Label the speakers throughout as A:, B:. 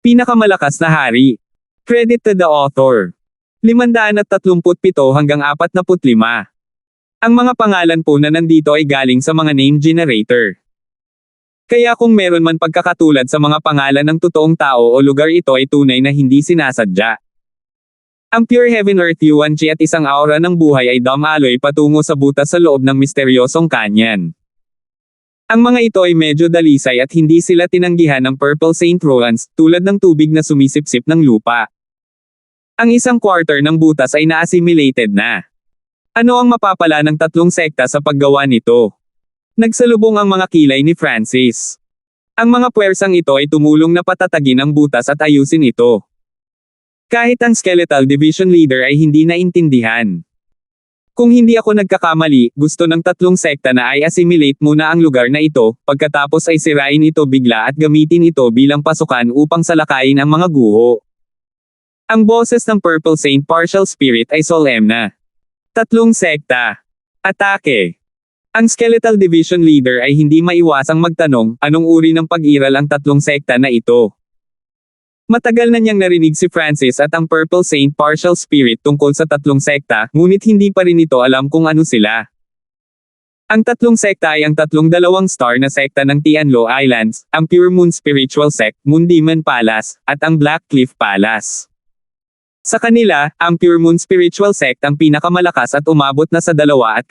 A: Pinakamalakas na hari. Credit to the author. 537 hanggang 45. Ang mga pangalan po na nandito ay galing sa mga name generator. Kaya kung meron man pagkakatulad sa mga pangalan ng totoong tao o lugar, ito ay tunay na hindi sinasadya. Ang Pure Heaven Earth Yuan Chi at isang aura ng buhay ay dumaloy patungo sa butas sa loob ng misteryosong kanyan. Ang mga ito ay medyo dalisay at hindi sila tinanggihan ng Purple Saint Ruans, tulad ng tubig na sumisipsip ng lupa. Ang 1/4 ng butas ay na-assimilated na. Ano ang mapapala ng tatlong sekta sa paggawa nito? Nagsalubong ang mga kilay ni Francis. Ang mga puwersang ito ay tumulong na patatagin ang butas at ayusin ito. Kahit ang Skeletal Division Leader ay hindi naintindihan. Kung hindi ako nagkakamali, gusto ng tatlong sekta na ay assimilate muna ang lugar na ito, pagkatapos ay sirain ito bigla at gamitin ito bilang pasukan upang salakayin ang mga guho. Ang boses ng Purple Saint Partial Spirit ay solemna. Tatlong sekta. Atake. Ang Skeletal Division Leader ay hindi maiwasang magtanong, anong uri ng pag-iral ang tatlong sekta na ito? Matagal na niyang narinig si Francis at ang Purple Saint Partial Spirit tungkol sa tatlong sekta, ngunit hindi pa rin ito alam kung ano sila. Ang tatlong sekta ay ang tatlong 2 star na sekta ng Tianlo Islands, ang Pure Moon Spiritual Sect, Moon Demon Palace, at ang Black Cliff Palace. Sa kanila, ang Pure Moon Spiritual Sect ang pinakamalakas at umabot na sa 2.5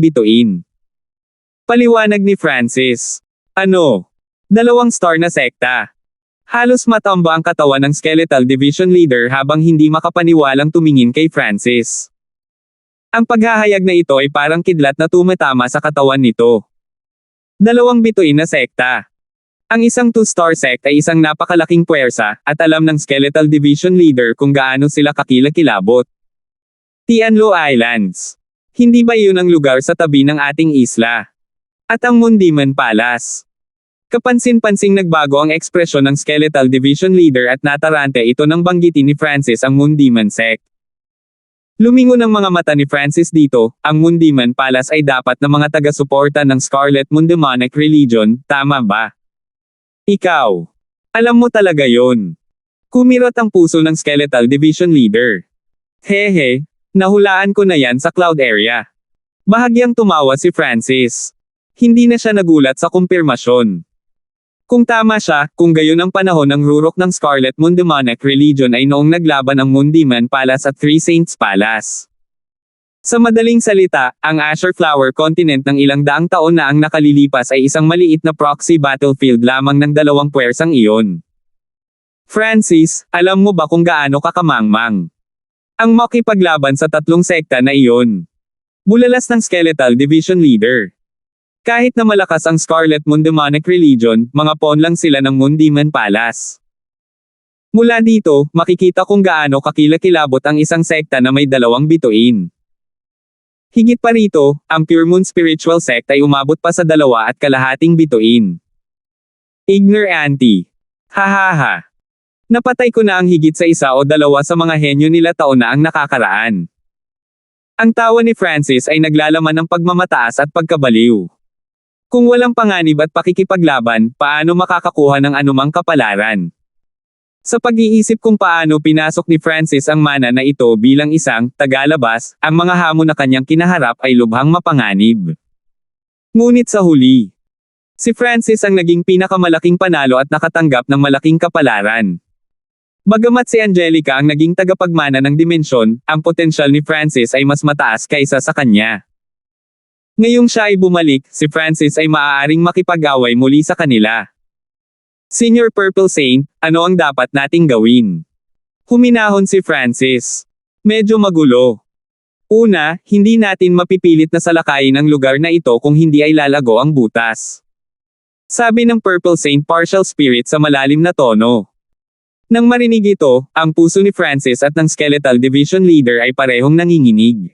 A: bituin. Paliwanag ni Francis. Ano? 2 star na sekta. Halos matamba ang katawan ng Skeletal Division Leader habang hindi makapaniwalang tumingin kay Francis. Ang paghahayag na ito ay parang kidlat na tumatama sa katawan nito. 2 bituin na sekta. Ang isang 2-star sect ay isang napakalaking puwersa, at alam ng Skeletal Division Leader kung gaano sila kakilakilabot. Tianlo Islands. Hindi ba iyon ang lugar sa tabi ng ating isla? At ang Moon Demon Palace. Kapansin-pansing nagbago ang ekspresyon ng Skeletal Division Leader at natarante ito nang banggitin ni Francis ang Moon Demon Sect. Lumingon ang mga mata ni Francis dito, ang Moon Demon Palace ay dapat na mga taga-suporta ng Scarlet Moon Demonic Religion, tama ba? Ikaw. Alam mo talaga yon. Kumirot ang puso ng Skeletal Division Leader. Hehe, nahulaan ko na yan sa cloud area. Bahagyang tumawa si Francis. Hindi na siya nagulat sa kumpirmasyon. Kung tama siya, kung gayon ang panahon ng rurok ng Scarlet Moon Demonic Religion ay noong naglaban ang Moon Demon Palace at Three Saints Palace. Sa madaling salita, ang Azure Flower Continent ng ilang daang taon na ang nakalilipas ay isang maliit na proxy battlefield lamang ng 2 puwersang iyon. Francis, alam mo ba kung gaano kakamangmang ang makipaglaban sa tatlong sekta na iyon? Bulalas ng Skeletal Division Leader. Kahit na malakas ang Scarlet Moon Demonic Religion, mga pawn lang sila ng Moon Demon Palace. Mula dito, makikita kung gaano kakilakilabot ang isang sekta na may 2 bituin. Higit pa rito, ang Pure Moon Spiritual Sect ay umabot pa sa 2.5 bituin. Ignorante. Hahaha. Napatay ko na ang higit sa 1 o 2 sa mga henyo nila taon na ang nakakaraan. Ang tawa ni Francis ay naglalaman ng pagmamataas at pagkabaliw. Kung walang panganib at pakikipaglaban, paano makakakuha ng anumang kapalaran? Sa pag-iisip kung paano pinasok ni Francis ang mana na ito bilang isang tagalabas, ang mga hamon na kanyang kinaharap ay lubhang mapanganib. Ngunit sa huli, si Francis ang naging pinakamalaking panalo at nakatanggap ng malaking kapalaran. Bagamat si Angelica ang naging tagapagmana ng dimensyon, ang potensyal ni Francis ay mas mataas kaysa sa kanya. Ngayong siya ay bumalik, si Francis ay maaaring makipag-away muli sa kanila. Senior Purple Saint, ano ang dapat nating gawin? Huminahon si Francis. Medyo magulo. Una, hindi natin mapipilit na salakayin ang lugar na ito kung hindi ay lalago ang butas. Sabi ng Purple Saint Partial Spirit sa malalim na tono. Nang marinig ito, ang puso ni Francis at ng Skeletal Division Leader ay parehong nanginginig.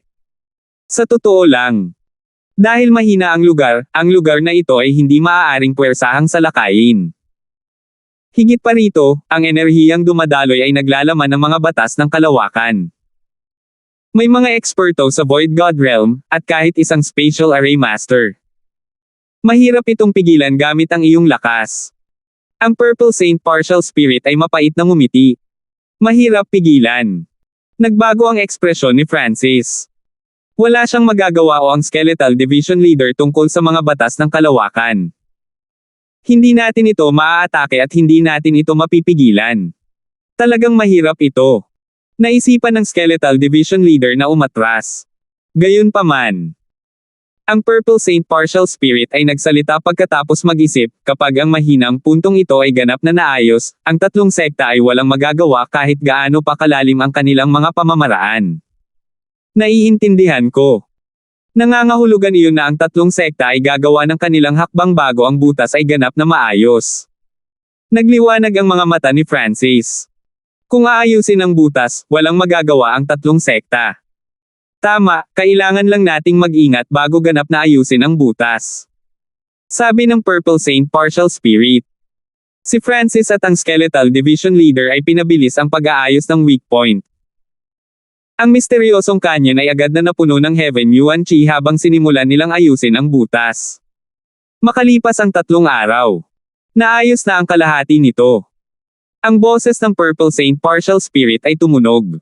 A: Sa totoo lang. Dahil mahina ang lugar na ito ay hindi maaaring puwersahang salakayin. Higit pa rito, ang enerhiyang dumadaloy ay naglalaman ng mga batas ng kalawakan. May mga eksperto sa Void God Realm, at kahit isang Spatial Array Master. Mahirap itong pigilan gamit ang iyong lakas. Ang Purple Saint Partial Spirit ay mapait na ngumiti. Mahirap pigilan. Nagbago ang ekspresyon ni Francis. Wala siyang magagawa o ang Skeletal Division Leader tungkol sa mga batas ng kalawakan. Hindi natin ito maaatake at hindi natin ito mapipigilan. Talagang mahirap ito. Naisipan ng Skeletal Division Leader na umatras. Gayunpaman, ang Purple Saint Partial Spirit ay nagsalita pagkatapos mag-isip, kapag ang mahinang puntong ito ay ganap na naayos, ang tatlong sekta ay walang magagawa kahit gaano pa kalalim ang kanilang mga pamamaraan. Naiintindihan ko. Nangangahulugan iyon na ang tatlong sekta ay gagawa ng kanilang hakbang bago ang butas ay ganap na maayos. Nagliwanag ang mga mata ni Francis. Kung aayusin ang butas, walang magagawa ang tatlong sekta. Tama, kailangan lang nating mag-ingat bago ganap na ayusin ang butas. Sabi ng Purple Saint Partial Spirit. Si Francis at ang Skeletal Division Leader ay pinabilis ang pag-aayos ng weak point. Ang misteryosong canyon ay agad na napuno ng Heaven Yuan Chi habang sinimulan nilang ayusin ang butas. Makalipas ang 3 araw, naayos na ang kalahati nito. Ang boses ng Purple Saint Partial Spirit ay tumunog.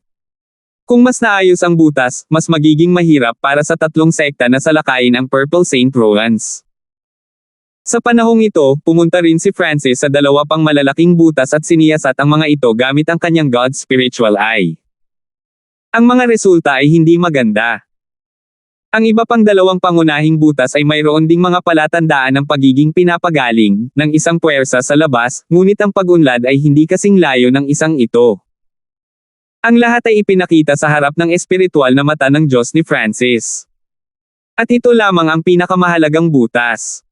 A: Kung mas naayos ang butas, mas magiging mahirap para sa tatlong sekta na salakayin ang Purple Saint Rollins. Sa panahong ito, pumunta rin si Francis sa 2 pang malalaking butas at siniyasat ang mga ito gamit ang kanyang God's Spiritual Eye. Ang mga resulta ay hindi maganda. Ang iba pang 2 pangunahing butas ay mayroon ding mga palatandaan ng pagiging pinapagaling ng isang puwersa sa labas, ngunit ang pag-unlad ay hindi kasing layo ng isang ito. Ang lahat ay ipinakita sa harap ng espiritual na mata ng Diyos ni Francis. At ito lamang ang pinakamahalagang butas.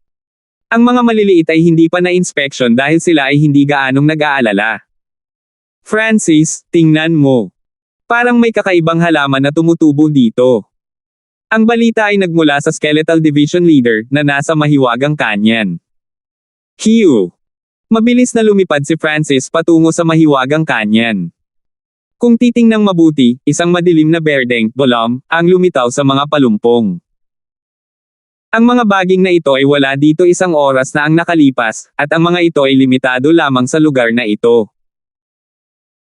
A: Ang mga maliliit ay hindi pa na-inspection dahil sila ay hindi gaanong nag-aalala. Francis, tingnan mo. Parang may kakaibang halaman na tumutubo dito. Ang balita ay nagmula sa Skeletal Division Leader na nasa mahiwagang canyon. Hiu! Mabilis na lumipad si Francis patungo sa mahiwagang canyon. Kung titingnang mabuti, isang madilim na berdeng bolom ang lumitaw sa mga palumpong. Ang mga baging na ito ay wala dito 1 oras na ang nakalipas, at ang mga ito ay limitado lamang sa lugar na ito.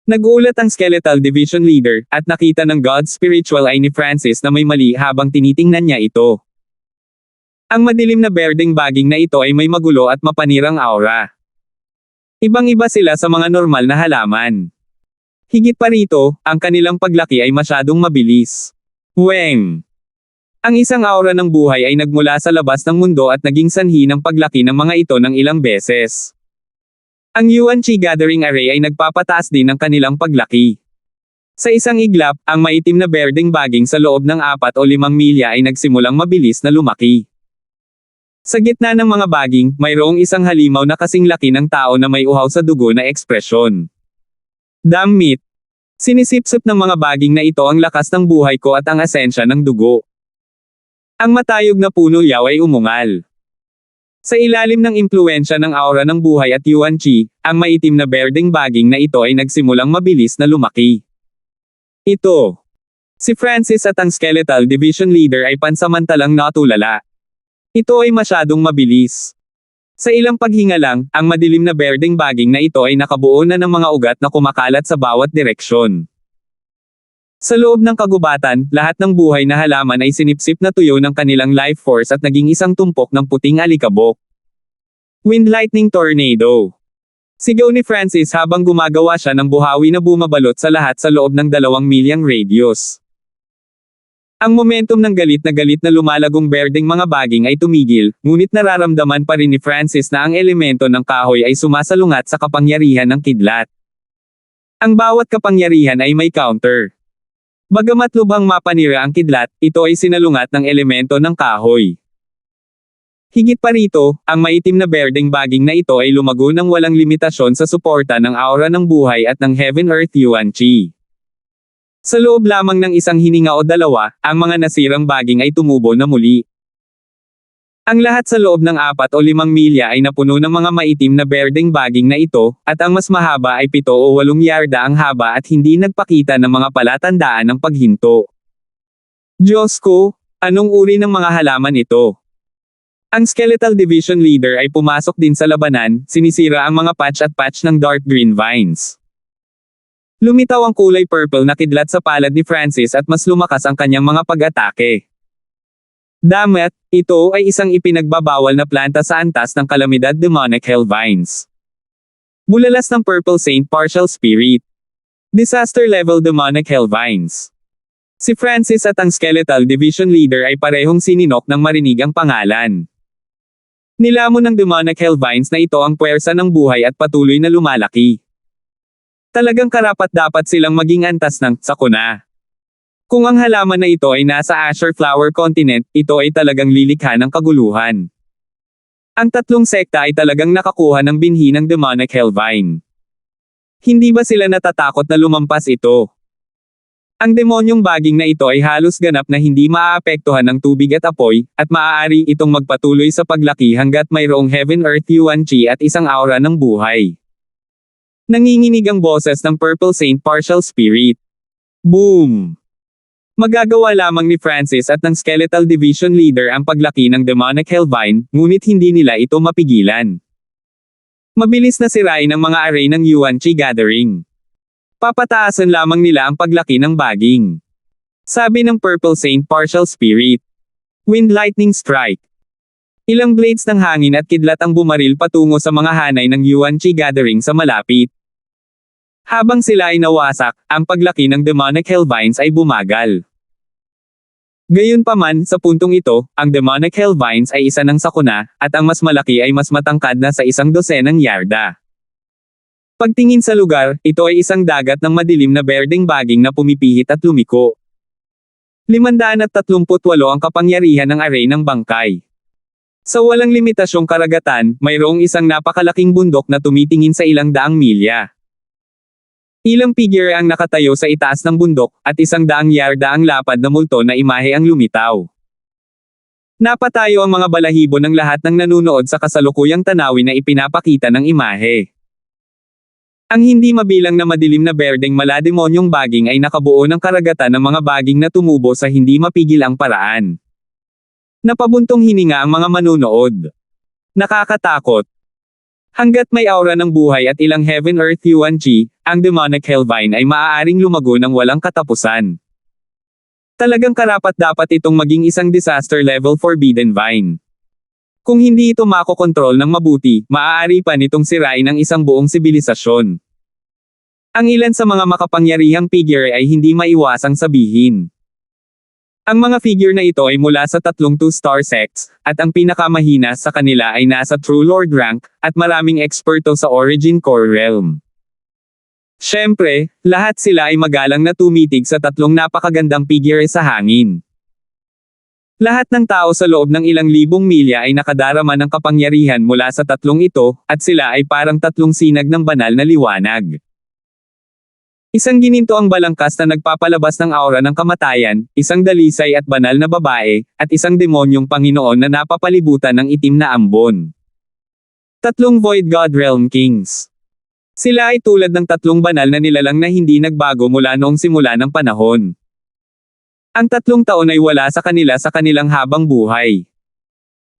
A: Nagulat ang Skeletal Division Leader, at nakita ng God's Spiritual Eye ni Francis na may mali habang tinitingnan niya ito. Ang madilim na berdeng baging na ito ay may magulo at mapanirang aura. Ibang-iba sila sa mga normal na halaman. Higit pa rito, ang kanilang paglaki ay masyadong mabilis. Weng! Ang isang aura ng buhay ay nagmula sa labas ng mundo at naging sanhi ng paglaki ng mga ito ng ilang beses. Ang Yuan Chi Gathering Array ay nagpapataas din ng kanilang paglaki. Sa isang iglap, ang maitim na berdeng baging sa loob ng 4 o 5 milya ay nagsimulang mabilis na lumaki. Sa gitna ng mga baging, mayroong isang halimaw na kasing laki ng tao na may uhaw sa dugo na ekspresyon. Damit! Sinisipsip ng mga baging na ito ang lakas ng buhay ko at ang asensya ng dugo. Ang matayog na puno yaw ay umungal. Sa ilalim ng impluwensya ng aura ng buhay at Yuan Chi, ang maitim na berdeng baging na ito ay nagsimulang mabilis na lumaki. Ito. Si Francis at ang Skeletal Division Leader ay pansamantalang natulala. Ito ay masyadong mabilis. Sa ilang paghinga lang, ang madilim na berdeng baging na ito ay nakabuo na ng mga ugat na kumakalat sa bawat direksyon. Sa loob ng kagubatan, lahat ng buhay na halaman ay sinipsip na tuyo ng kanilang life force at naging isang tumpok ng puting alikabok. Wind Lightning Tornado. Sigaw ni Francis habang gumagawa siya ng buhawi na bumabalot sa lahat sa loob ng 2 milyang radius. Ang momentum ng galit na lumalagong berdeng mga baging ay tumigil, ngunit nararamdaman pa rin ni Francis na ang elemento ng kahoy ay sumasalungat sa kapangyarihan ng kidlat. Ang bawat kapangyarihan ay may counter. Bagamat lubhang mapanira ang kidlat, ito ay sinalungat ng elemento ng kahoy. Higit pa rito, ang maitim na berdeng baging na ito ay lumago ng walang limitasyon sa suporta ng aura ng buhay at ng Heaven Earth Yuan Chi. Sa loob lamang ng isang hininga o 2, ang mga nasirang baging ay tumubo na muli. Ang lahat sa loob ng 4 o 5 milya ay napuno ng mga maitim na berdeng baging na ito, at ang mas mahaba ay 7 o 8 yarda ang haba at hindi nagpakita ng mga palatandaan ng paghinto. Diyos ko, anong uri ng mga halaman ito? Ang Skeletal Division Leader ay pumasok din sa labanan, sinisira ang mga patch at patch ng dark green vines. Lumitaw ang kulay purple na kidlat sa palad ni Francis at mas lumakas ang kanyang mga pag-atake. Damat, ito ay isang ipinagbabawal na planta sa antas ng kalamidad demonic hellvines. Bulalas ng Purple Saint Partial Spirit. Disaster level demonic hellvines. Si Francis at ang Skeletal Division Leader ay parehong sininok nang marinig ang pangalan. Nilamon ng demonic hellvines na ito ang puwersa ng buhay at patuloy na lumalaki. Talagang karapat-dapat silang maging antas ng sakuna. Kung ang halaman na ito ay nasa Azure Flower Continent, ito ay talagang lilikha ng kaguluhan. Ang tatlong sekta ay talagang nakakuha ng binhi ng demonic hellvine. Hindi ba sila natatakot na lumampas ito? Ang demonyong baging na ito ay halos ganap na hindi maaapektuhan ng tubig at apoy, at maaari itong magpatuloy sa paglaki hanggat mayroong Heaven Earth Yuan Chi at isang aura ng buhay. Nanginginig ang boses ng Purple Saint Partial Spirit. Boom! Magagawa lamang ni Francis at ng Skeletal Division Leader ang paglaki ng demonic hellvine, ngunit hindi nila ito mapigilan. Mabilis na sirain ang mga array ng Yuan Chi Gathering. Papataasan lamang nila ang paglaki ng baging. Sabi ng Purple Saint Partial Spirit. Wind Lightning Strike. Ilang blades ng hangin at kidlat ang bumaril patungo sa mga hanay ng Yuan Chi Gathering sa malapit. Habang sila ay nawasak, ang paglaki ng demonic hellvines ay bumagal. Gayunpaman, sa puntong ito, ang demonic hellvines ay isa ng sakuna, at ang mas malaki ay mas matangkad na sa 100 yarda. Pagtingin sa lugar, ito ay isang dagat ng madilim na berdeng baging na pumipihit at lumiko. 538 ang kapangyarihan ng array ng bangkay. Sa walang limitasyong karagatan, mayroong isang napakalaking bundok na tumitingin sa ilang daang milya. Ilang figure ang nakatayo sa itaas ng bundok, at 100 yarda ang lapad na multo na imahe ang lumitaw. Napatayo ang mga balahibo ng lahat ng nanunood sa kasalukuyang tanawin na ipinapakita ng imahe. Ang hindi mabilang na madilim na berdeng malademonyong baging ay nakabuo ng karagatan ng mga baging na tumubo sa hindi mapigil ang paraan. Napabuntong hininga ang mga manunood. Nakakatakot. Hanggat may aura ng buhay at ilang Heaven Earth Yuan Chi, ang demonic hellvine ay maaaring lumago ng walang katapusan. Talagang karapat-dapat itong maging isang disaster level forbidden vine. Kung hindi ito makokontrol ng mabuti, maaari pa nitong sirain ang isang buong sibilisasyon. Ang ilan sa mga makapangyarihang figure ay hindi maiwasang sabihin. Ang mga figure na ito ay mula sa tatlong 2-star sects, at ang pinakamahina sa kanila ay nasa True Lord rank, at maraming eksperto sa Origin Core Realm. Siyempre, lahat sila ay magalang na tumitig sa tatlong napakagandang figure sa hangin. Lahat ng tao sa loob ng ilang libong milya ay nakadarama ng kapangyarihan mula sa tatlong ito, at sila ay parang tatlong sinag ng banal na liwanag. Isang gininto ang balangkas na nagpapalabas ng aura ng kamatayan, isang dalisay at banal na babae, at isang demonyong Panginoon na napapalibutan ng itim na ambon. Tatlong Void God Realm Kings. Sila ay tulad ng tatlong banal na nilalang na hindi nagbago mula noong simula ng panahon. Ang 3 taon ay wala sa kanila sa kanilang habang buhay.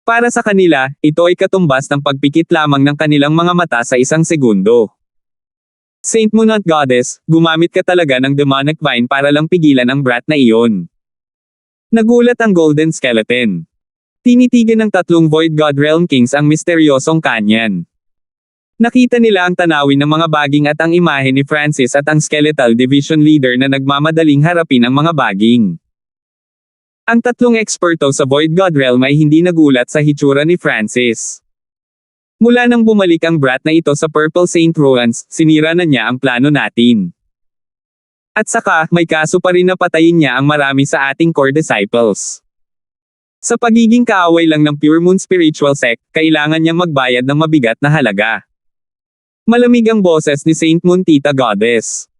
A: Para sa kanila, ito ay katumbas ng pagpikit lamang ng kanilang mga mata sa 1 segundo. Saint Moon at Goddess, gumamit ka talaga ng demonic vine para lang pigilan ang brat na iyon. Nagulat ang Golden Skeleton. Tinitigan ng tatlong Void God Realm Kings ang misteryosong kanyan. Nakita nila ang tanawin ng mga baging at ang imahe ni Francis at ang Skeletal Division Leader na nagmamadaling harapin ang mga baging. Ang tatlong eksperto sa Void God Realm ay hindi nagulat sa hitsura ni Francis. Mula nang bumalik ang brat na ito sa Purple Saint Ruins, sinira na niya ang plano natin. At saka, may kaso pa rin na patayin niya ang marami sa ating core disciples. Sa pagiging kaaway lang ng Pure Moon Spiritual Sect, kailangan niyang magbayad ng mabigat na halaga. Malamig ang boses ni Saint Moon Tita Goddess.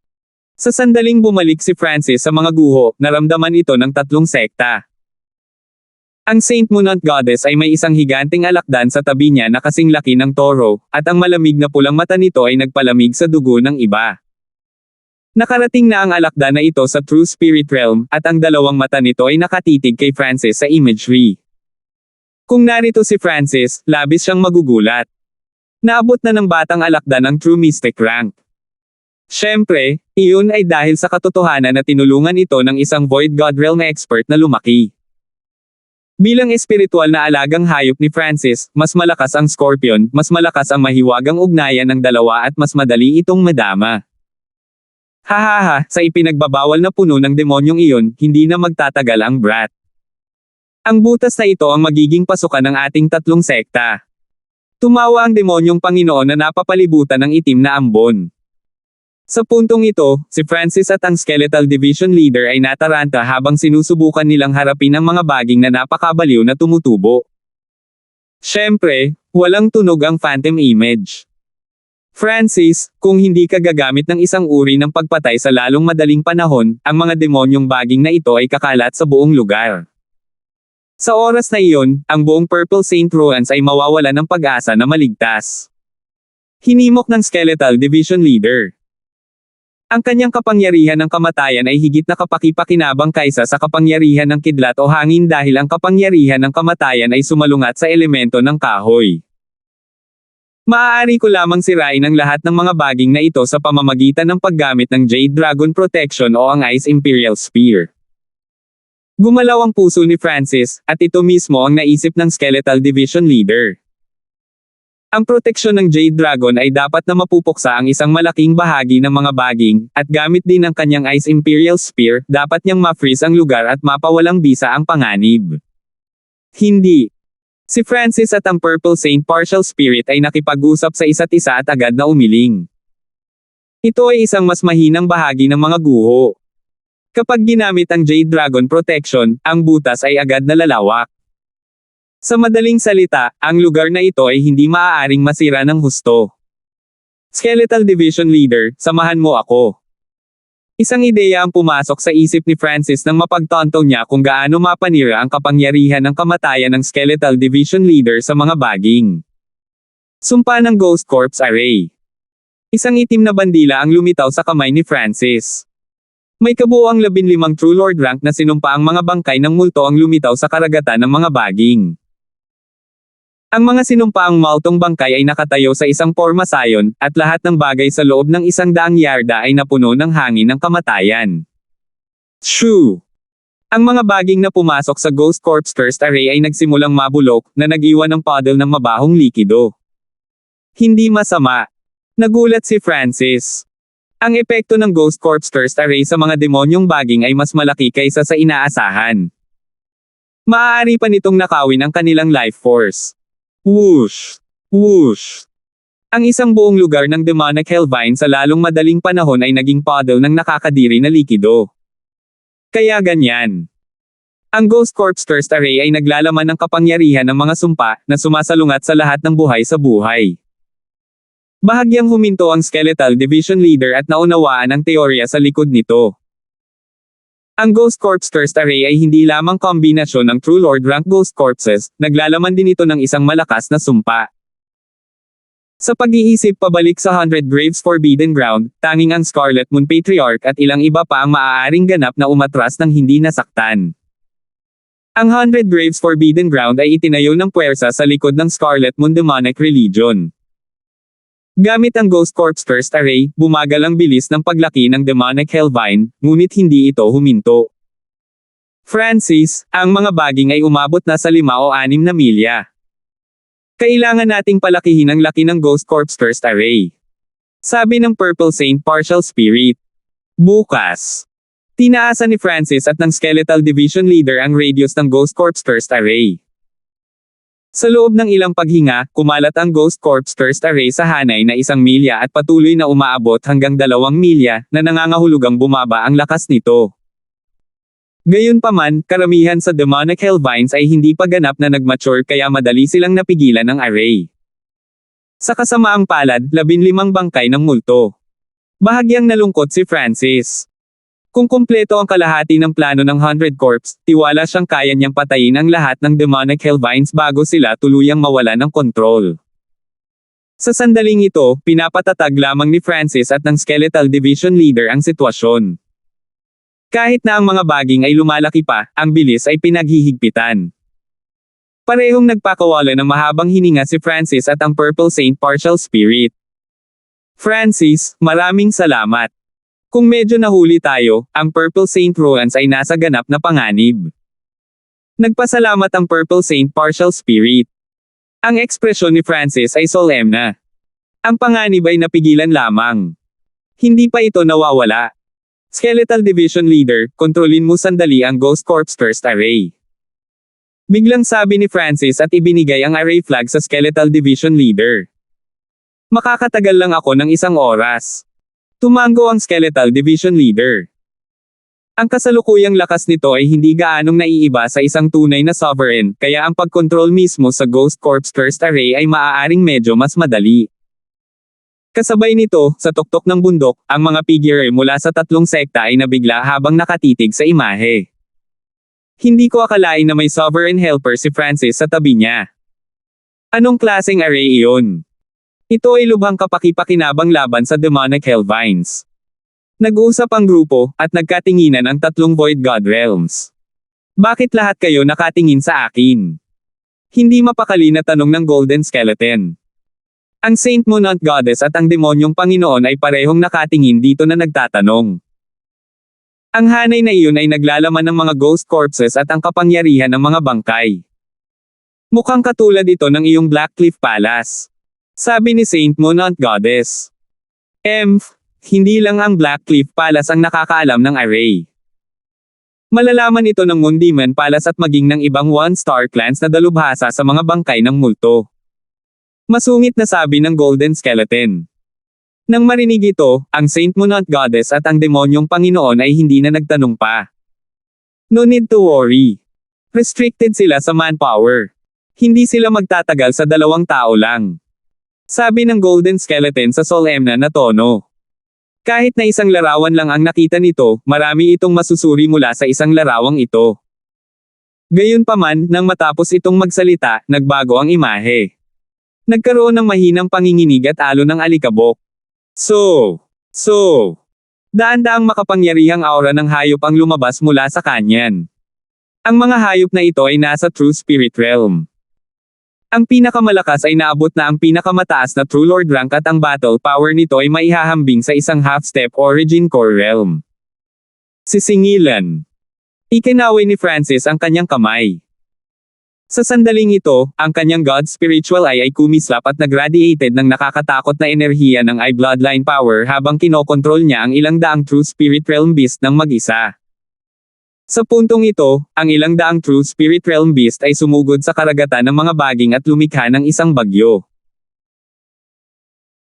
A: Sa sandaling bumalik si Francis sa mga guho, naramdaman ito ng tatlong sekta. Ang Saint Moon at Goddess ay may isang higanting alakdan sa tabi niya na kasing laki ng toro, at ang malamig na pulang mata nito ay nagpalamig sa dugo ng iba. Nakarating na ang alakdan na ito sa True Spirit Realm, at ang dalawang mata nito ay nakatitig kay Francis sa imagery. Kung narito si Francis, labis siyang magugulat. Naabot na ng batang alakdan ang True Mystic rank. Siyempre, iyon ay dahil sa katotohanan na tinulungan ito ng isang Void God Realm expert na lumaki. Bilang espiritual na alagang hayop ni Francis, mas malakas ang Scorpion, mas malakas ang mahiwagang ugnayan ng dalawa at mas madali itong madama. Hahaha, sa ipinagbabawal na puno ng demonyong iyon, hindi na magtatagal ang brat. Ang butas na ito ang magiging pasukan ng ating tatlong sekta. Tumawa ang demonyong Panginoon na napapalibutan ng itim na ambon. Sa puntong ito, si Francis at ang Skeletal Division Leader ay nataranta habang sinusubukan nilang harapin ang mga baging na napakabaliw na tumutubo. Siyempre, walang tunog ang Phantom Image. Francis, kung hindi ka gagamit ng isang uri ng pagpatay sa lalong madaling panahon, ang mga demonyong baging na ito ay kakalat sa buong lugar. Sa oras na iyon, ang buong Purple Saint Ruins ay mawawala ng pag-asa na maligtas. Hinimok ng Skeletal Division Leader. Ang kanyang kapangyarihan ng kamatayan ay higit na kapaki-pakinabang kaysa sa kapangyarihan ng kidlat o hangin dahil ang kapangyarihan ng kamatayan ay sumalungat sa elemento ng kahoy. Maaari ko lamang sirain ang lahat ng mga baging na ito sa pamamagitan ng paggamit ng Jade Dragon Protection o ang Ice Imperial Spear. Gumalaw ang puso ni Francis, at ito mismo ang naisip ng Skeletal Division Leader. Ang proteksyon ng Jade Dragon ay dapat na mapupuksa ang isang malaking bahagi ng mga baging, at gamit din ang kanyang Ice Imperial Spear, dapat niyang ma-freeze ang lugar at mapawalang bisa ang panganib. Hindi. Si Francis at ang Purple Saint Partial Spirit ay nakipag-usap sa isa't isa at agad na umiling. Ito ay isang mas mahinang bahagi ng mga guho. Kapag ginamit ang Jade Dragon Protection, ang butas ay agad na lalawak. Sa madaling salita, ang lugar na ito ay hindi maaaring masira ng husto. Skeletal Division Leader, samahan mo ako. Isang ideya ang pumasok sa isip ni Francis nang mapagtanto niya kung gaano mapanira ang kapangyarihan ng kamatayan ng Skeletal Division Leader sa mga baging. Sumpa ng Ghost Corpse Array. Isang itim na bandila ang lumitaw sa kamay ni Francis. May kabuuang 15 True Lord rank na sinumpa ang mga bangkay ng multo ang lumitaw sa karagatan ng mga baging. Ang mga sinumpaang multong bangkay ay nakatayo sa isang formasayon, at lahat ng bagay sa loob ng 100 yarda ay napuno ng hangin ng kamatayan. Shoo! Ang mga baging na pumasok sa Ghost Corpse Thirst Array ay nagsimulang mabulok, na nag-iwan ng puddle ng mabahong likido. Hindi masama. Nagulat si Francis. Ang epekto ng Ghost Corpse Thirst Array sa mga demonyong baging ay mas malaki kaysa sa inaasahan. Maaari pa nitong nakawin ang kanilang life force. Whoosh! Whoosh! Ang isang buong lugar ng demonic hellvine sa lalong madaling panahon ay naging puddle ng nakakadiri na likido. Kaya ganyan. Ang Ghost Corpse Thirst Array ay naglalaman ng kapangyarihan ng mga sumpa, na sumasalungat sa lahat ng buhay sa buhay. Bahagyang huminto ang Skeletal Division Leader at naunawaan ang teorya sa likod nito. Ang Ghost Corpse Thirst Array ay hindi lamang kombinasyon ng True Lord rank Ghost Corpses, naglalaman din ito ng isang malakas na sumpa. Sa pag-iisip pabalik sa 100 Graves Forbidden Ground, tanging ang Scarlet Moon Patriarch at ilang iba pa ang maaaring ganap na umatras ng hindi nasaktan. Ang 100 Graves Forbidden Ground ay itinayo ng puwersa sa likod ng Scarlet Moon Demonic Religion. Gamit ang Ghost Corpse Thirst Array, bumagal ang bilis ng paglaki ng Demonic Hellvine, ngunit hindi ito huminto. Francis, ang mga baging ay umabot na sa 5 o 6 na milya. Kailangan nating palakihin ang laki ng Ghost Corpse Thirst Array. Sabi ng Purple Saint Partial Spirit. Bukas. Tinaasan ni Francis at ng Skeletal Division Leader ang radius ng Ghost Corpse Thirst Array. Sa loob ng ilang paghinga, kumalat ang Ghost Corpse Thirst Array sa hanay na 1 milya at patuloy na umaabot hanggang 2 milya, na nangangahulugang bumaba ang lakas nito. Gayunpaman, karamihan sa demonic hellvines ay hindi pa ganap na nagmature kaya madali silang napigilan ng array. Sa kasamaang palad, 15 bangkay ng multo. Bahagyang nalungkot si Francis. Kung kumpleto ang kalahati ng plano ng 100 Corps, tiwala siyang kaya niyang patayin ang lahat ng demonic hellvines bago sila tuluyang mawala ng kontrol. Sa sandaling ito, pinapatatag lamang ni Francis at ng Skeletal Division Leader ang sitwasyon. Kahit na ang mga baging ay lumalaki pa, ang bilis ay pinaghihigpitan. Parehong nagpakawala ng mahabang hininga si Francis at ang Purple Saint Partial Spirit. Francis, maraming salamat. Kung medyo nahuli tayo, ang Purple Saint Ruans ay nasa ganap na panganib. Nagpasalamat ang Purple Saint Partial Spirit. Ang ekspresyon ni Francis ay solemna. Ang panganib ay napigilan lamang. Hindi pa ito nawawala. Skeletal Division Leader, kontrolin mo sandali ang Ghost Corps First Array. Biglang sabi ni Francis at ibinigay ang array flag sa Skeletal Division Leader. Makakatagal lang ako ng 1 oras. Tumango ang Skeletal Division Leader. Ang kasalukuyang lakas nito ay hindi gaanong naiiba sa isang tunay na sovereign, kaya ang pagkontrol mismo sa Ghost Corps First Array ay maaaring medyo mas madali. Kasabay nito, sa tuktok ng bundok, ang mga figure mula sa 3 sekta ay nabigla habang nakatitig sa imahe. Hindi ko akalain na may sovereign helper si Francis sa tabi niya. Anong klaseng array iyon? Ito ay lubhang kapaki-pakinabang laban sa demonic Hellvines. Nag-uusap ang grupo, at nagkatinginan ang 3 Void God Realms. Bakit lahat kayo nakatingin sa akin? Hindi mapakali na tanong ng Golden Skeleton. Ang Saint Monant Goddess at ang demonyong Panginoon ay parehong nakatingin dito na nagtatanong. Ang hanay na iyon ay naglalaman ng mga ghost corpses at ang kapangyarihan ng mga bangkay. Mukhang katulad ito ng iyong Black Cliff Palace. Sabi ni Saint Monant Goddess. Hindi lang ang Black Cliff Palace ang nakakaalam ng array. Malalaman ito ng Moon Demon Palace at maging ng ibang one-star clans na dalubhasa sa mga bangkay ng multo. Masungit na sabi ng Golden Skeleton. Nang marinig ito, ang Saint Monant Goddess at ang demonyong Panginoon ay hindi na nagtanong pa. No need to worry. Restricted sila sa manpower. Hindi sila magtatagal sa 2 tao lang. Sabi ng Golden Skeleton sa solemna na tono. Kahit na isang larawan lang ang nakita nito, marami itong masusuri mula sa isang larawang ito. Gayunpaman, nang matapos itong magsalita, nagbago ang imahe. Nagkaroon ng mahinang panginginig at alon ng alikabok. Daan-daang makapangyarihang aura ng hayop ang lumabas mula sa kanyan. Ang mga hayop na ito ay nasa True Spirit Realm. Ang pinakamalakas ay naabot na ang pinakamataas na True Lord rank at ang battle power nito ay maihahambing sa isang half-step Origin Core Realm. Sisingilan. Ikinaway ni Francis ang kanyang kamay. Sa sandaling ito, ang kanyang God Spiritual Eye ay kumislap at nagradiated ng nakakatakot na enerhiya ng Eye Bloodline Power habang kinokontrol niya ang ilang daang True Spirit Realm Beast ng mag-isa. Sa puntong ito, ang ilang daang True Spirit Realm Beast ay sumugod sa karagatan ng mga baging at lumikha ng isang bagyo.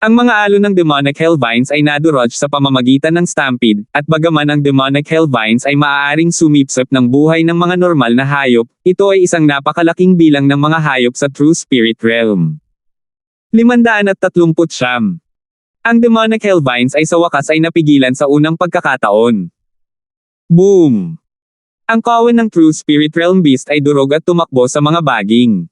A: Ang mga alon ng demonic Hellvines ay nadurog sa pamamagitan ng stampede, at bagaman ang demonic Hellvines ay maaaring sumipsip ng buhay ng mga normal na hayop, ito ay isang napakalaking bilang ng mga hayop sa True Spirit Realm. 539. Ang demonic Hellvines ay sa wakas ay napigilan sa unang pagkakataon. Boom! Ang kawan ng True Spirit Realm Beast ay durog at tumakbo sa mga baging.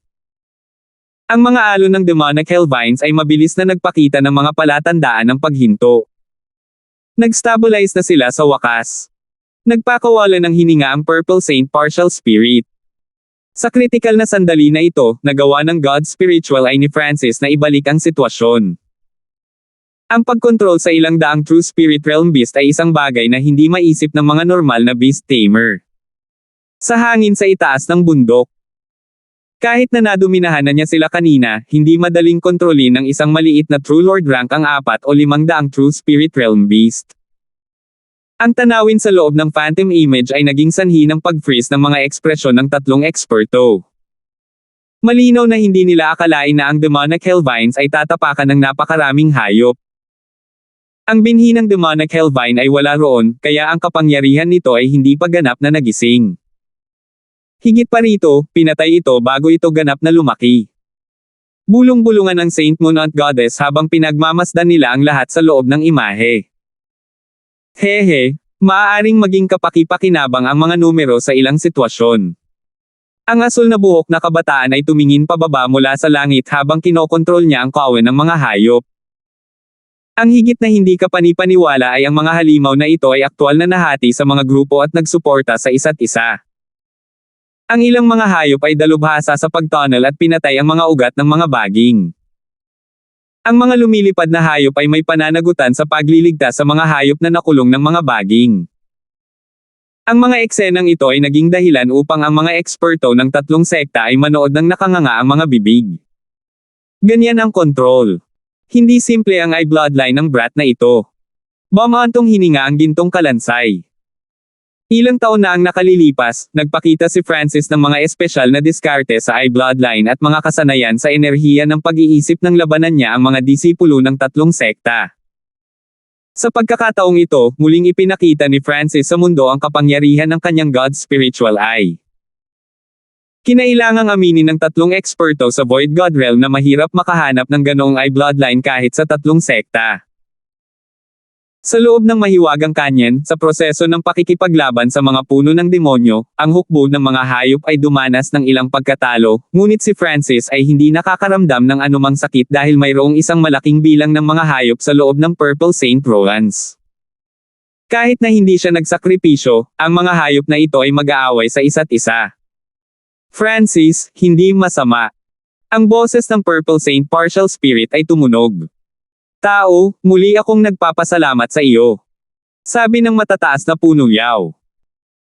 A: Ang mga alon ng demonic Hellvines ay mabilis na nagpakita ng mga palatandaan ng paghinto. Nag-stabilize na sila sa wakas. Nagpakawala ng hininga ang Purple Saint Partial Spirit. Sa kritikal na sandali na ito, nagawa ng God Spiritual Eye ni Francis na ibalik ang sitwasyon. Ang pagkontrol sa ilang daang True Spirit Realm Beast ay isang bagay na hindi maisip ng mga normal na Beast Tamer. Sa hangin sa itaas ng bundok. Kahit na nadominahan na niya sila kanina, hindi madaling kontrolin ng isang maliit na True Lord rank ang 4 o 5 daang True Spirit Realm Beast. Ang tanawin sa loob ng Phantom Image ay naging sanhi ng pag-freeze ng mga ekspresyon ng 3 eksperto. Malinaw na hindi nila akalain na ang demonic Hellvines ay tatapakan ng napakaraming hayop. Ang binhi ng demonic Hellvine ay wala roon, kaya ang kapangyarihan nito ay hindi pa ganap na nagising. Higit pa rito, pinatay ito bago ito ganap na lumaki. Bulong-bulungan ang Saint Monant Goddess habang pinagmamasdan nila ang lahat sa loob ng imahe. Hehe, maaaring maging kapaki-pakinabang ang mga numero sa ilang sitwasyon. Ang asul na buhok na kabataan ay tumingin pababa mula sa langit habang kinokontrol niya ang kawan ng mga hayop. Ang higit na hindi kapanipaniwala ay ang mga halimaw na ito ay aktwal na nahati sa mga grupo at nagsuporta sa isa't isa. Ang ilang mga hayop ay dalubhasa sa pagtunnel at pinatay ang mga ugat ng mga baging. Ang mga lumilipad na hayop ay may pananagutan sa pagliligtas sa mga hayop na nakulong ng mga baging. Ang mga eksenang ito ay naging dahilan upang ang mga eksperto ng tatlong sekta ay manood ng nakanganga ang mga bibig. Ganyan ang kontrol. Hindi simple ang bloodline ng brat na ito. Bamantong hininga ang gintong kalansay. Ilang taon na ang nakalilipas, nagpakita si Francis ng mga espesyal na diskarte sa bloodline at mga kasanayan sa enerhiya ng pag-iisip ng labanan niya ang mga disipulo ng tatlong sekta. Sa pagkakataong ito, muling ipinakita ni Francis sa mundo ang kapangyarihan ng kanyang God's spiritual eye. Kinailangang aminin ng tatlong eksperto sa Void God Realm na mahirap makahanap ng ganoong bloodline kahit sa tatlong sekta. Sa loob ng mahiwagang kanyon, sa proseso ng pakikipaglaban sa mga puno ng demonyo, ang hukbo ng mga hayop ay dumanas ng ilang pagkatalo, ngunit si Francis ay hindi nakakaramdam ng anumang sakit dahil mayroong isang malaking bilang ng mga hayop sa loob ng Purple Saint Roans. Kahit na hindi siya nagsakripisyo, ang mga hayop na ito ay mag-aaway sa isa't isa. Francis, hindi masama. Ang boses ng Purple Saint Partial Spirit ay tumunog. Tao, muli akong nagpapasalamat sa iyo. Sabi ng matataas na puno yaw.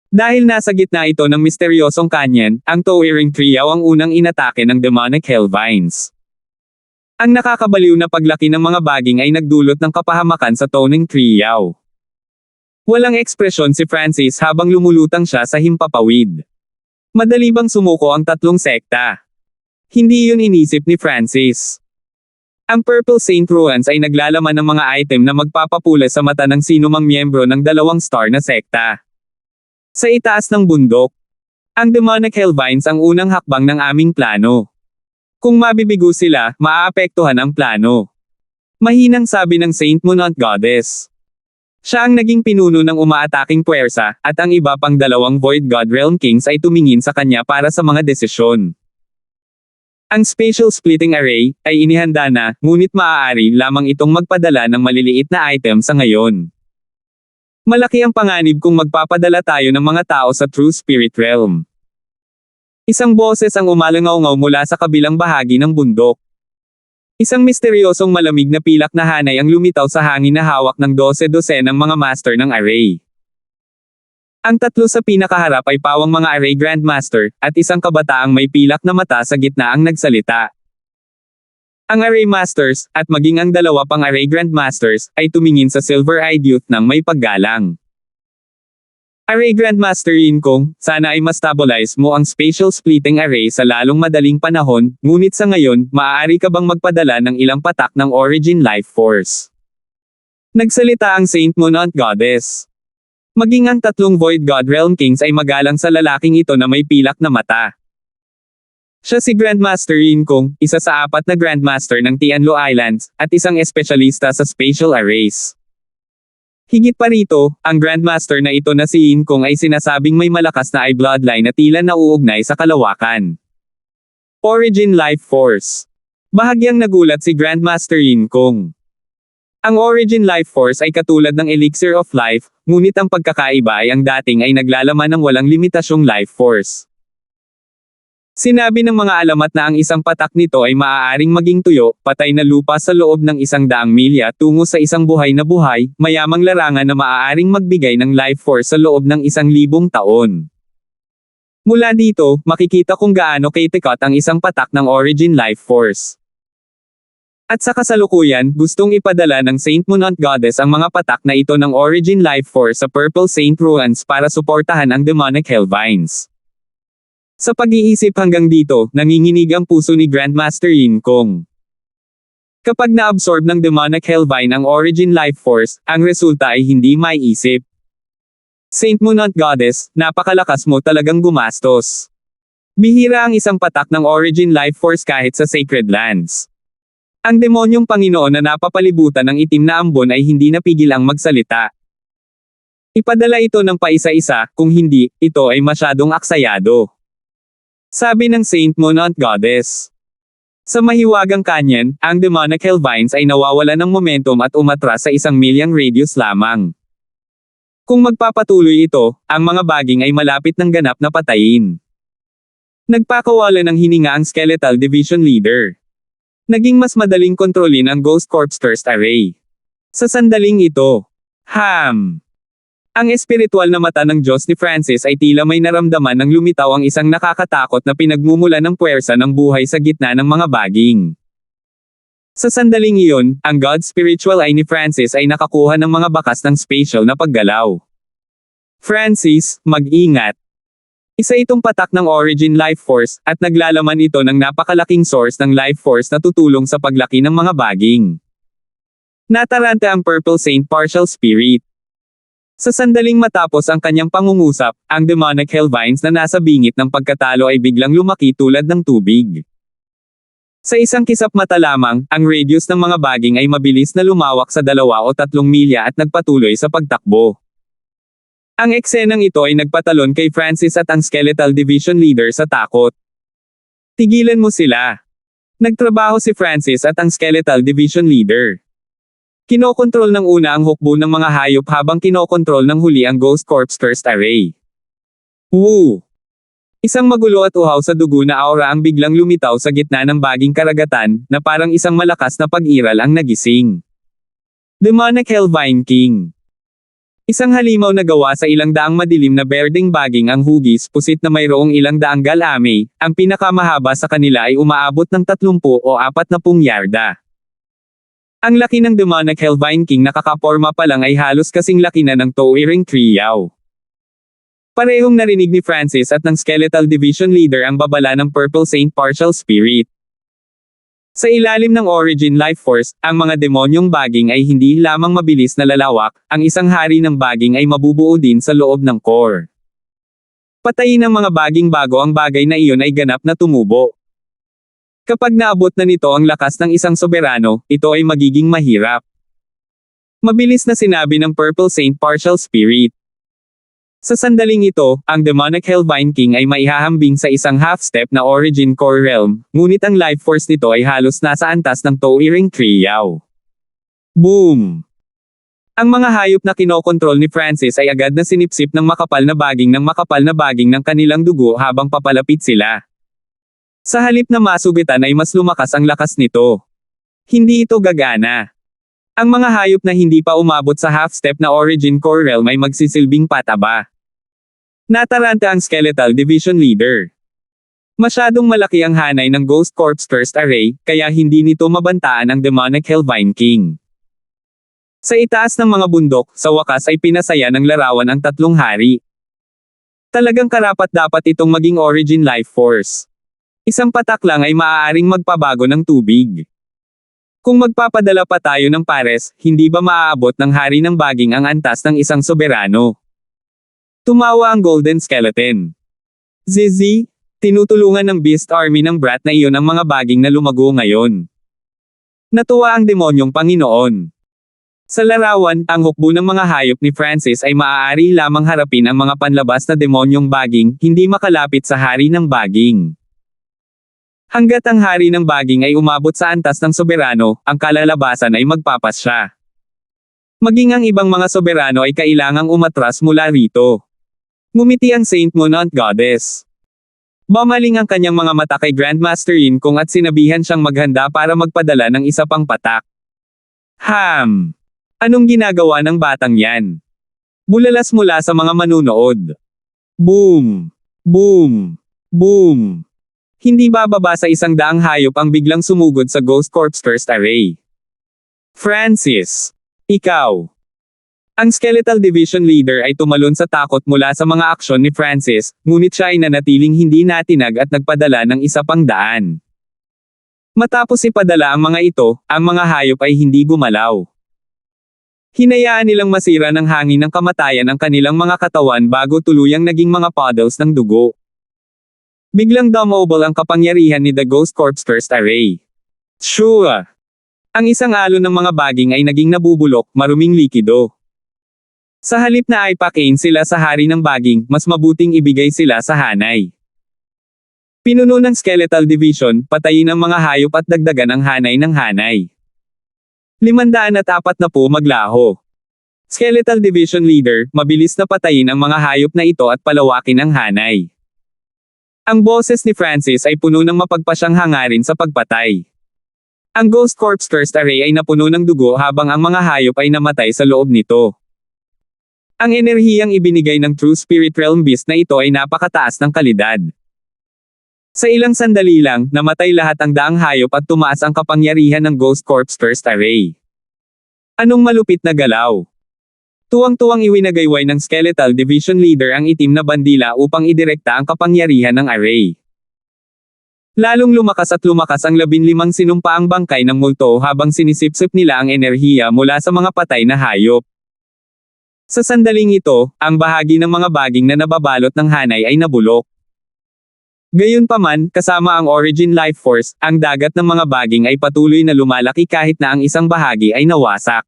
A: Dahil nasa gitna ito ng misteryosong kanyon, ang towering trio ang unang inatake ng demonic hellvines. Ang nakakabaliw na paglaki ng mga baging ay nagdulot ng kapahamakan sa towering trio. Walang ekspresyon si Francis habang lumulutang siya sa himpapawid. Madali bang sumuko ang tatlong sekta? Hindi yun inisip ni Francis. Ang Purple Saint Ruans ay naglalaman ng mga item na magpapapula sa mata ng sinumang miyembro ng dalawang star na sekta. Sa itaas ng bundok, ang demonic hellvines ang unang hakbang ng aming plano. Kung mabibigo sila, maaapektuhan ang plano. Mahinang sabi ng Saint Monant Goddess. Siya ang naging pinuno ng umaataking puwersa, at ang iba pang dalawang Void God Realm Kings ay tumingin sa kanya para sa mga desisyon. Ang Spatial Splitting Array ay inihanda na, ngunit maaari lamang itong magpadala ng maliliit na item sa ngayon. Malaki ang panganib kung magpapadala tayo ng mga tao sa True Spirit Realm. Isang boses ang umalangaw-ngaw mula sa kabilang bahagi ng bundok. Isang misteryosong malamig na pilak na hanay ang lumitaw sa hangin na hawak ng 12-12 ng mga master ng array. Ang tatlo sa pinakaharap ay pawang mga array grandmaster, at isang kabataang may pilak na mata sa gitna ang nagsalita. Ang array masters, at maging ang dalawa pang array grandmasters, ay tumingin sa silver-eyed youth ng may paggalang. Array Grandmaster Yinkong, sana ay ma-stabilize mo ang spatial splitting array sa lalong madaling panahon, ngunit sa ngayon, maaari ka bang magpadala ng ilang patak ng Origin Life Force? Nagsalita ang Saint Monant Goddess. Maging ang tatlong Void God Realm Kings ay magalang sa lalaking ito na may pilak na mata. Siya si Grandmaster Yinkong, isa sa 4 na Grandmaster ng Tianlo Islands, at isang espesyalista sa spatial arrays. Higit pa rito, ang Grandmaster na ito na si Yinkong ay sinasabing may malakas na bloodline na tila nauugnay sa kalawakan. Origin Life Force. Bahagyang nagulat si Grandmaster Yinkong. Ang Origin Life Force ay katulad ng Elixir of Life, ngunit ang pagkakaiba ay ang dating ay naglalaman ng walang limitasyong life force. Sinabi ng mga alamat na ang isang patak nito ay maaaring maging tuyo, patay na lupa sa loob ng 100 milya tungo sa isang buhay na buhay, mayamang larangan na maaaring magbigay ng life force sa loob ng 1,000 taon. Mula dito, makikita kung gaano katikat ang isang patak ng Origin Life Force. At sa kasalukuyan, gustong ipadala ng Saint Monant Goddess ang mga patak na ito ng Origin Life Force sa Purple Saint Ruans para suportahan ang demonic hellvines. Sa pag-iisip hanggang dito, nanginginig ang puso ni Grandmaster Yinkong. Kapag na-absorb ng demonic hellvine ang Origin Life Force, ang resulta ay hindi maiisip. Saint Monant Goddess, napakalakas mo talagang gumastos. Bihira ang isang patak ng Origin Life Force kahit sa Sacred Lands. Ang demonyong Panginoon na napapalibutan ng itim na ambon ay hindi napigil ang magsalita. Ipadala ito ng paisa-isa, kung hindi, ito ay masyadong aksayado. Sabi ng Saint Monant Goddess. Sa mahiwagang kanyon, ang demonic hellvines ay nawawala ng momentum at umatras sa 1 milyang radius lamang. Kung magpapatuloy ito, ang mga baging ay malapit ng ganap na patayin. Nagpakawala ng hininga ang Skeletal Division Leader. Naging mas madaling kontrolin ang Ghost Corp's Thirst Array. Sa sandaling ito, ang espiritual na mata ng Diyos ni Francis ay tila may naramdaman ng lumitaw ang isang nakakatakot na pinagmumula ng puwersa ng buhay sa gitna ng mga baging. Sa sandaling iyon, ang God Spiritual Eye ni Francis ay nakakuha ng mga bakas ng spatial na paggalaw. Francis, mag-ingat. Isa itong patak ng Origin Life Force, at naglalaman ito ng napakalaking source ng Life Force na tutulong sa paglaki ng mga baging. Nataranta ang Purple Saint Partial Spirit. Sa sandaling matapos ang kanyang pangungusap, ang demonic hellvines na nasa bingit ng pagkatalo ay biglang lumaki tulad ng tubig. Sa isang kisap mata lamang, ang radius ng mga baging ay mabilis na lumawak sa 2 o 3 milya at nagpatuloy sa pagtakbo. Ang eksenang ito ay nagpatalon kay Francis at ang Skeletal Division Leader sa takot. Tigilan mo sila. Nagtrabaho si Francis at ang Skeletal Division Leader. Kinokontrol ng una ang hukbo ng mga hayop habang kinokontrol ng huli ang Ghost Corp's Thirst Array. Woo! Isang magulo at uhaw sa dugo na aura ang biglang lumitaw sa gitna ng baging karagatan, na parang isang malakas na pag-iral ang nagising. Demonic Hellvine King. Isang halimaw na gawa sa ilang daang madilim na berdeng baging ang hugis pusit na mayroong ilang daang galame, ang pinakamahaba sa kanila ay umaabot ng 30 o 40 yarda. Ang laki ng Demonic Hellvine King na kakaporma pa lang ay halos kasing laki na ng Towering Triao. Parehong narinig ni Francis at ng Skeletal Division Leader ang babala ng Purple Saint Partial Spirit. Sa ilalim ng Origin Life Force, ang mga demonyong baging ay hindi lamang mabilis na lalawak, ang isang hari ng baging ay mabubuo din sa loob ng core. Patayin ng mga baging bago ang bagay na iyon ay ganap na tumubo. Kapag naabot na nito ang lakas ng isang soberano, ito ay magiging mahirap. Mabilis na sinabi ng Purple Saint Partial Spirit. Sa sandaling ito, ang Demonic Hellvine King ay maihahambing sa isang half-step na Origin Core Realm, ngunit ang life force nito ay halos nasa antas ng Towering Triao. Boom! Ang mga hayop na kinokontrol ni Francis ay agad na sinipsip ng makapal na baging ng kanilang dugo habang papalapit sila. Sa halip na masugitan ay mas lumakas ang lakas nito. Hindi ito gagana. Ang mga hayop na hindi pa umabot sa half-step na Origin Core Realm ay magsisilbing pataba. Nataranta ang Skeletal Division Leader. Masyadong malaki ang hanay ng Ghost Corp's Thirst Array, kaya hindi nito mabantaan ang Demonic Hellvine King. Sa itaas ng mga bundok, sa wakas ay pinasaya ng larawan ang 3 hari. Talagang karapat-dapat itong maging Origin Life Force. Isang patak lang ay maaaring magpabago ng tubig. Kung magpapadala pa tayo ng pares, hindi ba maaabot ng hari ng baging ang antas ng isang soberano? Tumawa ang Golden Skeleton. Zizi, tinutulungan ng Beast Army ng Brat na iyon ang mga baging na lumago ngayon. Natuwa ang demonyong Panginoon. Sa larawan, ang hukbo ng mga hayop ni Francis ay maaari lamang harapin ang mga panlabas na demonyong baging, hindi makalapit sa hari ng baging. Hanggat ang hari ng baging ay umabot sa antas ng soberano, ang kalalabasan ay magpapasya. Maging ang ibang mga soberano ay kailangang umatras mula rito. Ngumiti ang Saint Monant Goddess. Bumaling ang kanyang mga mata kay Grandmaster Yin Kung at sinabihan siyang maghanda para magpadala ng isa pang patak. Anong ginagawa ng batang yan? Bulalas mula sa mga manunood. Boom! Boom! Boom! Hindi bababa sa 100 hayop ang biglang sumugod sa Ghost Corp's Thirst Array. Francis! Ikaw! Ang Skeletal Division Leader ay tumalon sa takot mula sa mga aksyon ni Francis, ngunit siya ay nanatiling hindi natinag at nagpadala ng isa pang daan. Matapos ipadala ang mga ito, ang mga hayop ay hindi gumalaw. Hinayaan nilang masira ng hangin ng kamatayan ang kanilang mga katawan bago tuluyang naging mga puddles ng dugo. Biglang dumobble ang kapangyarihan ni The Ghost Corp's Thirst Array. Sure! Ang isang alon ng mga baging ay naging nabubulok, maruming likido. Sa halip na ipakain sila sa hari ng baging, mas mabuting ibigay sila sa hanay. Pinuno ng Skeletal Division, patayin ang mga hayop at dagdagan ang hanay ng hanay. 540 maglaho. Skeletal Division Leader, mabilis na patayin ang mga hayop na ito at palawakin ang hanay. Ang boses ni Francis ay puno ng mapagpasyang hangarin sa pagpatay. Ang Ghost Corpse Cursed Array ay napuno ng dugo habang ang mga hayop ay namatay sa loob nito. Ang enerhiyang ibinigay ng True Spirit Realm Beast na ito ay napakataas ng kalidad. Sa ilang sandali lang, namatay lahat ang daang hayop at tumaas ang kapangyarihan ng Ghost Corpse Cursed Array. Anong malupit na galaw! Tuwang-tuwang iwinagayway ng Skeletal Division Leader ang itim na bandila upang idirekta ang kapangyarihan ng array. Lalong lumakas ang 15 sinumpaang bangkay ng multo habang sinisipsip nila ang enerhiya mula sa mga patay na hayop. Sa sandaling ito, ang bahagi ng mga baging na nababalot ng hanay ay nabulok. Gayunpaman, kasama ang Origin Life Force, ang dagat ng mga baging ay patuloy na lumalaki kahit na ang isang bahagi ay nawasak.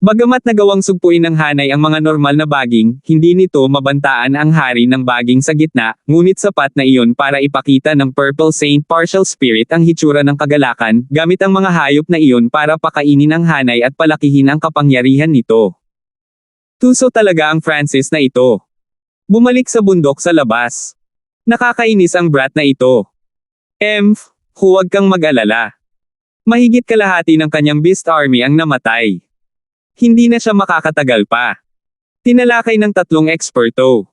A: Bagamat nagawang sugpuin ng hanay ang mga normal na baging, hindi nito mabantaan ang hari ng baging sa gitna, ngunit sapat na iyon para ipakita ng Purple Saint Partial Spirit ang hitsura ng kagalakan, gamit ang mga hayop na iyon para pakainin ang hanay at palakihin ang kapangyarihan nito. Tuso talaga ang Francis na ito. Bumalik sa bundok sa labas. Nakakainis ang brat na ito. Huwag kang mag-alala. Mahigit kalahati ng kanyang Beast Army ang namatay. Hindi na siya makakatagal pa. Tinalakay ng 3 eksperto.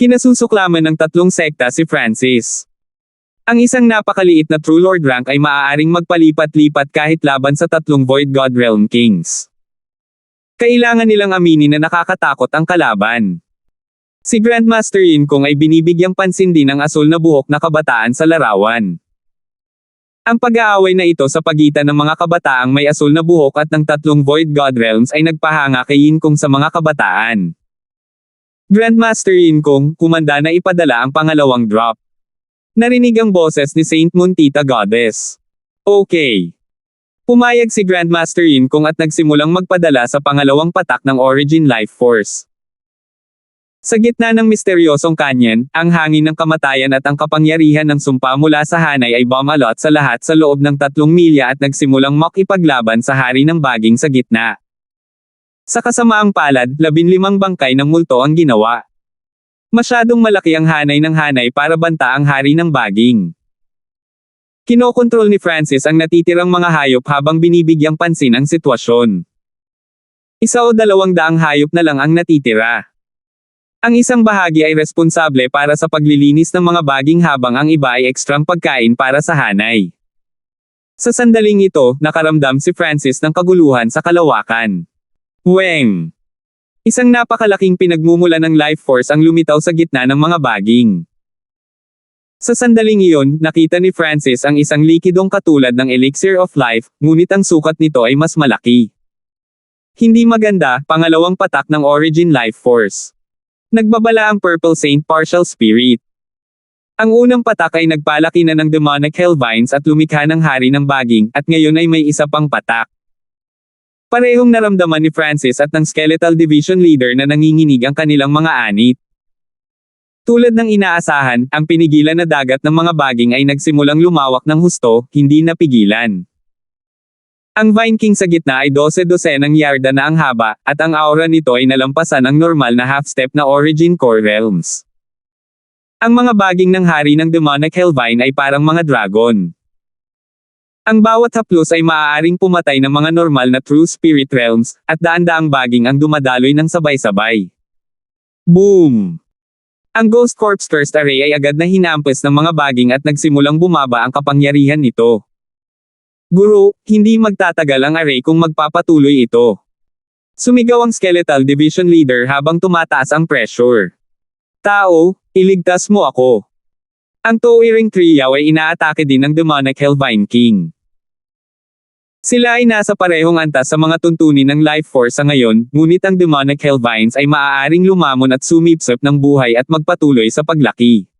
A: Kinasusuklaman ng 3 sekta si Francis. Ang isang napakaliit na True Lord rank ay maaaring magpalipat-lipat kahit laban sa 3 Void God Realm Kings. Kailangan nilang aminin na nakakatakot ang kalaban. Si Grandmaster Yin Kong ay binibigyang pansin din ng asul na buhok na kabataan sa larawan. Ang pag-aaway na ito sa pagitan ng mga kabataang may asul na buhok at ng 3 Void God Realms ay nagpahanga kay Yin Kong sa mga kabataan. Grandmaster Yin Kong, kumanda na ipadala ang pangalawang drop. Narinig ang boses ni Saint Moon Tita Goddess. Okay. Pumayag si Grandmaster Yin Kong at nagsimulang magpadala sa pangalawang patak ng Origin Life Force. Sa gitna ng misteryosong kanyon, ang hangin ng kamatayan at ang kapangyarihan ng sumpa mula sa hanay ay bumalot sa lahat sa loob ng 3 milya at nagsimulang makipaglaban sa hari ng baging sa gitna. Sa kasamaang palad, 15 bangkay ng multo ang ginawa. Masyadong malaki ang hanay ng hanay para banta ang hari ng baging. Kinokontrol ni Francis ang natitirang mga hayop habang binibigyang pansin ang sitwasyon. 1 o 200 hayop na lang ang natitira. Ang isang bahagi ay responsable para sa paglilinis ng mga baging habang ang iba ay ekstrang pagkain para sa hanay. Sa sandaling ito, nakaramdam si Francis ng kaguluhan sa kalawakan. Weng! Isang napakalaking pinagmumula ng life force ang lumitaw sa gitna ng mga baging. Sa sandaling iyon, nakita ni Francis ang isang likidong katulad ng elixir of life, ngunit ang sukat nito ay mas malaki. Hindi maganda, pangalawang patak ng Origin Life Force. Nagbabala ang Purple Saint Partial Spirit. Ang unang patak ay nagpalaki na ng demonic hellvines at lumikha ng hari ng baging, at ngayon ay may isa pang patak. Parehong naramdaman ni Francis at ng Skeletal Division Leader na nanginginig ang kanilang mga anit. Tulad ng inaasahan, ang pinigilan na dagat ng mga baging ay nagsimulang lumawak ng husto, hindi napigilan. Ang Vine King sa gitna ay 12-dosenang yarda na ang haba, at ang aura nito ay nalampasan ang normal na half-step na Origin Core Realms. Ang mga baging ng hari ng Demonic Hellvine ay parang mga dragon. Ang bawat haplos ay maaaring pumatay ng mga normal na True Spirit Realms, at daan-daang baging ang dumadaloy ng sabay-sabay. Boom! Ang Ghost Corpse Cursed Array ay agad na hinampas ng mga baging at nagsimulang bumaba ang kapangyarihan nito. Guro, hindi magtatagal ang array kung magpapatuloy ito. Sumigaw ang Skeletal Division Leader habang tumataas ang pressure. Tao, iligtas mo ako. Ang Towering Trio ay inaatake din ng Demonic Hellvine King. Sila ay nasa parehong antas sa mga tuntunin ng life force sa ngayon, ngunit ang Demonic Hellvines ay maaaring lumamon at sumipsip ng buhay at magpatuloy sa paglaki.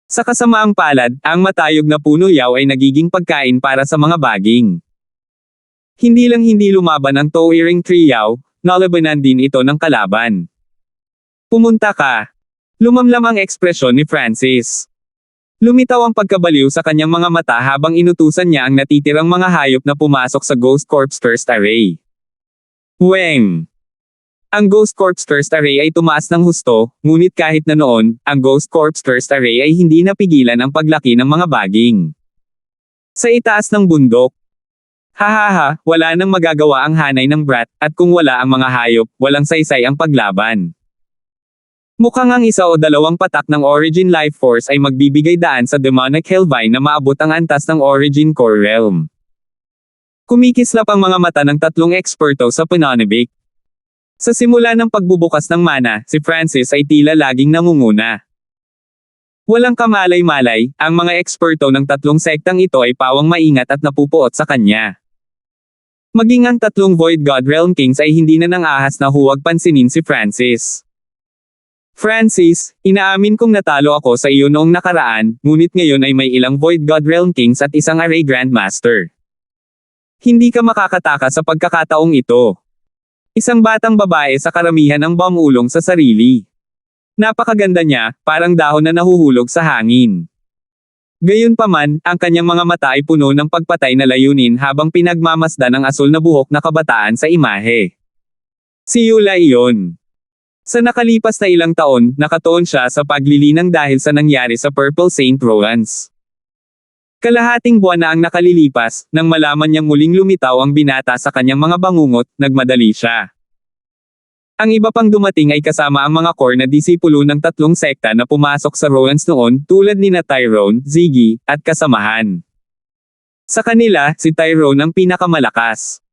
A: Sa kasamaang palad, ang matayog na puno yaw ay nagiging pagkain para sa mga baging. Hindi lang hindi lumaban ang Towering Trio, nalabanan din ito ng kalaban. Pumunta ka. Lumamlam ang ekspresyon ni Francis. Lumitaw ang pagkabaliw sa kanyang mga mata habang inutusan niya ang natitirang mga hayop na pumasok sa Ghost Corpse Cursed Array. Weng! Ang Ghost Corps Thirst Array ay tumaas ng husto, ngunit kahit na noon, ang Ghost Corps Thirst Array ay hindi napigilan ang paglaki ng mga baging. Sa itaas ng bundok. Hahaha, wala nang magagawa ang hanay ng brat, at kung wala ang mga hayop, walang saysay ang paglaban. Mukhang ang isa o dalawang patak ng Origin Life Force ay magbibigay daan sa Demonic Hellvine na maabot ang antas ng Origin Core Realm. Kumikislap ang mga mata ng tatlong eksperto sa Pananabik. Sa simula ng pagbubukas ng mana, si Francis ay tila laging nangunguna. Walang kamalay-malay, ang mga eksperto ng tatlong sektang ito ay pawang maingat at napupuot sa kanya. Maging ang tatlong Void God Realm Kings ay hindi na nang ahas na huwag pansinin si Francis. Francis, inaamin kong natalo ako sa iyo noong nakaraan, ngunit ngayon ay may ilang Void God Realm Kings at isang Array Grandmaster. Hindi ka makakataka sa pagkakataong ito. Isang batang babae sa karamihan ang bumulong sa sarili. Napakaganda niya, parang dahon na nahuhulog sa hangin. Gayunpaman, ang kanyang mga mata ay puno ng pagpatay na layunin habang pinagmamasdan ang asul na buhok na kabataan sa imahe. Si Yula iyon. Sa nakalipas na ilang taon, nakatuon siya sa paglilinang dahil sa nangyari sa Purple Saint Roans. Kalahating buwan na ang nakalilipas, nang malaman niyang muling lumitaw ang binata sa kanyang mga bangungot, nagmadali siya. Ang iba pang dumating ay kasama ang mga core na disipulo ng tatlong sekta na pumasok sa Roans noon, tulad nina Tyrone, Ziggy, at kasamahan. Sa kanila, si Tyrone ang pinakamalakas.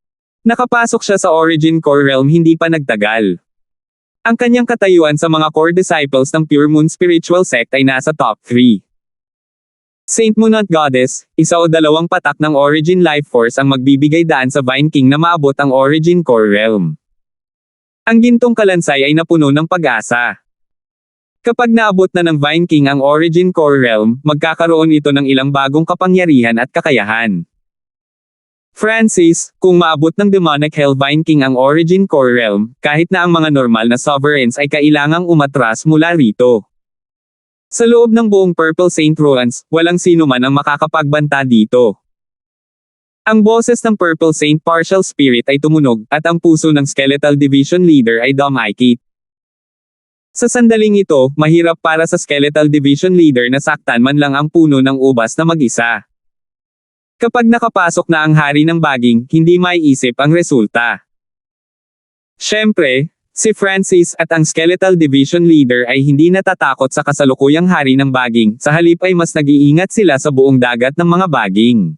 A: Nakapasok siya sa Origin Core Realm hindi pa nagtagal. Ang kanyang katayuan sa mga core disciples ng Pure Moon Spiritual Sect ay nasa top 3. Saint Moon at Goddess, isa o dalawang patak ng Origin Life Force ang magbibigay daan sa Vine King na maabot ang Origin Core Realm. Ang gintong kalansay ay napuno ng pag-asa. Kapag naabot na ng Vine King ang Origin Core Realm, magkakaroon ito ng ilang bagong kapangyarihan at kakayahan. Francis, kung maabot ng Demonic Hellvine King ang Origin Core Realm, kahit na ang mga normal na sovereigns ay kailangang umatras mula rito. Sa loob ng buong Purple Saint Roans, walang sino man ang makakapagbanta dito. Ang boses ng Purple Saint Partial Spirit ay tumunog, at ang puso ng Skeletal Division Leader ay dumikit. Sa sandaling ito, mahirap para sa Skeletal Division Leader na saktan man lang ang puno ng ubas na mag-isa. Kapag nakapasok na ang hari ng baging, hindi maiisip ang resulta. Siyempre, si Francis at ang Skeletal Division Leader ay hindi natatakot sa kasalukuyang hari ng baging, sa halip ay mas nag-iingat sila sa buong dagat ng mga baging.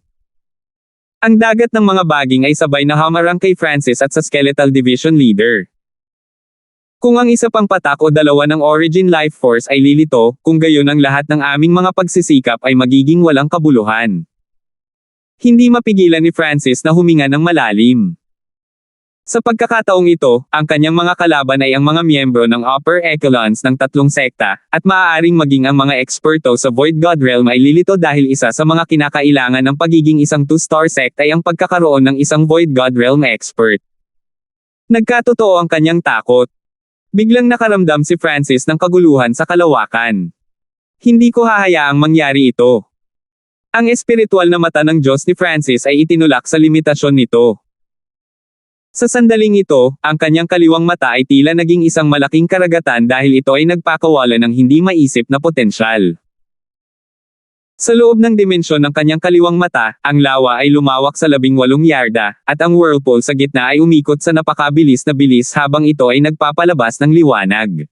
A: Ang dagat ng mga baging ay sabay na hamarang kay Francis at sa Skeletal Division Leader. Kung ang isa pang patak o dalawa ng Origin Life Force ay lilito, kung gayon ang lahat ng aming mga pagsisikap ay magiging walang kabuluhan. Hindi mapigilan ni Francis na huminga ng malalim. Sa pagkakataong ito, ang kanyang mga kalaban ay ang mga miyembro ng upper echelons ng tatlong sekta, at maaaring maging ang mga eksperto sa Void God Realm ay lilito dahil isa sa mga kinakailangan ng pagiging isang two-star sect ay ang pagkakaroon ng isang Void God Realm expert. Nagkatotoo ang kanyang takot. Biglang nakaramdam si Francis ng kaguluhan sa kalawakan. Hindi ko hahayaang mangyari ito. Ang espiritual na mata ng Diyos ni Francis ay itinulak sa limitasyon nito. Sa sandaling ito, ang kanyang kaliwang mata ay tila naging isang malaking karagatan dahil ito ay nagpakawala ng hindi maisip na potensyal. Sa loob ng dimensyon ng kanyang kaliwang mata, ang lawa ay lumawak sa 18 yarda, at ang whirlpool sa gitna ay umikot sa napakabilis na bilis habang ito ay nagpapalabas ng liwanag.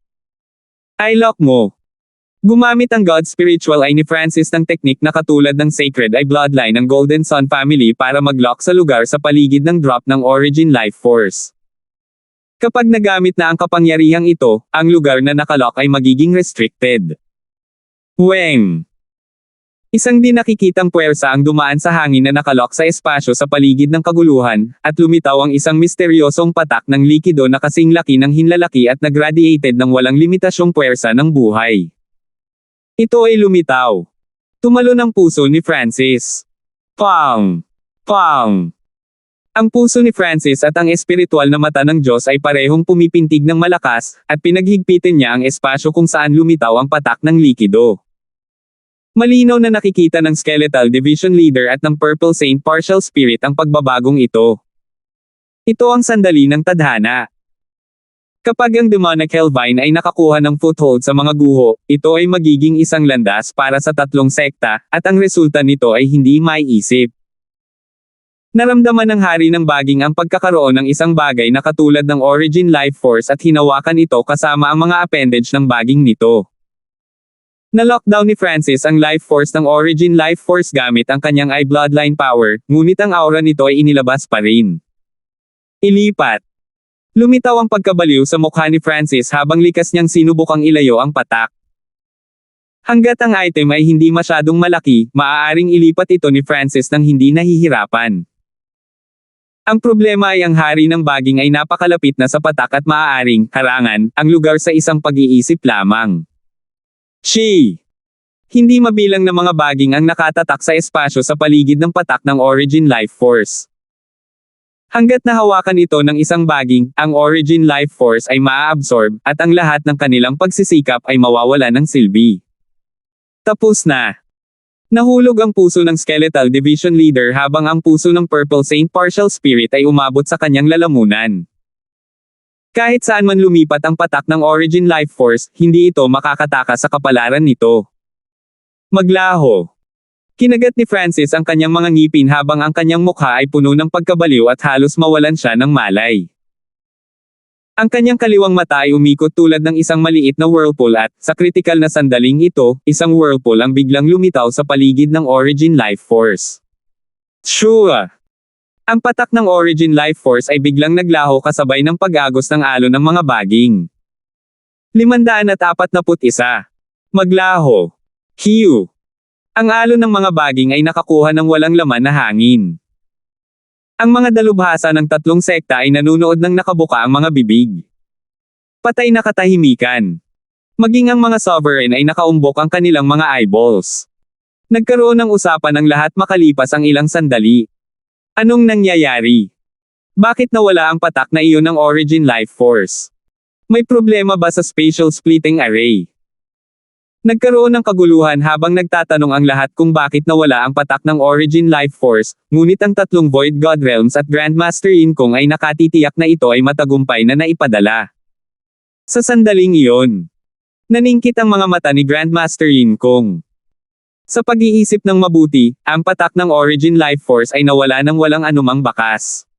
A: Ay lock mo! Gumamit ang God Spiritual Eye ni Francis ng teknik na katulad ng Sacred Eye Bloodline ng Golden Sun Family para mag-lock sa lugar sa paligid ng drop ng Origin Life Force. Kapag nagamit na ang kapangyarihang ito, ang lugar na nakalock ay magiging restricted. Weng! Isang di nakikitang puwersa ang dumaan sa hangin na nakalock sa espasyo sa paligid ng kaguluhan, at lumitaw ang isang misteryosong patak ng likido na kasing laki ng hinlalaki at nagradiated ng walang limitasyong puwersa ng buhay. Ito ay lumitaw. Tumalo ng puso ni Francis. Pang! Pang! Ang puso ni Francis at ang espiritual na mata ng Diyos ay parehong pumipintig ng malakas, at pinaghigpitin niya ang espasyo kung saan lumitaw ang patak ng likido. Malinaw na nakikita ng Skeletal Division Leader at ng Purple Saint Partial Spirit ang pagbabagong ito. Ito ang sandali ng tadhana. Kapag ang demonic Hellvine ay nakakuha ng foothold sa mga guho, ito ay magiging isang landas para sa tatlong sekta, at ang resulta nito ay hindi maiisip. Naramdaman ng hari ng baging ang pagkakaroon ng isang bagay na katulad ng Origin Life Force at hinawakan ito kasama ang mga appendage ng baging nito. Na-lockdown ni Francis ang Life Force ng Origin Life Force gamit ang kanyang bloodline power, ngunit ang aura nito ay inilabas pa rin. Ilipat. Lumitaw ang pagkabaliw sa mukha ni Francis habang likas niyang sinubukang ilayo ang patak. Hanggat ang item ay hindi masyadong malaki, maaaring ilipat ito ni Francis nang hindi nahihirapan. Ang problema ay ang hari ng baging ay napakalapit na sa patak at maaaring harangan ang lugar sa isang pag-iisip lamang. Hindi mabilang na mga baging ang nakatatak sa espasyo sa paligid ng patak ng Origin Life Force. Hanggat nahawakan ito ng isang baging, ang Origin Life Force ay maa-absorb, at ang lahat ng kanilang pagsisikap ay mawawala ng silbi. Tapos na. Nahulog ang puso ng Skeletal Division Leader habang ang puso ng Purple Saint Partial Spirit ay umabot sa kanyang lalamunan. Kahit saan man lumipat ang patak ng Origin Life Force, hindi ito makakataka sa kapalaran nito. Maglaho. Kinagat ni Francis ang kanyang mga ngipin habang ang kanyang mukha ay puno ng pagkabaliw at halos mawalan siya ng malay. Ang kanyang kaliwang mata ay umikot tulad ng isang maliit na whirlpool at, sa kritikal na sandaling ito, isang whirlpool ang biglang lumitaw sa paligid ng Origin Life Force. Shua! Ang patak ng Origin Life Force ay biglang naglaho kasabay ng pag-agos ng alon ng mga baging. 541. Maglaho. Hiu! Ang alon ng mga baging ay nakakuha ng walang laman na hangin. Ang mga dalubhasa ng tatlong sekta ay nanunood ng nakabuka ang mga bibig. Patay na katahimikan. Maging ang mga sovereign ay nakaumbok ang kanilang mga eyeballs. Nagkaroon ng usapan ng lahat makalipas ang ilang sandali. Anong nangyayari? Bakit nawala ang patak na iyon ng Origin Life Force? May problema ba sa spatial splitting array? Nagkaroon ng kaguluhan habang nagtatanong ang lahat kung bakit nawala ang patak ng Origin Life Force, ngunit ang tatlong Void God Realms at Grandmaster Yin Kong ay nakatitiyak na ito ay matagumpay na naipadala. Sa sandaling iyon, naningkit ang mga mata ni Grandmaster Yin Kong. Sa pag-iisip ng mabuti, ang patak ng Origin Life Force ay nawala ng walang anumang bakas.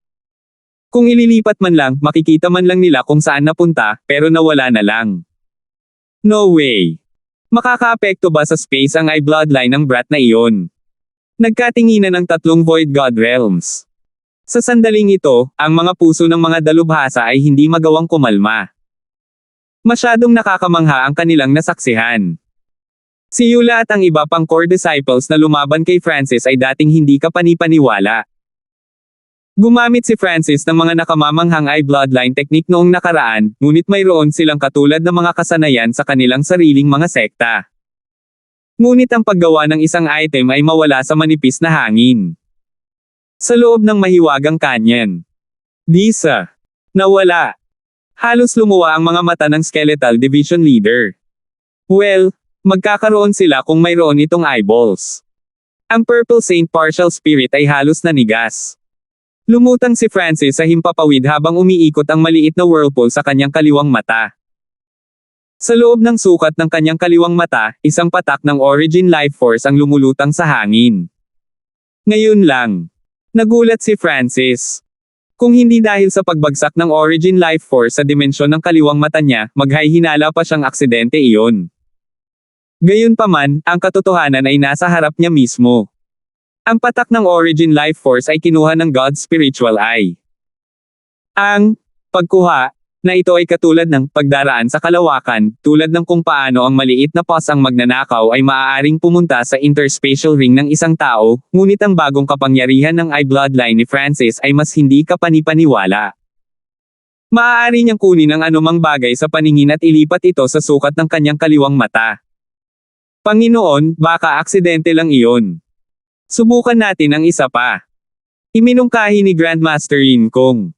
A: Kung ililipat man lang, makikita man lang nila kung saan napunta, pero nawala na lang. No way. Makakaapekto ba sa space ang bloodline ng brat na iyon? Nagkatinginan ng tatlong Void God Realms. Sa sandaling ito, ang mga puso ng mga dalubhasa ay hindi magawang kumalma. Masyadong nakakamangha ang kanilang nasaksihan. Si Eula at ang iba pang core disciples na lumaban kay Francis ay dating hindi kapanipaniwala. Gumamit si Francis ng mga nakamamanghang bloodline technique noong nakaraan, ngunit mayroon silang katulad na mga kasanayan sa kanilang sariling mga sekta. Ngunit ang paggawa ng isang item ay mawala sa manipis na hangin. Sa loob ng mahiwagang kanyan. Nawala. Halos lumuwa ang mga mata ng Skeletal Division Leader. Well, magkakaroon sila kung mayroon itong eyeballs. Ang Purple Saint Partial Spirit ay halos nanigas. Lumutang si Francis sa himpapawid habang umiikot ang maliit na whirlpool sa kanyang kaliwang mata. Sa loob ng sukat ng kanyang kaliwang mata, isang patak ng Origin Life Force ang lumulutang sa hangin. Ngayon lang. Nagulat si Francis. Kung hindi dahil sa pagbagsak ng Origin Life Force sa dimensyon ng kaliwang mata niya, maghay-hinala pa siyang aksidente iyon. Gayunpaman, ang katotohanan ay nasa harap niya mismo. Ang patak ng Origin Life Force ay kinuha ng God's Spiritual Eye. Ang pagkuha na ito ay katulad ng pagdaraan sa kalawakan, tulad ng kung paano ang maliit na pos ang magnanakaw ay maaaring pumunta sa interspatial ring ng isang tao, ngunit ang bagong kapangyarihan ng bloodline ni Francis ay mas hindi kapanipaniwala. Maaari niyang kunin ang anumang bagay sa paningin at ilipat ito sa sukat ng kanyang kaliwang mata. Panginoon, baka aksidente lang iyon. Subukan natin ang isa pa. Iminungkahi ni Grandmaster Yin Kong.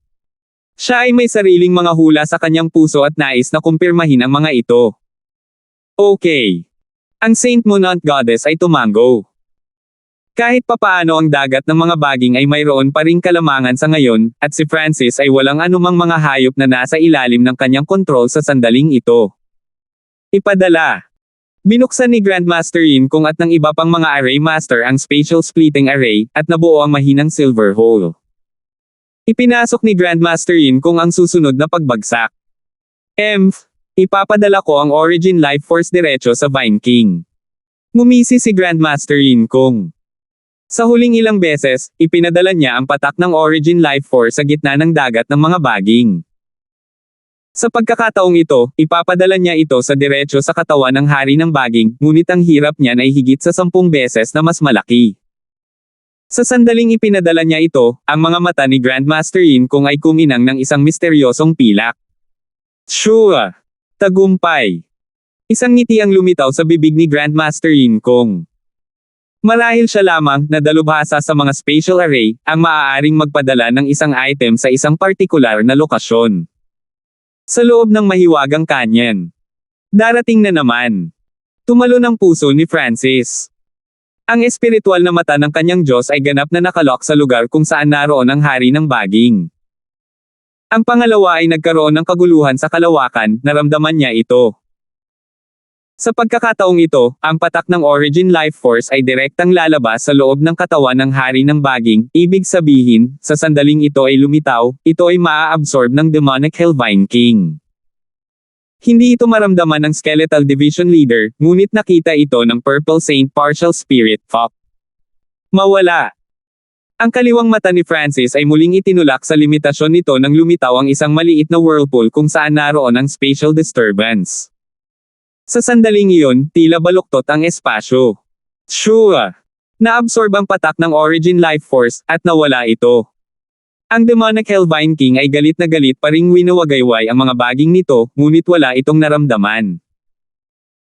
A: Siya ay may sariling mga hula sa kanyang puso at nais na kumpirmahin ang mga ito. Okay. Ang Saint Monant Goddess ay tumango. Kahit papaano ang dagat ng mga baging ay mayroon pa ring kalamangan sa ngayon, at si Francis ay walang anumang mga hayop na nasa ilalim ng kanyang kontrol sa sandaling ito. Ipadala. Binuksan ni Grandmaster Yin Kung at ng iba pang mga array master ang spatial splitting array, at nabuo ang mahinang silver hole. Ipinasok ni Grandmaster Yin Kung ang susunod na pagbagsak. Ipapadala ko ang Origin Life Force diretso sa Vine King. Ngumisi si Grandmaster Yin Kung. Sa huling ilang beses, ipinadala niya ang patak ng Origin Life Force sa gitna ng dagat ng mga baging. Sa pagkakataong ito, ipapadala niya ito sa diretso sa katawan ng hari ng baging, ngunit ang hirap niya ay higit sa 10 beses na mas malaki. Sa sandaling ipinadala niya ito, ang mga mata ni Grandmaster Yin Kung ay kuminang ng isang misteryosong pilak. Shua! Tagumpay! Isang ngiti ang lumitaw sa bibig ni Grandmaster Yin Kung. Marahil siya lamang na dalubhasa sa mga spatial array ang maaaring magpadala ng isang item sa isang partikular na lokasyon. Sa loob ng mahiwagang kanyan. Darating na naman. Tumalo ng puso ni Francis. Ang espiritual na mata ng kanyang Diyos ay ganap na nakalok sa lugar kung saan naroon ang hari ng baging. Ang pangalawa ay nagkaroon ng kaguluhan sa kalawakan, naramdaman niya ito. Sa pagkakataong ito, ang patak ng Origin Life Force ay direktang lalabas sa loob ng katawan ng hari ng baging, ibig sabihin, sa sandaling ito ay lumitaw, ito ay maa-absorb ng Demonic Hellvine King. Hindi ito maramdaman ng Skeletal Division Leader, ngunit nakita ito ng Purple Saint Partial Spirit, Fop. Mawala. Ang kaliwang mata ni Francis ay muling itinulak sa limitasyon nito nang lumitaw ang isang maliit na whirlpool kung saan naroon ang spatial disturbance. Sa sandaling iyon, tila baluktot ang espasyo. Shua! Naabsorb ang patak ng Origin Life Force, at nawala ito. Ang Demonic Hellvine King ay galit na galit pa ring winawagayway ang mga baging nito, ngunit wala itong naramdaman.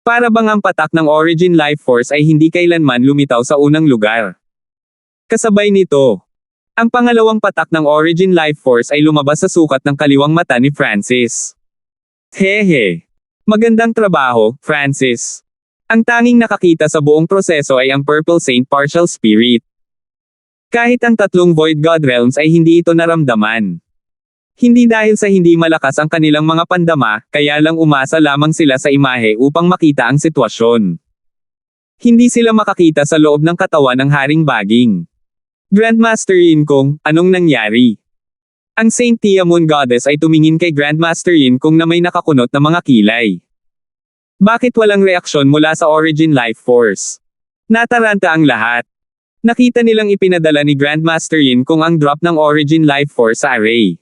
A: Para bang ang patak ng Origin Life Force ay hindi kailanman lumitaw sa unang lugar. Kasabay nito, ang pangalawang patak ng Origin Life Force ay lumabas sa sukat ng kaliwang mata ni Francis. Hehe! Magandang trabaho, Francis. Ang tanging nakakita sa buong proseso ay ang Purple Saint Partial Spirit. Kahit ang tatlong Void God Realms ay hindi ito naramdaman. Hindi dahil sa hindi malakas ang kanilang mga pandama, kaya lang umasa lamang sila sa imahe upang makita ang sitwasyon. Hindi sila makakita sa loob ng katawan ng haring baging. Grandmaster Yin Kung, anong nangyari? Ang Saint Tiamun Goddess ay tumingin kay Grandmaster Yin Kung na may nakakunot na mga kilay. Bakit walang reaksyon mula sa Origin Life Force? Nataranta ang lahat. Nakita nilang ipinadala ni Grandmaster Yin Kung ang drop ng Origin Life Force sa array.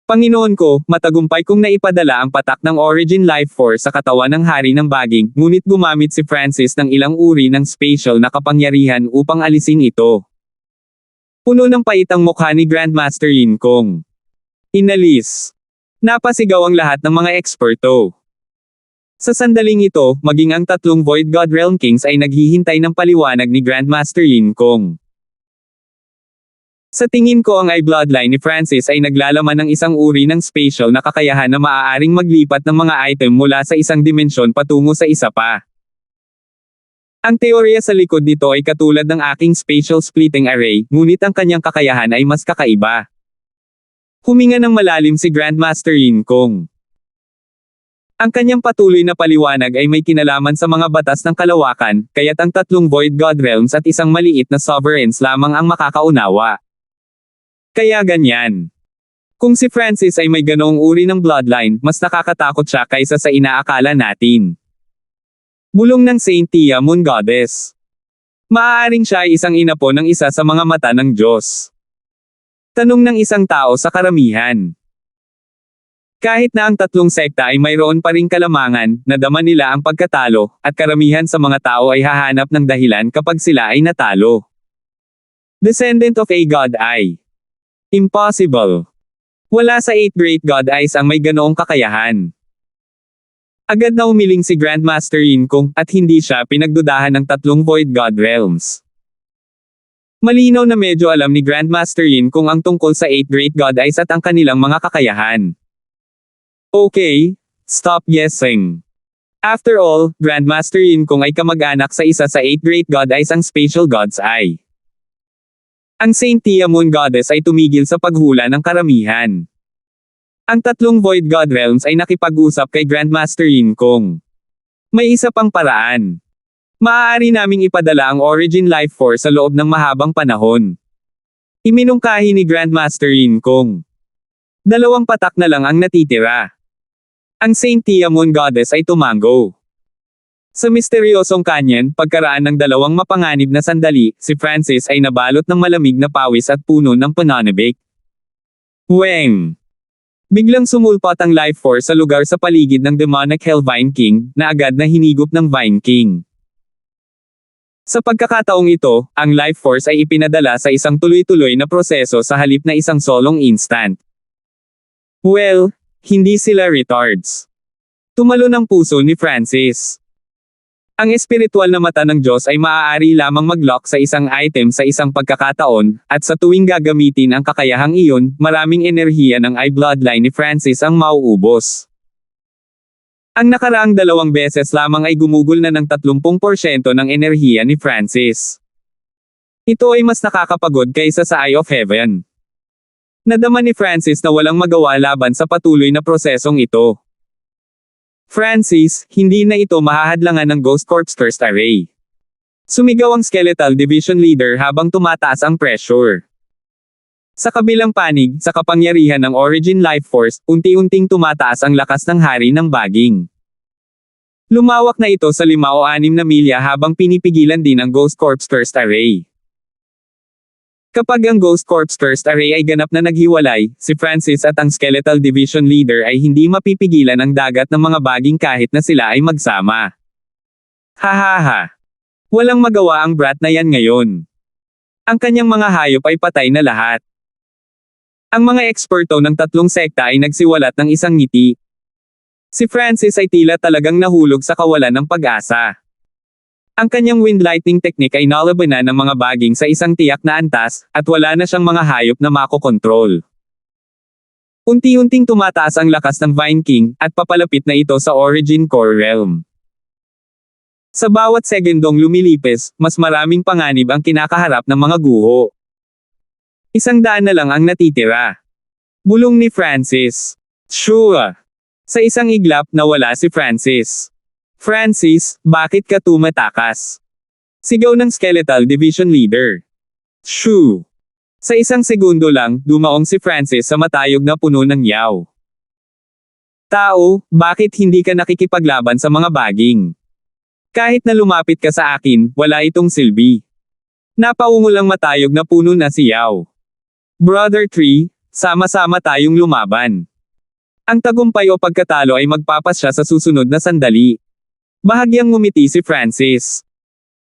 A: Panginoon ko, matagumpay kong naipadala ang patak ng Origin Life Force sa katawan ng hari ng baging, ngunit gumamit si Francis ng ilang uri ng spatial na kapangyarihan upang alisin ito. Puno ng pait ang mukha ni Grandmaster Yin Kung. Inalis. Napasigaw ang lahat ng mga eksperto. Sa sandaling ito, maging ang tatlong Void God Realm Kings ay naghihintay ng paliwanag ni Grandmaster Yin Kung. Sa tingin ko ang bloodline ni Francis ay naglalaman ng isang uri ng spatial na kakayahan na maaaring maglipat ng mga item mula sa isang dimensyon patungo sa isa pa. Ang teorya sa likod nito ay katulad ng aking spatial splitting array, ngunit ang kanyang kakayahan ay mas kakaiba. Huminga ng malalim si Grandmaster Yin Kung. Ang kanyang patuloy na paliwanag ay may kinalaman sa mga batas ng kalawakan, kaya't ang tatlong Void God Realms at isang maliit na sovereigns lamang ang makakaunawa. Kaya ganyan. Kung si Francis ay may ganoong uri ng bloodline, mas nakakatakot siya kaysa sa inaakala natin. Bulong ng Saint Tiamun Goddess. Maaaring siya ay isang inapo ng isa sa mga mata ng Diyos. Tanong ng isang tao sa karamihan. Kahit na ang tatlong sekta ay mayroon pa ring kalamangan, nadama nila ang pagkatalo, at karamihan sa mga tao ay hahanap ng dahilan kapag sila ay natalo. Descendant of a God Eye. Impossible. Wala sa 8 Great God Eyes ang may ganoong kakayahan. Agad na umiling si Grandmaster Yin Kung, at hindi siya pinagdudahan ng tatlong Void God Realms. Malinaw na medyo alam ni Grandmaster Yin Kung ang tungkol sa 8 Great God Eyes at ang kanilang mga kakayahan. Okay, stop guessing. After all, Grandmaster Yin Kung ay kamag-anak sa isa sa 8 great god eyes ang spatial god's eye. Ang Saint Tia Moon Goddess ay tumigil sa paghula ng karamihan. Ang tatlong Void God Realms ay nakipag-usap kay Grandmaster Yin Kung. May isa pang paraan. Maaari naming ipadala ang Origin Life Force sa loob ng mahabang panahon. Iminungkahi ni Grandmaster Yin Kung. 2 patak na lang ang natitira. Ang Saint Tia Moon Goddess ay tumango. Sa misteryosong kanyan, pagkaraan ng 2 mapanganib na sandali, si Francis ay nabalot ng malamig na pawis at puno ng pananabik. Weng! Biglang sumulpot ang life force sa lugar sa paligid ng demonic Hell Vine King, na agad na hinigop ng Vine King. Sa pagkakataong ito, ang life force ay ipinadala sa isang tuloy-tuloy na proseso sa halip na isang solong instant. Well, hindi sila retards. Tumalo ng puso ni Francis. Ang espiritual na mata ng Diyos ay maaari lamang mag-lock sa isang item sa isang pagkakataon, at sa tuwing gagamitin ang kakayahang iyon, maraming enerhiya ng eye bloodline ni Francis ang mauubos. Ang nakaraang 2 beses lamang ay gumugol na ng 30% ng enerhiya ni Francis. Ito ay mas nakakapagod kaysa sa Eye of Heaven. Nadama ni Francis na walang magawa laban sa patuloy na prosesong ito. Francis, hindi na ito mahahadlangan ng Ghost Corp's Thirst Array. Sumigaw ang Skeletal Division Leader habang tumataas ang pressure. Sa kabilang panig, sa kapangyarihan ng Origin Life Force, unti-unting tumataas ang lakas ng hari ng baging. Lumawak na ito sa 5 o 6 na milya habang pinipigilan din ang Ghost Corp's Thirst Array. Kapag ang Ghost Corp's Thirst Array ay ganap na naghiwalay, si Francis at ang Skeletal Division Leader ay hindi mapipigilan ang dagat ng mga baging kahit na sila ay magsama. Hahaha. Walang magawa ang brat na yan ngayon. Ang kanyang mga hayop ay patay na lahat. Ang mga eksperto ng 3 sekta ay nagsiwalat ng isang ngiti. Si Francis ay tila talagang nahulog sa kawalan ng pag-asa. Ang kanyang wind lightning technique ay nalabanan ng mga baging sa isang tiyak na antas, at wala na siyang mga hayop na makokontrol. Unti-unting tumataas ang lakas ng Vine King, at papalapit na ito sa Origin Core Realm. Sa bawat segundong lumilipis, mas maraming panganib ang kinakaharap ng mga guho. 100 na lang ang natitira. Bulong ni Francis. Sure. Sa isang iglap, nawala si Francis. Francis, bakit ka tumatakas? Sigaw ng Skeletal Division Leader. Shoo! Sa isang segundo lang, dumaong si Francis sa matayog na puno ng yaw. Tao, bakit hindi ka nakikipaglaban sa mga baging? Kahit na lumapit ka sa akin, wala itong silbi. Napaungol ang matayog na puno na si Yaw. Brother Tree, sama-sama tayong lumaban. Ang tagumpay o pagkatalo ay magpapasya sa susunod na sandali. Bahagyang ngumiti si Francis.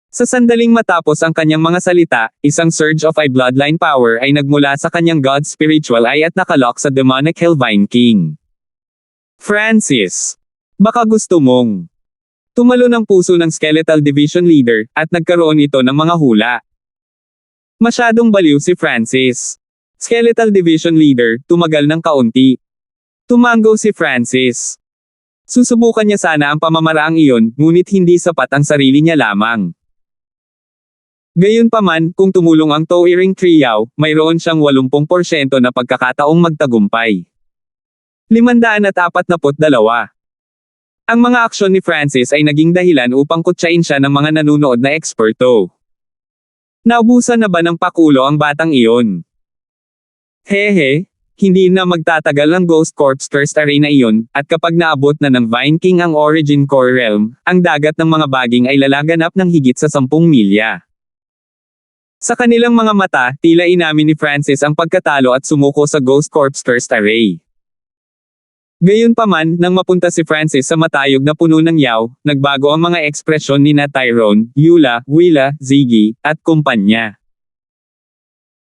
A: Sa sandaling matapos ang kanyang mga salita, isang surge of eye bloodline power ay nagmula sa kanyang God spiritual eye at nakalock sa demonic Hell Vine King. Francis! Baka gusto mong. Tumalo ng puso ng Skeletal Division Leader, at nagkaroon ito ng mga hula. Masyadong baliw si Francis. Skeletal Division Leader, tumagal ng kaunti. Tumango si Francis. Susubukan niya sana ang pamamaraang iyon, ngunit hindi sapat ang sarili niya lamang. Gayunpaman, kung tumulong ang Towering Trio, mayroon siyang 80% na pagkakataong magtagumpay. 542. Ang mga aksyon ni Francis ay naging dahilan upang kutsain siya ng mga nanunood na eksperto. Naubusan na ba ng pakulo ang batang iyon? Hehe. Hindi na magtatagal ang Ghost Corp's Thirst Array na iyon, at kapag naabot na ng Vine King ang Origin Core Realm, ang dagat ng mga baging ay lalaganap ng higit sa 10 milya. Sa kanilang mga mata, tila inamin ni Francis ang pagkatalo at sumuko sa Ghost Corp's Thirst Array. Gayunpaman, nang mapunta si Francis sa matayog na puno ng yaw, nagbago ang mga ekspresyon ni Tyrone, Eula, Willa, Ziggy, at kumpanya.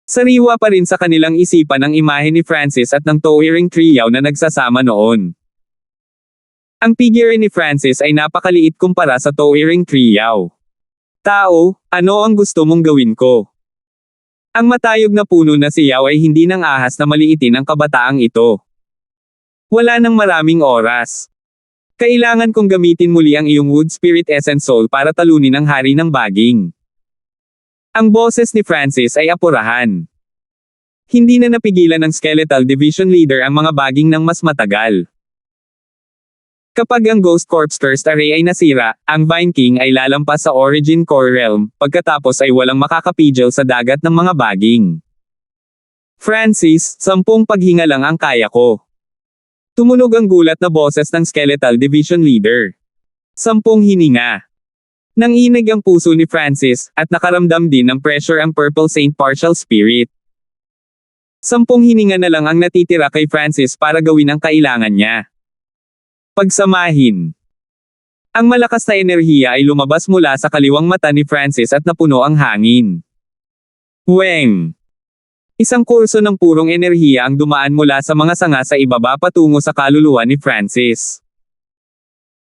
A: Sariwa pa rin sa kanilang isipan ang imahe ni Francis at ng Towering Trio na nagsasama noon. Ang figure ni Francis ay napakaliit kumpara sa Towering Trio. Tao, ano ang gusto mong gawin ko? Ang matayog na puno na si Yaw ay hindi nang ahas na maliitin ang kabataang ito. Wala nang maraming oras. Kailangan kong gamitin muli ang iyong Wood Spirit Essence Soul para talunin ang hari ng baging. Ang boses ni Francis ay apurahan. Hindi na napigilan ng Skeletal Division Leader ang mga baging ng mas matagal. Kapag ang Ghost Corpse Cursed Array ay nasira, ang Vine King ay lalampas sa Origin Core Realm, pagkatapos ay walang makakapigil sa dagat ng mga baging. Francis, 10 paghinga lang ang kaya ko. Tumunog ang gulat na boses ng Skeletal Division Leader. 10 hininga. Nanginig ang puso ni Francis, at nakaramdam din ng pressure ang Purple Saint Partial Spirit. 10 hininga na lang ang natitira kay Francis para gawin ang kailangan niya. Pagsamahin. Ang malakas na enerhiya ay lumabas mula sa kaliwang mata ni Francis at napuno ang hangin. Weng! Isang kurso ng purong enerhiya ang dumaan mula sa mga sanga sa ibaba patungo sa kaluluwa ni Francis.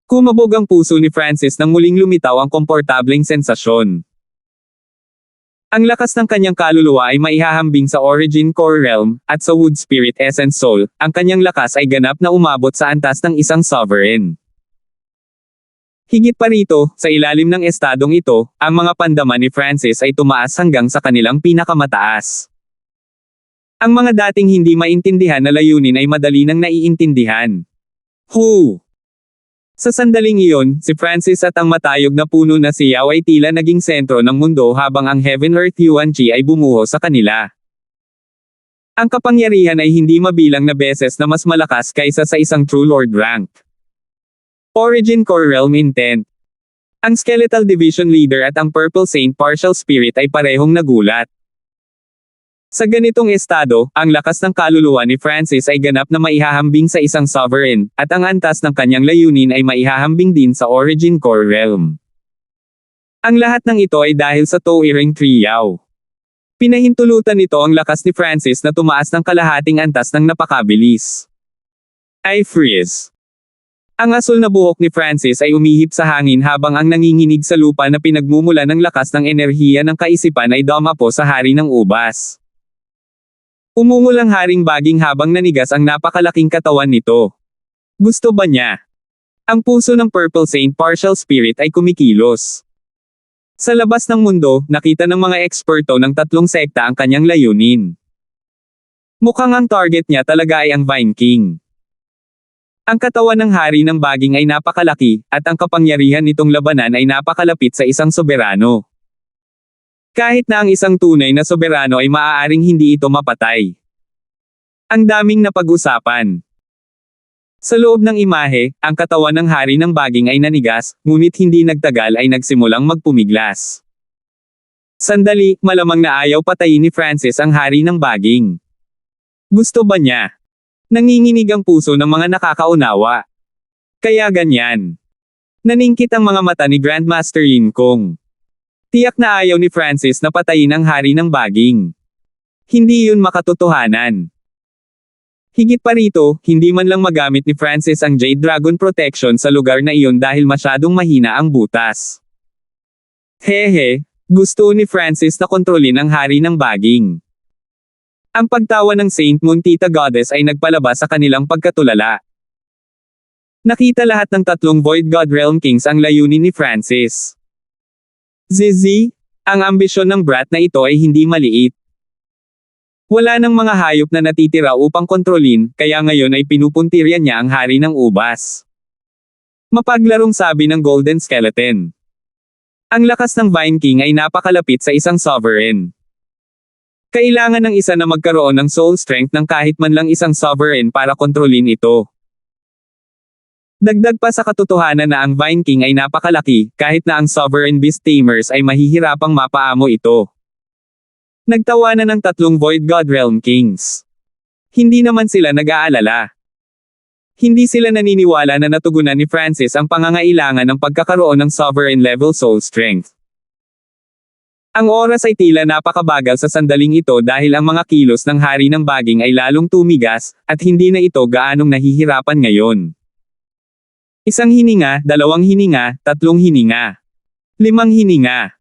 A: Kumabog ang puso ni Francis nang muling lumitaw ang komportableng sensasyon. Ang lakas ng kanyang kaluluwa ay maihahambing sa Origin Core Realm, at sa Wood Spirit Essence Soul, ang kanyang lakas ay ganap na umabot sa antas ng isang sovereign. Higit pa rito, sa ilalim ng estadong ito, ang mga pandama ni Francis ay tumaas hanggang sa kanilang pinakamataas. Ang mga dating hindi maintindihan na layunin ay madali nang naiintindihan. Sa sandaling iyon, si Francis at ang matayog na puno na si Yao ay tila naging sentro ng mundo habang ang Heaven Earth Yuan Chi ay bumuho sa kanila. Ang kapangyarihan ay hindi mabilang na beses na mas malakas kaysa sa isang True Lord rank. Origin Core Realm Intent. Ang Skeletal Division Leader at ang Purple Saint Partial Spirit ay parehong nagulat. Sa ganitong estado, ang lakas ng kaluluwa ni Francis ay ganap na maihahambing sa isang sovereign, at ang antas ng kanyang layunin ay maihahambing din sa Origin Core Realm. Ang lahat ng ito ay dahil sa Towering Tree Yao. Pinahintulutan nito ang lakas ni Francis na tumaas ng kalahating antas ng napakabilis. I freeze. Ang asul na buhok ni Francis ay umihip sa hangin habang ang nanginginig sa lupa na pinagmumula ng lakas ng enerhiya ng kaisipan ay dumapo sa hari ng ubas. Umungol ang haring baging habang nanigas ang napakalaking katawan nito. Gusto ba niya? Ang puso ng Purple Saint Partial Spirit ay kumikilos. Sa labas ng mundo, nakita ng mga eksperto ng 3 sekta ang kanyang layunin. Mukhang ang target niya talaga ay ang Vine King. Ang katawan ng hari ng baging ay napakalaki, at ang kapangyarihan nitong labanan ay napakalapit sa isang soberano. Kahit na ang isang tunay na soberano ay maaaring hindi ito mapatay. Ang daming napag-usapan. Sa loob ng imahe, ang katawan ng hari ng baging ay nanigas, ngunit hindi nagtagal ay nagsimulang magpumiglas. Sandali, malamang na ayaw patayin ni Francis ang hari ng baging. Gusto ba niya? Nanginginig ang puso ng mga nakakaunawa. Kaya ganyan. Naningkit ang mga mata ni Grandmaster Yin Kong. Tiyak na ayaw ni Francis na patayin ang hari ng baging. Hindi yun makatotohanan. Higit pa rito, hindi man lang magamit ni Francis ang Jade Dragon Protection sa lugar na iyon dahil masyadong mahina ang butas. Hehe, gusto ni Francis na kontrolin ang hari ng baging. Ang pagtawa ng Saint Moon Tita Goddess ay nagpalabas sa kanilang pagkatulala. Nakita lahat ng 3 Void God Realm Kings ang layunin ni Francis. Zizi, ang ambisyon ng brat na ito ay hindi maliit. Wala nang mga hayop na natitira upang kontrolin, kaya ngayon ay pinupuntirya niya ang hari ng ubas. Mapaglarong sabi ng Golden Skeleton. Ang lakas ng Vine King ay napakalapit sa isang sovereign. Kailangan ng isa na magkaroon ng soul strength ng kahit man lang isang sovereign para kontrolin ito. Dagdag pa sa katotohanan na ang Vine King ay napakalaki, kahit na ang Sovereign Beast Tamers ay mahihirapang mapaamo ito. Nagtawanan ng 3 Void God Realm Kings. Hindi naman sila nag-aalala. Hindi sila naniniwala na natugunan ni Francis ang pangangailangan ng pagkakaroon ng Sovereign level soul strength. Ang oras ay tila napakabagal sa sandaling ito dahil ang mga kilos ng hari ng baging ay lalong tumigas, at hindi na ito gaanong nahihirapan ngayon. 1 hininga, 2 hininga, 3 hininga. 5 hininga.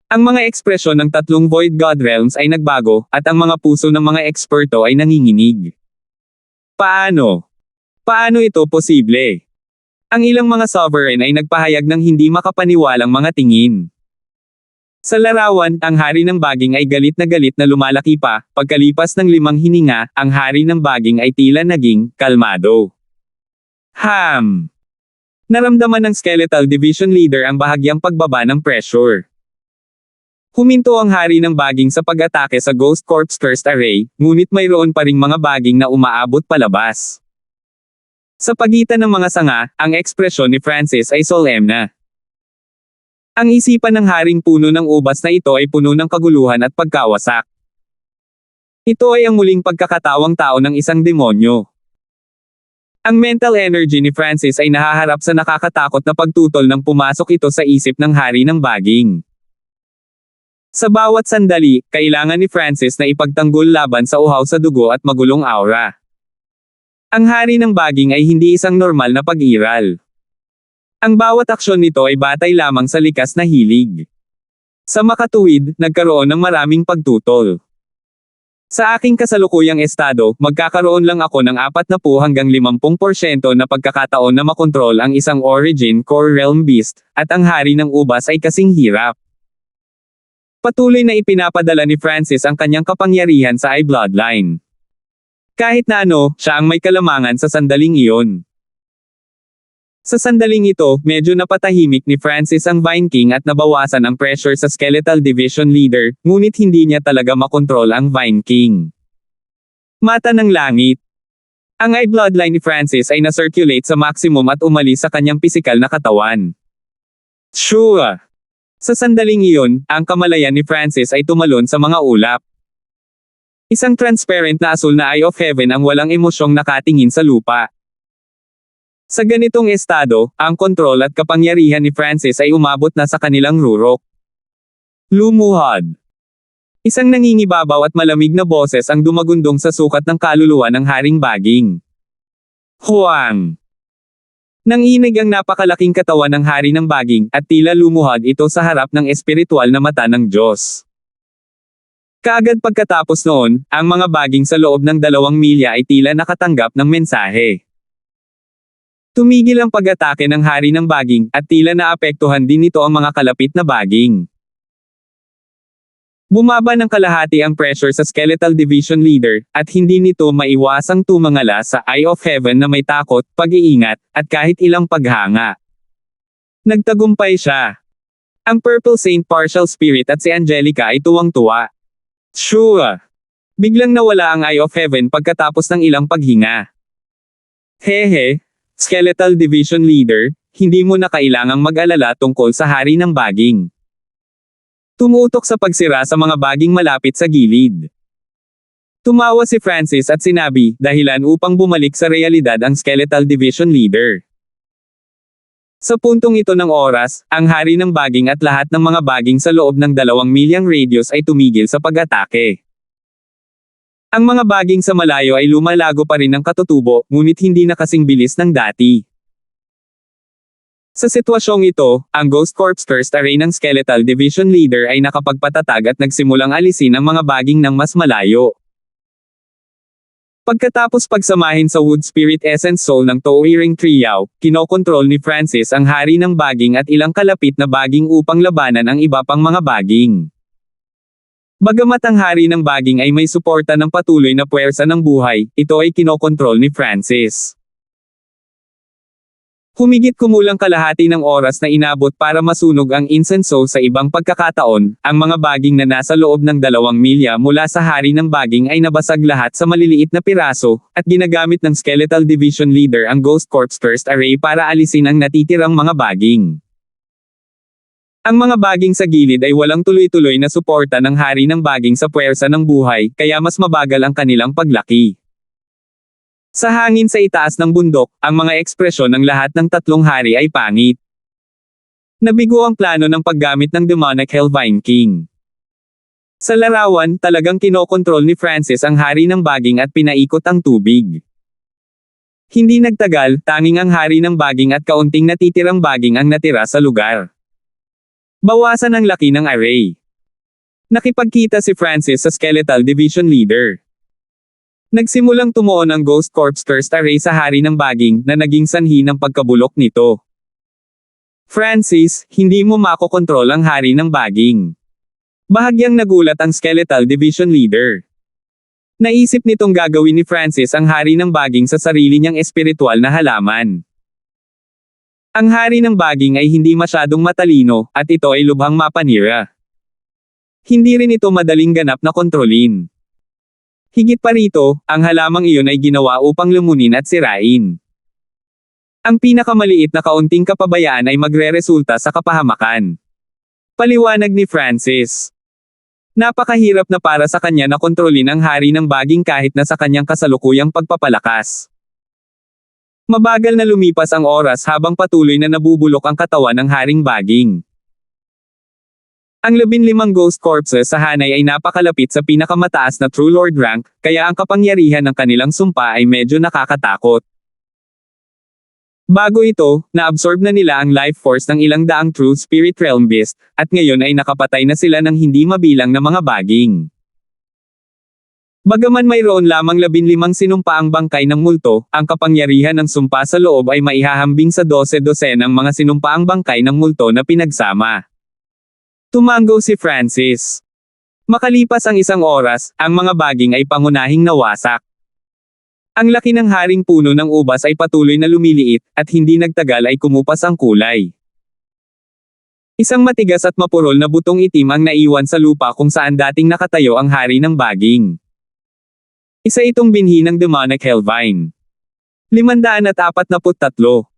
A: Ang mga ekspresyon ng 3 Void God Realms ay nagbago, at ang mga puso ng mga eksperto ay nanginginig. Paano? Paano ito posible? Ang ilang mga sovereign ay nagpahayag ng hindi makapaniwalang mga tingin. Sa larawan, ang hari ng baging ay galit na lumalaki pa, pagkalipas ng 5 hininga, ang hari ng baging ay tila naging kalmado. Naramdaman ng Skeletal Division Leader ang bahagyang pagbaba ng pressure. Huminto ang hari ng baging sa pag-atake sa Ghost Corp's Cursed Array, ngunit mayroon pa ring mga baging na umaabot palabas. Sa pagitan ng mga sanga, ang ekspresyon ni Francis ay solemne. Ang isipan ng haring puno ng ubas na ito ay puno ng kaguluhan at pagkawasak. Ito ay ang muling pagkakatawang tao ng isang demonyo. Ang mental energy ni Francis ay nahaharap sa nakakatakot na pagtutol nang pumasok ito sa isip ng hari ng baging. Sa bawat sandali, kailangan ni Francis na ipagtanggol laban sa uhaw sa dugo at magulong aura. Ang hari ng baging ay hindi isang normal na pag-iral. Ang bawat aksyon nito ay batay lamang sa likas na hilig. Sa makatuwid, nagkaroon ng maraming pagtutol. Sa aking kasalukuyang estado, magkakaroon lang ako ng 40 hanggang 50% na pagkakataon na makontrol ang isang Origin Core Realm Beast, at ang hari ng ubas ay kasing hirap. Patuloy na ipinapadala ni Francis ang kanyang kapangyarihan sa I Bloodline. Kahit na ano, siya ang may kalamangan sa sandaling iyon. Sa sandaling ito, medyo napatahimik ni Francis ang Vine King at nabawasan ang pressure sa Skeletal Division Leader, ngunit hindi niya talaga makontrol ang Vine King. Mata ng langit. Ang I Bloodline ni Francis ay na-circulate sa maximum at umalis sa kanyang pisikal na katawan. Sure! Sa sandaling iyon, ang kamalayan ni Francis ay tumalon sa mga ulap. Isang transparent na asul na Eye of Heaven ang walang emosyong nakatingin sa lupa. Sa ganitong estado, ang kontrol at kapangyarihan ni Francis ay umabot na sa kanilang rurok. Lumuhod. Isang nangingibabaw at malamig na boses ang dumagundong sa sukat ng kaluluwa ng haring baging. Huwang! Nanginig ang napakalaking katawan ng hari ng baging, at tila lumuhod ito sa harap ng espiritual na mata ng Diyos. Kaagad pagkatapos noon, ang mga baging sa loob ng 2 milya ay tila nakatanggap ng mensahe. Tumigil ang pag-atake ng hari ng baging, at tila naapektuhan din nito ang mga kalapit na baging. Bumaba ng kalahati ang pressure sa Skeletal Division Leader, at hindi nito maiwasang tumangala sa Eye of Heaven na may takot, pag-iingat, at kahit ilang paghanga. Nagtagumpay siya. Ang Purple Saint Partial Spirit at si Angelica ay tuwang-tuwa. Sure! Biglang nawala ang Eye of Heaven pagkatapos ng ilang paghinga. Hehe, Skeletal Division Leader, hindi mo na kailangang mag-alala tungkol sa hari ng baging. Tumutok sa pagsira sa mga baging malapit sa gilid. Tumawa si Francis at sinabi, dahilan upang bumalik sa realidad ang Skeletal Division Leader. Sa puntong ito ng oras, ang hari ng baging at lahat ng mga baging sa loob ng 2 milyang radius ay tumigil sa pag-atake. Ang mga baging sa malayo ay lumalago pa rin ng katutubo, ngunit hindi na kasing bilis ng dati. Sa sitwasyong ito, ang Ghost Corp's Cursed Array ng Skeletal Division Leader ay nakapagpatatag at nagsimulang alisin ang mga baging ng mas malayo. Pagkatapos pagsamahin sa Wood Spirit Essence Soul ng Towering Trio, kinokontrol ni Francis ang hari ng baging at ilang kalapit na baging upang labanan ang iba pang mga baging. Bagamat ang hari ng baging ay may suporta ng patuloy na puwersa ng buhay, ito ay kinokontrol ni Francis. Humigit kumulang kalahati ng oras na inabot para masunog ang insenso sa ibang pagkakataon, ang mga baging na nasa loob ng 2 milya mula sa hari ng baging ay nabasag lahat sa maliliit na piraso, at ginagamit ng Skeletal Division Leader ang Ghost Corp's Cursed Array para alisin ang natitirang mga baging. Ang mga baging sa gilid ay walang tuloy-tuloy na suporta ng hari ng baging sa puwersa ng buhay, kaya mas mabagal ang kanilang paglaki. Sa hangin sa itaas ng bundok, ang mga ekspresyon ng lahat ng 3 hari ay pangit. Nabigo ang plano ng paggamit ng Demonic Hellvine King. Sa larawan, talagang kinokontrol ni Francis ang hari ng baging at pinaikot ang tubig. Hindi nagtagal, tanging ang hari ng baging at kaunting natitirang baging ang natira sa lugar. Bawasan ang laki ng array. Nakipagkita si Francis sa Skeletal Division Leader. Nagsimulang tumuon ang Ghost Corps Cursed Array sa hari ng baging na naging sanhi ng pagkabulok nito. Francis, hindi mo makokontrol ang hari ng baging. Bahagyang nagulat ang Skeletal Division Leader. Naisip nitong gagawin ni Francis ang hari ng baging sa sarili niyang espiritual na halaman. Ang hari ng baging ay hindi masyadong matalino, at ito ay lubhang mapanira. Hindi rin ito madaling ganap na kontrolin. Higit pa rito, ang halamang iyon ay ginawa upang lumunin at sirain. Ang pinakamaliit na kaunting kapabayaan ay magreresulta sa kapahamakan. Paliwanag ni Francis. Napakahirap na para sa kanya na kontrolin ang hari ng baging kahit na sa kanyang kasalukuyang pagpapalakas. Mabagal na lumipas ang oras habang patuloy na nabubulok ang katawan ng haring baging. Ang 15 Ghost Corpses sa hanay ay napakalapit sa pinakamataas na True Lord rank, kaya ang kapangyarihan ng kanilang sumpa ay medyo nakakatakot. Bago ito, na-absorb na nila ang life force ng ilang daang True Spirit Realm Beast, at ngayon ay nakapatay na sila ng hindi mabilang na mga baging. Bagaman mayroon lamang 15 sinumpaang bangkay ng multo, ang kapangyarihan ng sumpa sa loob ay maihahambing sa 12 ng mga sinumpaang bangkay ng multo na pinagsama. Tumango si Francis. Makalipas ang isang oras, ang mga baging ay pangunahing nawasak. Ang laki ng haring puno ng ubas ay patuloy na lumiliit, at hindi nagtagal ay kumupas ang kulay. Isang matigas at mapurol na butong itim ang naiwan sa lupa kung saan dating nakatayo ang hari ng baging. Isa itong binhi ng Demonic Hellvine. 543.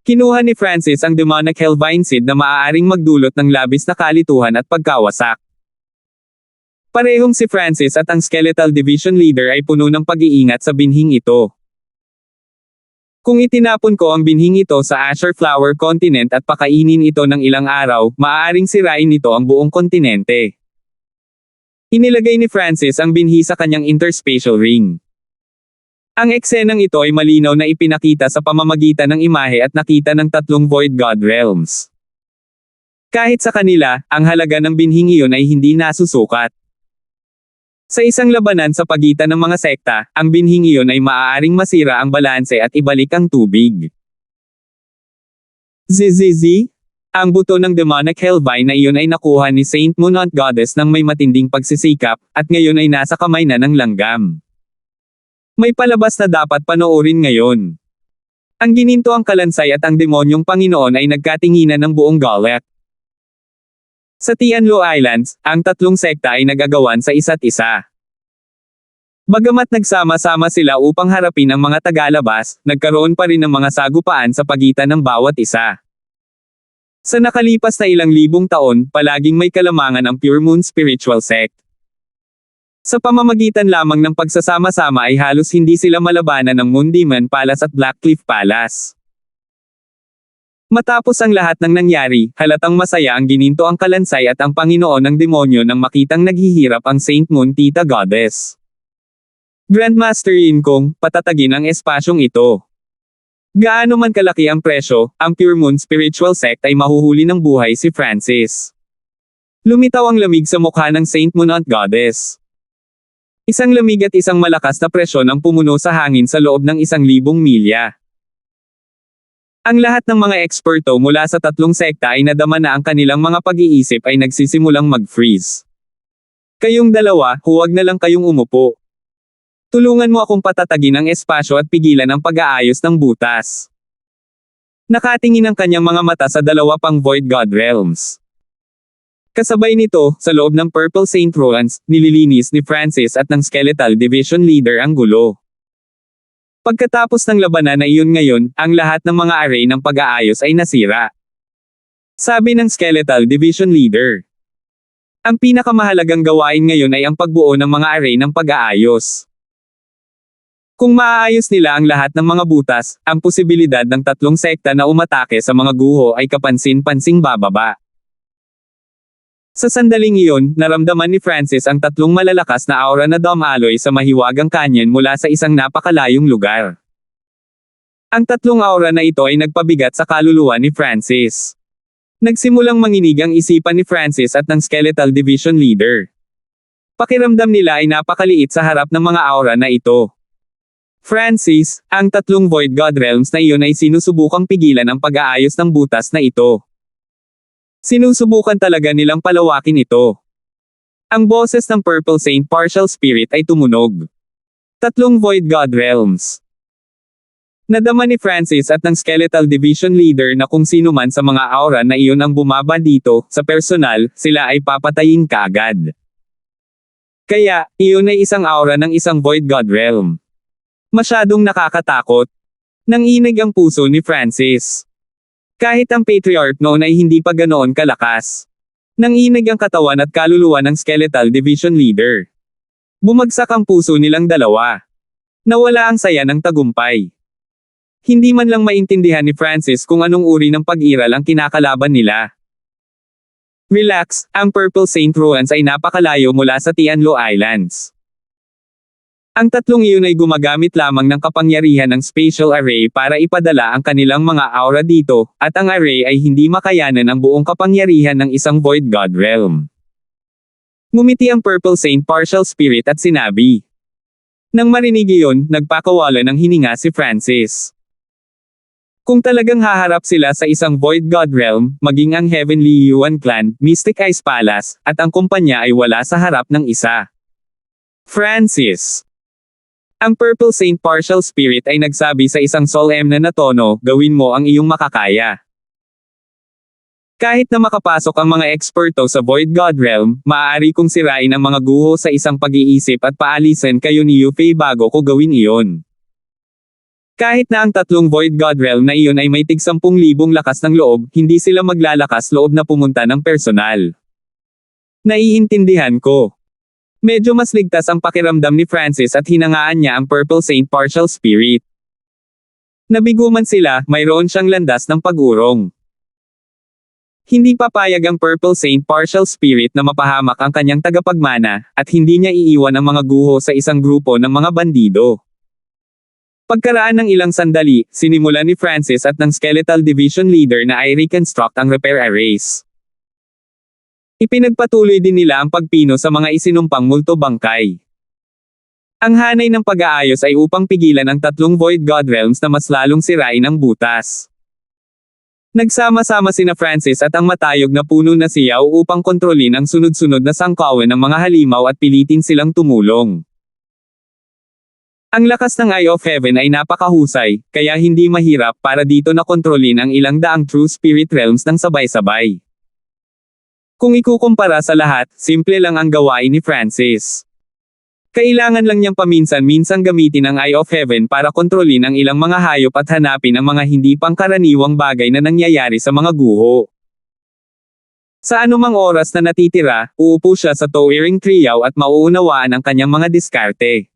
A: Kinuha ni Francis ang Demonic Hellvine Seed na maaaring magdulot ng labis na kalituhan at pagkawasak. Parehong si Francis at ang Skeletal Division Leader ay puno ng pag-iingat sa binhing ito. Kung itinapon ko ang binhing ito sa Azure Flower Continent at pakainin ito ng ilang araw, maaaring sirain nito ang buong kontinente. Inilagay ni Francis ang binhi sa kanyang interspatial ring. Ang eksenang ito ay malinaw na ipinakita sa pamamagitan ng imahe at nakita ng 3 Void God Realms. Kahit sa kanila, ang halaga ng binhing iyon ay hindi nasusukat. Sa isang labanan sa pagitan ng mga sekta, ang binhing iyon ay maaaring masira ang balanse at ibalik ang tubig. ZZZ? Ang buto ng Demonic Hellvine na iyon ay nakuha ni Saint Moonant Goddess ng may matinding pagsisikap, at ngayon ay nasa kamay na ng langgam. May palabas na dapat panoorin ngayon. Ang gininto ang kalansay at ang demonyong Panginoon ay nagkatinginan ng buong Golek. Sa Tianlo Islands, ang 3 sekta ay nagagawan sa isa't isa. Bagamat nagsama-sama sila upang harapin ang mga tagalabas, nagkaroon pa rin ng mga sagupaan sa pagitan ng bawat isa. Sa nakalipas na ilang libong taon, palaging may kalamangan ang Pure Moon Spiritual Sect. Sa pamamagitan lamang ng pagsasama-sama ay halos hindi sila malabanan ng Moon Demon Palace at Blackcliff Palace. Matapos ang lahat ng nangyari, halatang masaya ang gininto ang kalansay at ang Panginoon ng demonyo nang makitang naghihirap ang Saint Moon Tita Goddess. Grandmaster Yinkong, patatagin ang espasyong ito. Gaano man kalaki ang presyo, ang Pure Moon Spiritual Sect ay mahuhuli ng buhay si Francis. Lumitaw ang lamig sa mukha ng Saint Moon at Goddess. Isang lamig at isang malakas na presyon ang pumuno sa hangin sa loob ng 1,000 milya. Ang lahat ng mga eksperto mula sa 3 sekta ay nadama na ang kanilang mga pag-iisip ay nagsisimulang mag-freeze. Kayong dalawa, huwag na lang kayong umupo. Tulungan mo akong patatagin ang espasyo at pigilan ang pag-aayos ng butas. Nakatingin ang kanyang mga mata sa 2 pang Void God Realms. Kasabay nito, sa loob ng Purple Saint Ruins, nililinis ni Francis at ng Skeletal Division Leader ang gulo. Pagkatapos ng labanan na iyon ngayon, ang lahat ng mga array ng pag-aayos ay nasira. Sabi ng Skeletal Division Leader. Ang pinakamahalagang gawain ngayon ay ang pagbuo ng mga array ng pag-aayos. Kung maaayos nila ang lahat ng mga butas, ang posibilidad ng 3 sekta na umatake sa mga guho ay kapansin-pansing bababa. Sa sandaling iyon, naramdaman ni Francis ang 3 malalakas na aura na dumaloy sa mahiwagang kanyon mula sa isang napakalayong lugar. Ang 3 aura na ito ay nagpabigat sa kaluluwa ni Francis. Nagsimulang manginig ang isipan ni Francis at ng Skeletal Division Leader. Pakiramdam nila ay napakaliit sa harap ng mga aura na ito. Francis, ang tatlong Void God Realms na iyon ay sinusubukang pigilan ang pag-aayos ng butas na ito. Sinusubukan talaga nilang palawakin ito. Ang boses ng Purple Saint Partial Spirit ay tumunog. Tatlong Void God Realms. Nadama ni Francis at ng Skeletal Division Leader na kung sino man sa mga aura na iyon ang bumaba dito, sa personal, sila ay papatayin kaagad. Kaya, iyon ay isang aura ng isang Void God Realm. Masyadong nakakatakot. Nanginig ang puso ni Francis. Kahit ang Patriarch noon ay hindi pa ganoon kalakas. Nanginig ang katawan at kaluluwa ng Skeletal Division Leader. Bumagsak ang puso nilang dalawa. Nawala ang saya ng tagumpay. Hindi man lang maintindihan ni Francis kung anong uri ng pag-iral ang kinakalaban nila. Relax, ang Purple Saint Ruins ay napakalayo mula sa Tianlo Islands. Ang tatlong iyon ay gumagamit lamang ng kapangyarihan ng spatial array para ipadala ang kanilang mga aura dito, at ang array ay hindi makayanan ang buong kapangyarihan ng isang Void God Realm. Ngumiti ang Purple Saint Partial Spirit at sinabi. Nang marinig iyon, nagpakawala ng hininga si Francis. Kung talagang haharap sila sa isang Void God Realm, maging ang Heavenly Yuan Clan, Mystic Ice Palace, at ang kumpanya ay wala sa harap ng isa. Francis. Ang Purple Saint Partial Spirit ay nagsabi sa isang solemn na tono, gawin mo ang iyong makakaya. Kahit na makapasok ang mga eksperto sa Void God Realm, maaari kong sirain ang mga guho sa isang pag-iisip at paalisin kayo ni Yufei bago ko gawin iyon. Kahit na ang tatlong Void God Realm na iyon ay may tig 10,000 lakas ng loob, hindi sila maglalakas loob na pumunta ng personal. Naiintindihan ko. Medyo mas ligtas ang pakiramdam ni Francis at hinangaan niya ang Purple Saint Partial Spirit. Nabigo man sila, mayroon siyang landas ng pag-urong. Hindi papayag ang Purple Saint Partial Spirit na mapahamak ang kanyang tagapagmana, at hindi niya iiwan ang mga guho sa isang grupo ng mga bandido. Pagkaraan ng ilang sandali, sinimulan ni Francis at ng Skeletal Division Leader na ay reconstruct ang repair arrays. Ipinagpatuloy din nila ang pagpino sa mga isinumpang multo bangkay. Ang hanay ng pag-aayos ay upang pigilan ang tatlong Void God Realms na mas lalong sirain ang butas. Nagsama-sama sina Francis at ang matayog na puno na si Yao upang kontrolin ang sunod-sunod na sangkawan ng mga halimaw at pilitin silang tumulong. Ang lakas ng Eye of Heaven ay napakahusay, kaya hindi mahirap para dito na kontrolin ang ilang daang True Spirit Realms ng sabay-sabay. Kung ikukumpara sa lahat, simple lang ang gawain ni Francis. Kailangan lang niyang paminsan-minsang gamitin ang Eye of Heaven para kontrolin ang ilang mga hayop at hanapin ang mga hindi pangkaraniwang bagay na nangyayari sa mga guho. Sa anumang oras na natitira, uupo siya sa towering triyaw at mauunawaan ang kanyang mga diskarte.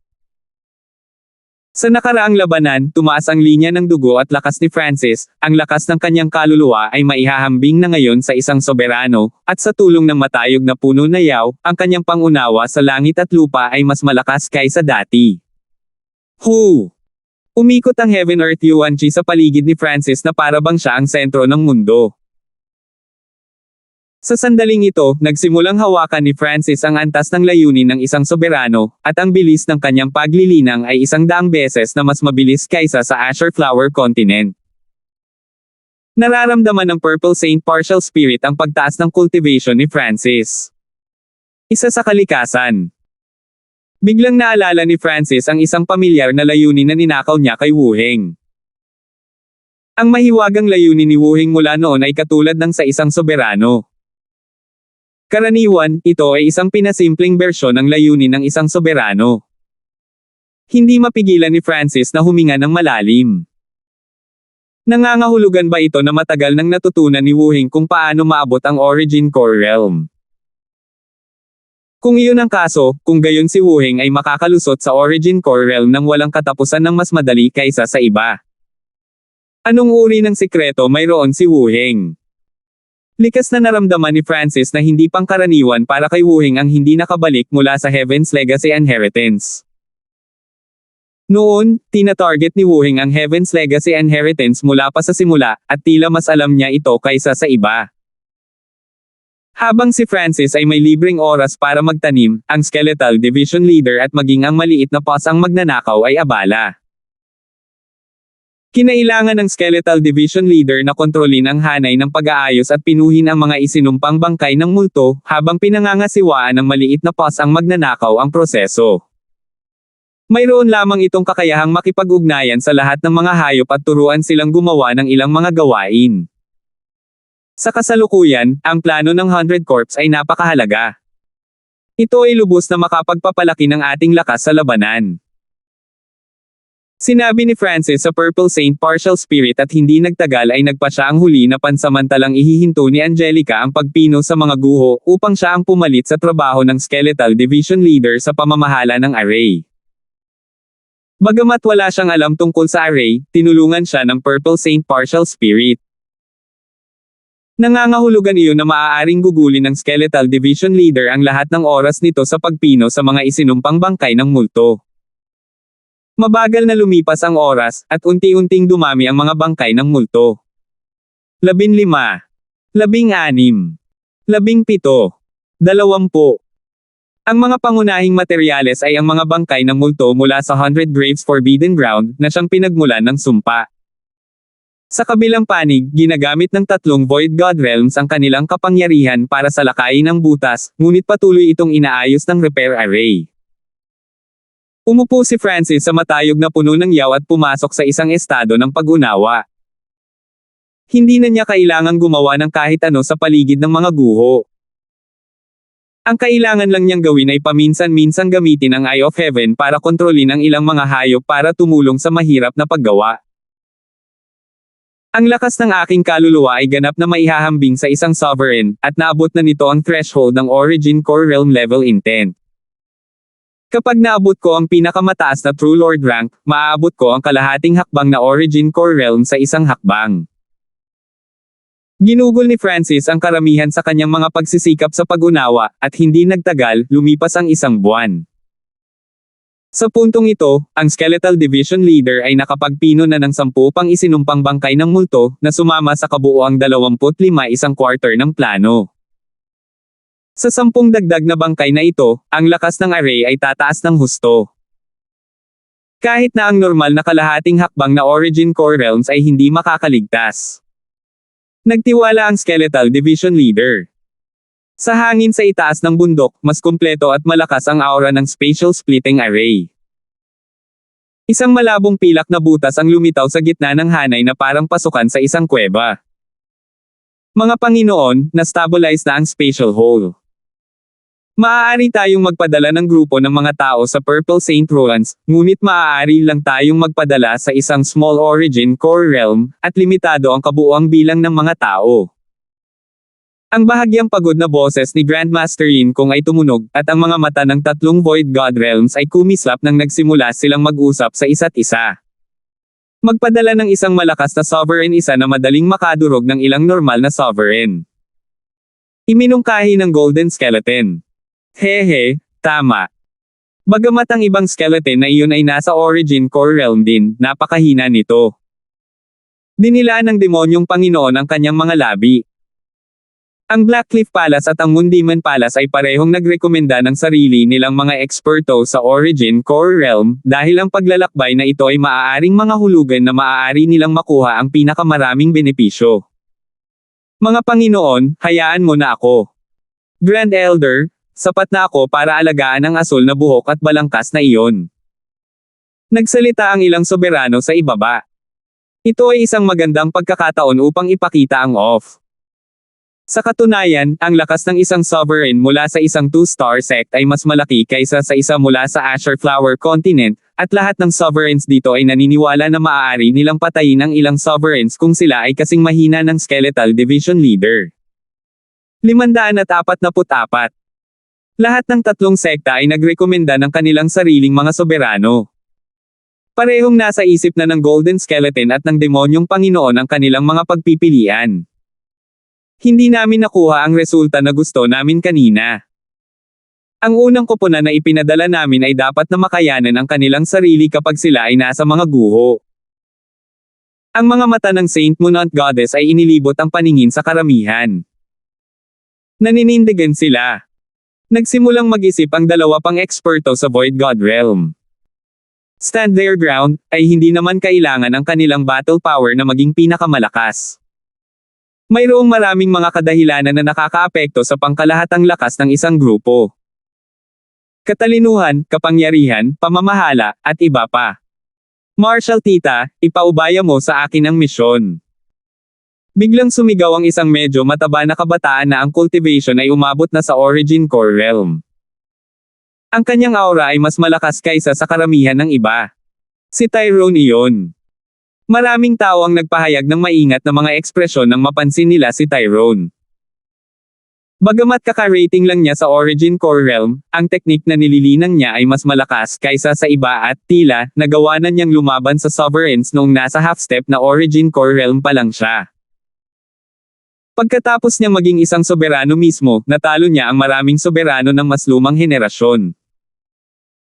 A: Sa nakaraang labanan, tumaas ang linya ng dugo at lakas ni Francis, ang lakas ng kanyang kaluluwa ay maihahambing na ngayon sa isang soberano, at sa tulong ng matayog na puno na yaw, ang kanyang pangunawa sa langit at lupa ay mas malakas kaysa dati. Hu! Umikot ang Heaven Earth Yuan Chi sa paligid ni Francis na para bang siya ang sentro ng mundo. Sa sandaling ito, nagsimulang hawakan ni Francis ang antas ng layunin ng isang soberano, at ang bilis ng kanyang paglilinang ay 100 beses na mas mabilis kaysa sa Azure Flower Continent. Nararamdaman ng Purple Saint Partial Spirit ang pagtaas ng cultivation ni Francis. Isa sa kalikasan. Biglang naalala ni Francis ang isang pamilyar na layunin na ninakaw niya kay Wu Heng. Ang mahiwagang layunin ni Wu Heng mula noon ay katulad ng sa isang soberano. Karaniwan, ito ay isang pinasimpleng bersyon ng layunin ng isang soberano. Hindi mapigilan ni Francis na huminga ng malalim. Nangangahulugan ba ito na matagal nang natutunan ni Wu Heng kung paano maabot ang Origin Core Realm? Kung iyon ang kaso, kung gayon si Wu Heng ay makakalusot sa Origin Core Realm nang walang katapusan ng mas madali kaysa sa iba. Anong uri ng sikreto mayroon si Wu Heng? Likas na naramdaman ni Francis na hindi pangkaraniwan para kay Wu Heng ang hindi nakabalik mula sa Heaven's Legacy Inheritance. Noon, tina-target ni Wu Heng ang Heaven's Legacy Inheritance mula pa sa simula, at tila mas alam niya ito kaysa sa iba. Habang si Francis ay may libreng oras para magtanim, ang Skeletal Division Leader at maging ang maliit na boss ang magnanakaw ay abala. Kinailangan ng Skeletal Division Leader na kontrolin ang hanay ng pag-aayos at pinuhin ang mga isinumpang bangkay ng multo, habang pinangangasiwaan ng maliit na boss ang magnanakaw ang proseso. Mayroon lamang itong kakayahang makipag-ugnayan sa lahat ng mga hayop at turuan silang gumawa ng ilang mga gawain. Sa kasalukuyan, ang plano ng 100 Corps ay napakahalaga. Ito ay lubos na makapagpapalaki ng ating lakas sa labanan. Sinabi ni Francis sa Purple Saint Partial Spirit at hindi nagtagal ay nagpa siya ang huli na pansamantalang ihihinto ni Angelica ang pagpino sa mga guho upang siya ang pumalit sa trabaho ng Skeletal Division Leader sa pamamahala ng array. Bagamat wala siyang alam tungkol sa array, tinulungan siya ng Purple Saint Partial Spirit. Nangangahulugan iyon na maaaring gugulin ng Skeletal Division Leader ang lahat ng oras nito sa pagpino sa mga isinumpang bangkay ng multo. Mabagal na lumipas ang oras, at unti-unting dumami ang mga bangkay ng multo. 15, 16, 17, 20. Ang mga pangunahing materyales ay ang mga bangkay ng multo mula sa 100 Graves Forbidden Ground, na siyang pinagmulan ng sumpa. Sa kabilang panig, ginagamit ng 3 Void God Realms ang kanilang kapangyarihan para salakayin ang butas, ngunit patuloy itong inaayos ng repair array. Umupo si Francis sa matayog na puno ng yaw at pumasok sa isang estado ng pag-unawa. Hindi na niya kailangang gumawa ng kahit ano sa paligid ng mga guho. Ang kailangan lang niyang gawin ay paminsan-minsan gamitin ang Eye of Heaven para kontrolin ang ilang mga hayop para tumulong sa mahirap na paggawa. Ang lakas ng aking kaluluwa ay ganap na maihahambing sa isang sovereign, at naabot na nito ang threshold ng Origin Core Realm level intent. Kapag naabot ko ang pinakamataas na True Lord rank, maaabot ko ang kalahating hakbang na Origin Core Realm sa isang hakbang. Ginugol ni Francis ang karamihan sa kanyang mga pagsisikap sa pag-unawa, at hindi nagtagal, lumipas ang 1 buwan. Sa puntong ito, ang Skeletal Division Leader ay nakapagpino na ng 10 pang isinumpang bangkay ng multo, na sumama sa kabuuang 25 1/4 ng plano. Sa 10 dagdag na bangkay na ito, ang lakas ng array ay tataas ng husto. Kahit na ang normal na kalahating hakbang na Origin Core Realms ay hindi makakaligtas. Nagtiwala ang Skeletal Division Leader. Sa hangin sa itaas ng bundok, mas kumpleto at malakas ang aura ng Spatial Splitting Array. Isang malabong pilak na butas ang lumitaw sa gitna ng hanay na parang pasukan sa isang kuweba. Mga Panginoon, na-stabilize na ang spatial hole. Maaari tayong magpadala ng grupo ng mga tao sa Purple Saint Ruins, ngunit maaari lang tayong magpadala sa isang Small Origin Core Realm, at limitado ang kabuuang bilang ng mga tao. Ang bahagyang pagod na boses ni Grandmaster Yin Kong ay tumunog, at ang mga mata ng 3 Void God Realms ay kumislap nang nagsimula silang mag-usap sa isa't isa. Magpadala ng isang malakas na sovereign isa na madaling makadurog ng ilang normal na sovereign. Iminungkahi ng Golden Skeleton. Hehe, tama. Bagamat ang ibang skeleton na iyon ay nasa Origin Core Realm din, napakahina nito. Dinilaan ng demonyong Panginoon ang kanyang mga labi. Ang Blackcliff Palace at ang Moondemon Palace ay parehong nagrekomenda ng sarili nilang mga eksperto sa Origin Core Realm, dahil ang paglalakbay na ito ay maaaring mga hulugan na maaari nilang makuha ang pinakamaraming benepisyo. Mga Panginoon, hayaan mo na ako. Grand Elder, sapat na ako para alagaan ang asul na buhok at balangkas na iyon. Nagsalita ang ilang soberano sa ibaba. Ito ay isang magandang pagkakataon upang ipakita ang off. Sa katunayan, ang lakas ng isang sovereign mula sa isang 2-star sect ay mas malaki kaysa sa isa mula sa Azure Flower Continent, at lahat ng sovereigns dito ay naniniwala na maaari nilang patayin ang ilang sovereigns kung sila ay kasing mahina ng Skeletal Division Leader. 544. Lahat ng 3 sekta ay nagrekomenda ng kanilang sariling mga soberano. Parehong nasa isip na ng Golden Skeleton at ng Demonyong Panginoon ang kanilang mga pagpipilian. Hindi namin nakuha ang resulta na gusto namin kanina. Ang unang koponan na ipinadala namin ay dapat na makayanan ang kanilang sarili kapag sila ay nasa mga guho. Ang mga mata ng Saint Moon Goddess ay inilibot ang paningin sa karamihan. Naninindigan sila. Nagsimulang mag-isip ang dalawa pang eksperto sa Void God Realm. Stand their ground, ay hindi naman kailangan ang kanilang battle power na maging pinakamalakas. Mayroong maraming mga kadahilanan na nakakaapekto sa pangkalahatang lakas ng isang grupo. Katalinuhan, kapangyarihan, pamamahala, at iba pa. Marshal tita, ipaubaya mo sa akin ang misyon. Biglang sumigaw ang isang medyo mataba na kabataan na ang cultivation ay umabot na sa Origin Core Realm. Ang kanyang aura ay mas malakas kaysa sa karamihan ng iba. Si Tyrone iyon. Maraming tao ang nagpahayag ng maingat na mga ekspresyon nang mapansin nila si Tyrone. Bagamat kaka-rating lang niya sa Origin Core Realm, ang teknik na nililinang niya ay mas malakas kaysa sa iba at tila, nagawa na niyang lumaban sa Sovereigns noong nasa half-step na Origin Core Realm pa lang siya. Pagkatapos niyang maging isang soberano mismo, natalo niya ang maraming soberano ng mas lumang henerasyon.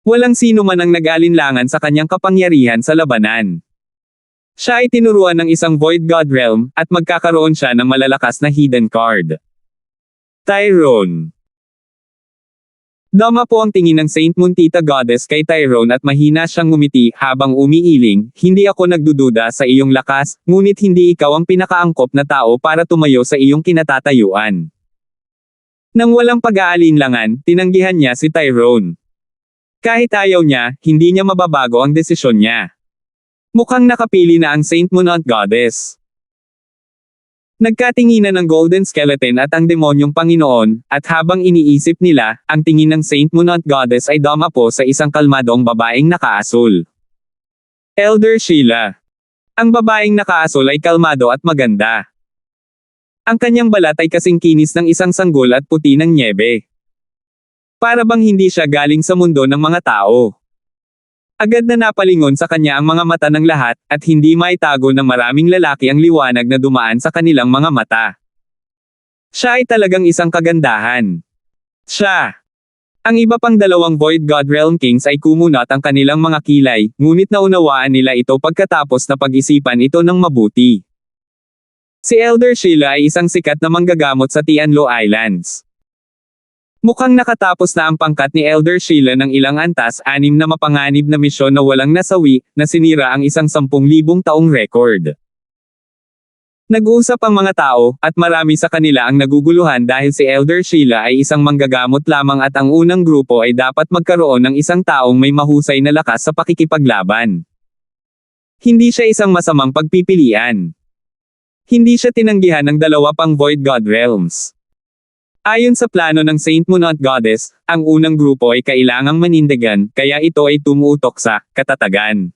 A: Walang sino man ang nag-alinlangan sa kanyang kapangyarihan sa labanan. Siya ay tinuruan ng isang Void God Realm, at magkakaroon siya ng malalakas na hidden card. Tyrone. Dama po ang tingin ng Saint Moon Tita Goddess kay Tyrone at mahina siyang ngumiti habang umiiling, hindi ako nagdududa sa iyong lakas, ngunit hindi ikaw ang pinakaangkop na tao para tumayo sa iyong kinatatayuan. Nang walang pag-aalinlangan, tinanggihan niya si Tyrone. Kahit ayaw niya, hindi niya mababago ang desisyon niya. Mukhang nakapili na ang Saint Moon Goddess. Nagkatinginan ng Golden Skeleton at ang Demonyong Panginoon, at habang iniisip nila, ang tingin ng Saint Moon Goddess ay dumapo sa isang kalmadong babaeng nakaasul. Elder Sheila. Ang babaeng nakaasul ay kalmado at maganda. Ang kanyang balat ay kasing kinis ng isang sanggol at puti ng nyebe. Para bang hindi siya galing sa mundo ng mga tao. Agad na napalingon sa kanya ang mga mata ng lahat, at hindi maitago ng maraming lalaki ang liwanag na dumaan sa kanilang mga mata. Siya ay talagang isang kagandahan. Siya. Ang iba pang dalawang Void God Realm Kings ay kumunat ang kanilang mga kilay, ngunit naunawaan nila ito pagkatapos na pag-isipan ito ng mabuti. Si Elder Sheila ay isang sikat na manggagamot sa Tianlo Islands. Mukhang nakatapos na ang pangkat ni Elder Sheila ng ilang antas, 6 na mapanganib na misyon na walang nasawi, na sinira ang isang 10,000 taong record. Nag-uusap ang mga tao, at marami sa kanila ang naguguluhan dahil si Elder Sheila ay isang manggagamot lamang at ang unang grupo ay dapat magkaroon ng isang taong may mahusay na lakas sa pakikipaglaban. Hindi siya isang masamang pagpipilian. Hindi siya tinanggihan ng dalawa pang Void God Realms. Ayon sa plano ng Saint Moon Goddess, ang unang grupo ay kailangang manindigan, kaya ito ay tumutok sa katatagan.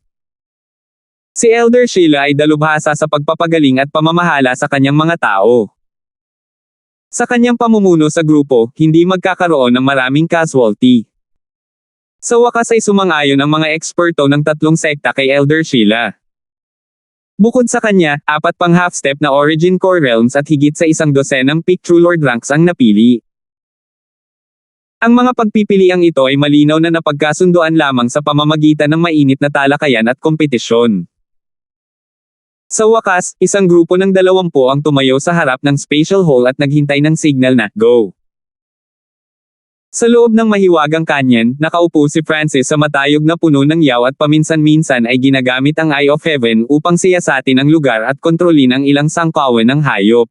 A: Si Elder Sheila ay dalubhasa sa pagpapagaling at pamamahala sa kanyang mga tao. Sa kanyang pamumuno sa grupo, hindi magkakaroon ng maraming casualty. Sa wakas ay sumang-ayon ang mga eksperto ng 3 sekta kay Elder Sheila. Bukod sa kanya, 4 pang half-step na Origin Core Realms at higit sa 12 Peak True Lord ranks ang napili. Ang mga pagpipiliang ito ay malinaw na napagkasunduan lamang sa pamamagitan ng mainit na talakayan at kompetisyon. Sa wakas, isang grupo ng 20 ang tumayo sa harap ng Spatial Hall at naghintay ng signal na "Go". Sa loob ng mahiwagang kanyon, nakaupo si Francis sa matayog na puno ng yaw at paminsan-minsan ay ginagamit ang Eye of Heaven upang siyasatin ang lugar at kontrolin ang ilang sangkawan ng hayop.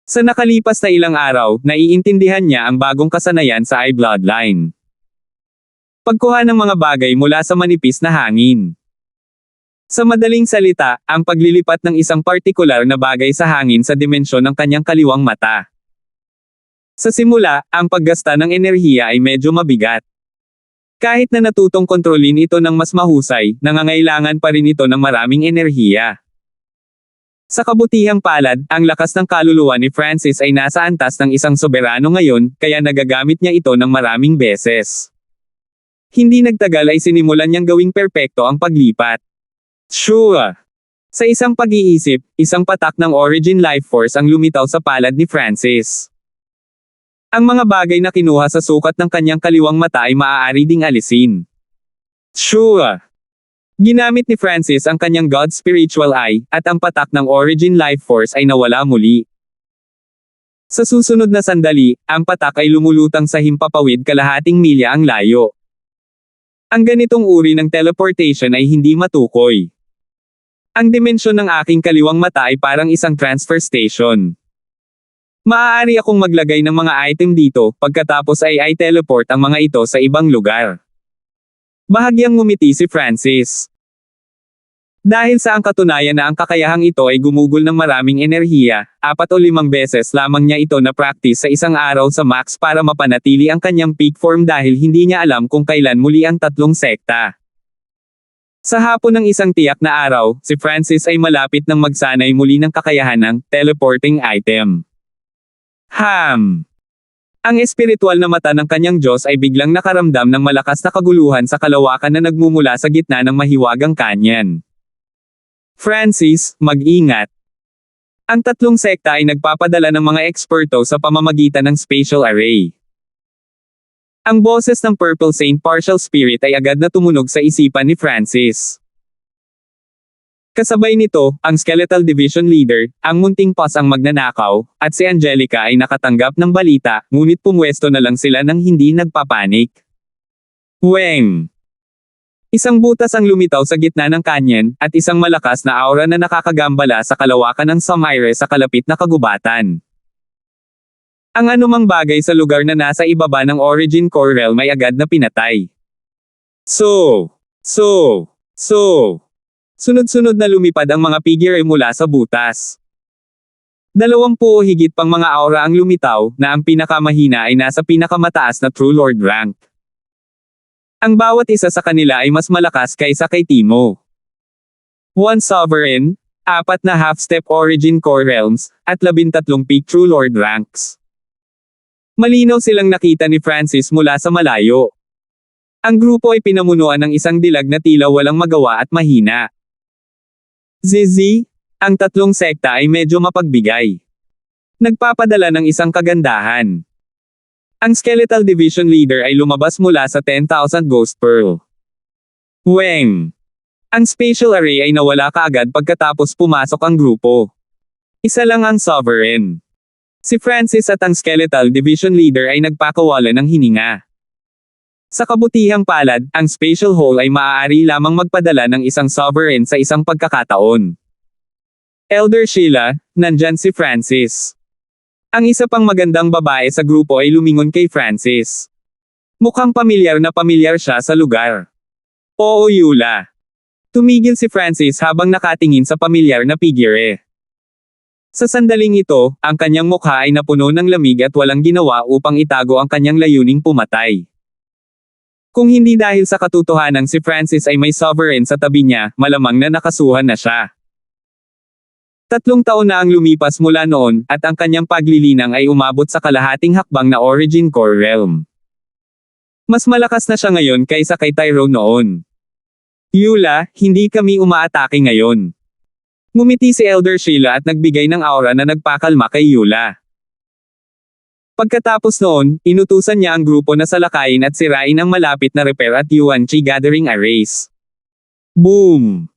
A: Sa nakalipas na ilang araw, naiintindihan niya ang bagong kasanayan sa Eye Bloodline. Pagkuha ng mga bagay mula sa manipis na hangin. Sa madaling salita, ang paglilipat ng isang partikular na bagay sa hangin sa dimensyon ng kanyang kaliwang mata. Sa simula, ang paggasta ng enerhiya ay medyo mabigat. Kahit na natutong kontrolin ito ng mas mahusay, nangangailangan pa rin ito ng maraming enerhiya. Sa kabutihang palad, ang lakas ng kaluluwa ni Francis ay nasa antas ng isang soberano ngayon, kaya nagagamit niya ito ng maraming beses. Hindi nagtagal ay sinimulan niyang gawing perpekto ang paglipat. Sure! Sa isang pag-iisip, isang patak ng Origin Life Force ang lumitaw sa palad ni Francis. Ang mga bagay na kinuha sa sukat ng kanyang kaliwang mata ay maaari ding alisin. Sure! Ginamit ni Francis ang kanyang God Spiritual Eye, at ang patak ng Origin Life Force ay nawala muli. Sa susunod na sandali, ang patak ay lumulutang sa himpapawid kalahating milya ang layo. Ang ganitong uri ng teleportation ay hindi matukoy. Ang dimensyon ng aking kaliwang mata ay parang isang transfer station. Maaari akong maglagay ng mga item dito, pagkatapos ay teleport ang mga ito sa ibang lugar. Bahagyang ngumiti si Francis. Dahil sa ang katunayan na ang kakayahang ito ay gumugol ng maraming enerhiya, 4 o 5 beses lamang niya ito na practice sa isang araw sa max para mapanatili ang kanyang peak form dahil hindi niya alam kung kailan muli ang tatlong sekta. Sa hapon ng isang tiyak na araw, si Francis ay malapit ng magsanay muli ng kakayahan ng teleporting item. Ang espiritual na mata ng kanyang Diyos ay biglang nakaramdam ng malakas na kaguluhan sa kalawakan na nagmumula sa gitna ng mahiwagang kanyan. Francis, mag-ingat. Ang tatlong sekta ay nagpapadala ng mga eksperto sa pamamagitan ng spatial array. Ang boses ng Purple Saint Partial Spirit ay agad na tumunog sa isipan ni Francis. Kasabay nito, ang Skeletal Division Leader, ang munting pas ang magnanakaw, at si Angelica ay nakatanggap ng balita, ngunit pumwesto na lang sila nang hindi nagpapanik. Weng! Isang butas ang lumitaw sa gitna ng kanyen, at isang malakas na aura na nakakagambala sa kalawakan ng Samire sa kalapit na kagubatan. Ang anumang bagay sa lugar na nasa ibaba ng Origin Core Realm ay agad na pinatay. Sunod-sunod na lumipad ang mga figure mula sa butas. 20 o higit pang mga aura ang lumitaw, na ang pinakamahina ay nasa pinakamataas na True Lord rank. Ang bawat isa sa kanila ay mas malakas kaysa kay Timo. 1 Sovereign, 4 na half-step Origin Core Realms, at 13 peak True Lord ranks. Malinaw silang nakita ni Francis mula sa malayo. Ang grupo ay pinamunuan ng isang dilag na tila walang magawa at mahina. Zizi, ang tatlong sekta ay medyo mapagbigay. Nagpapadala ng isang kagandahan. Ang Skeletal Division Leader ay lumabas mula sa 10,000 Ghost Pearl. Weng! Ang spatial array ay nawala kaagad pagkatapos pumasok ang grupo. Isa lang ang Sovereign. Si Francis at ang Skeletal Division Leader ay nagpakawala ng hininga. Sa kabutihang palad, ang spatial hole ay maaari lamang magpadala ng isang Sovereign sa isang pagkakataon. Elder Sheila, nandyan si Francis. Ang isa pang magandang babae sa grupo ay lumingon kay Francis. Mukhang pamilyar na pamilyar siya sa lugar. Oo Yula. Tumigil si Francis habang nakatingin sa pamilyar na figure. Sa sandaling ito, ang kanyang mukha ay napuno ng lamig at walang ginawa upang itago ang kanyang layuning pumatay. Kung hindi dahil sa katotohanan si Francis ay may Sovereign sa tabi niya, malamang na nakasuhan na siya. 3 taon na ang lumipas mula noon, at ang kanyang paglilinang ay umabot sa kalahating hakbang na Origin Core Realm. Mas malakas na siya ngayon kaysa kay Tyrone noon. Yula, hindi kami umaatake ngayon. Ngumiti si Elder Sheila at nagbigay ng aura na nagpakalma kay Yula. Pagkatapos noon, inutusan niya ang grupo na salakayin at sirain ang malapit na repair at Yuan-Chi gathering arrays. Boom!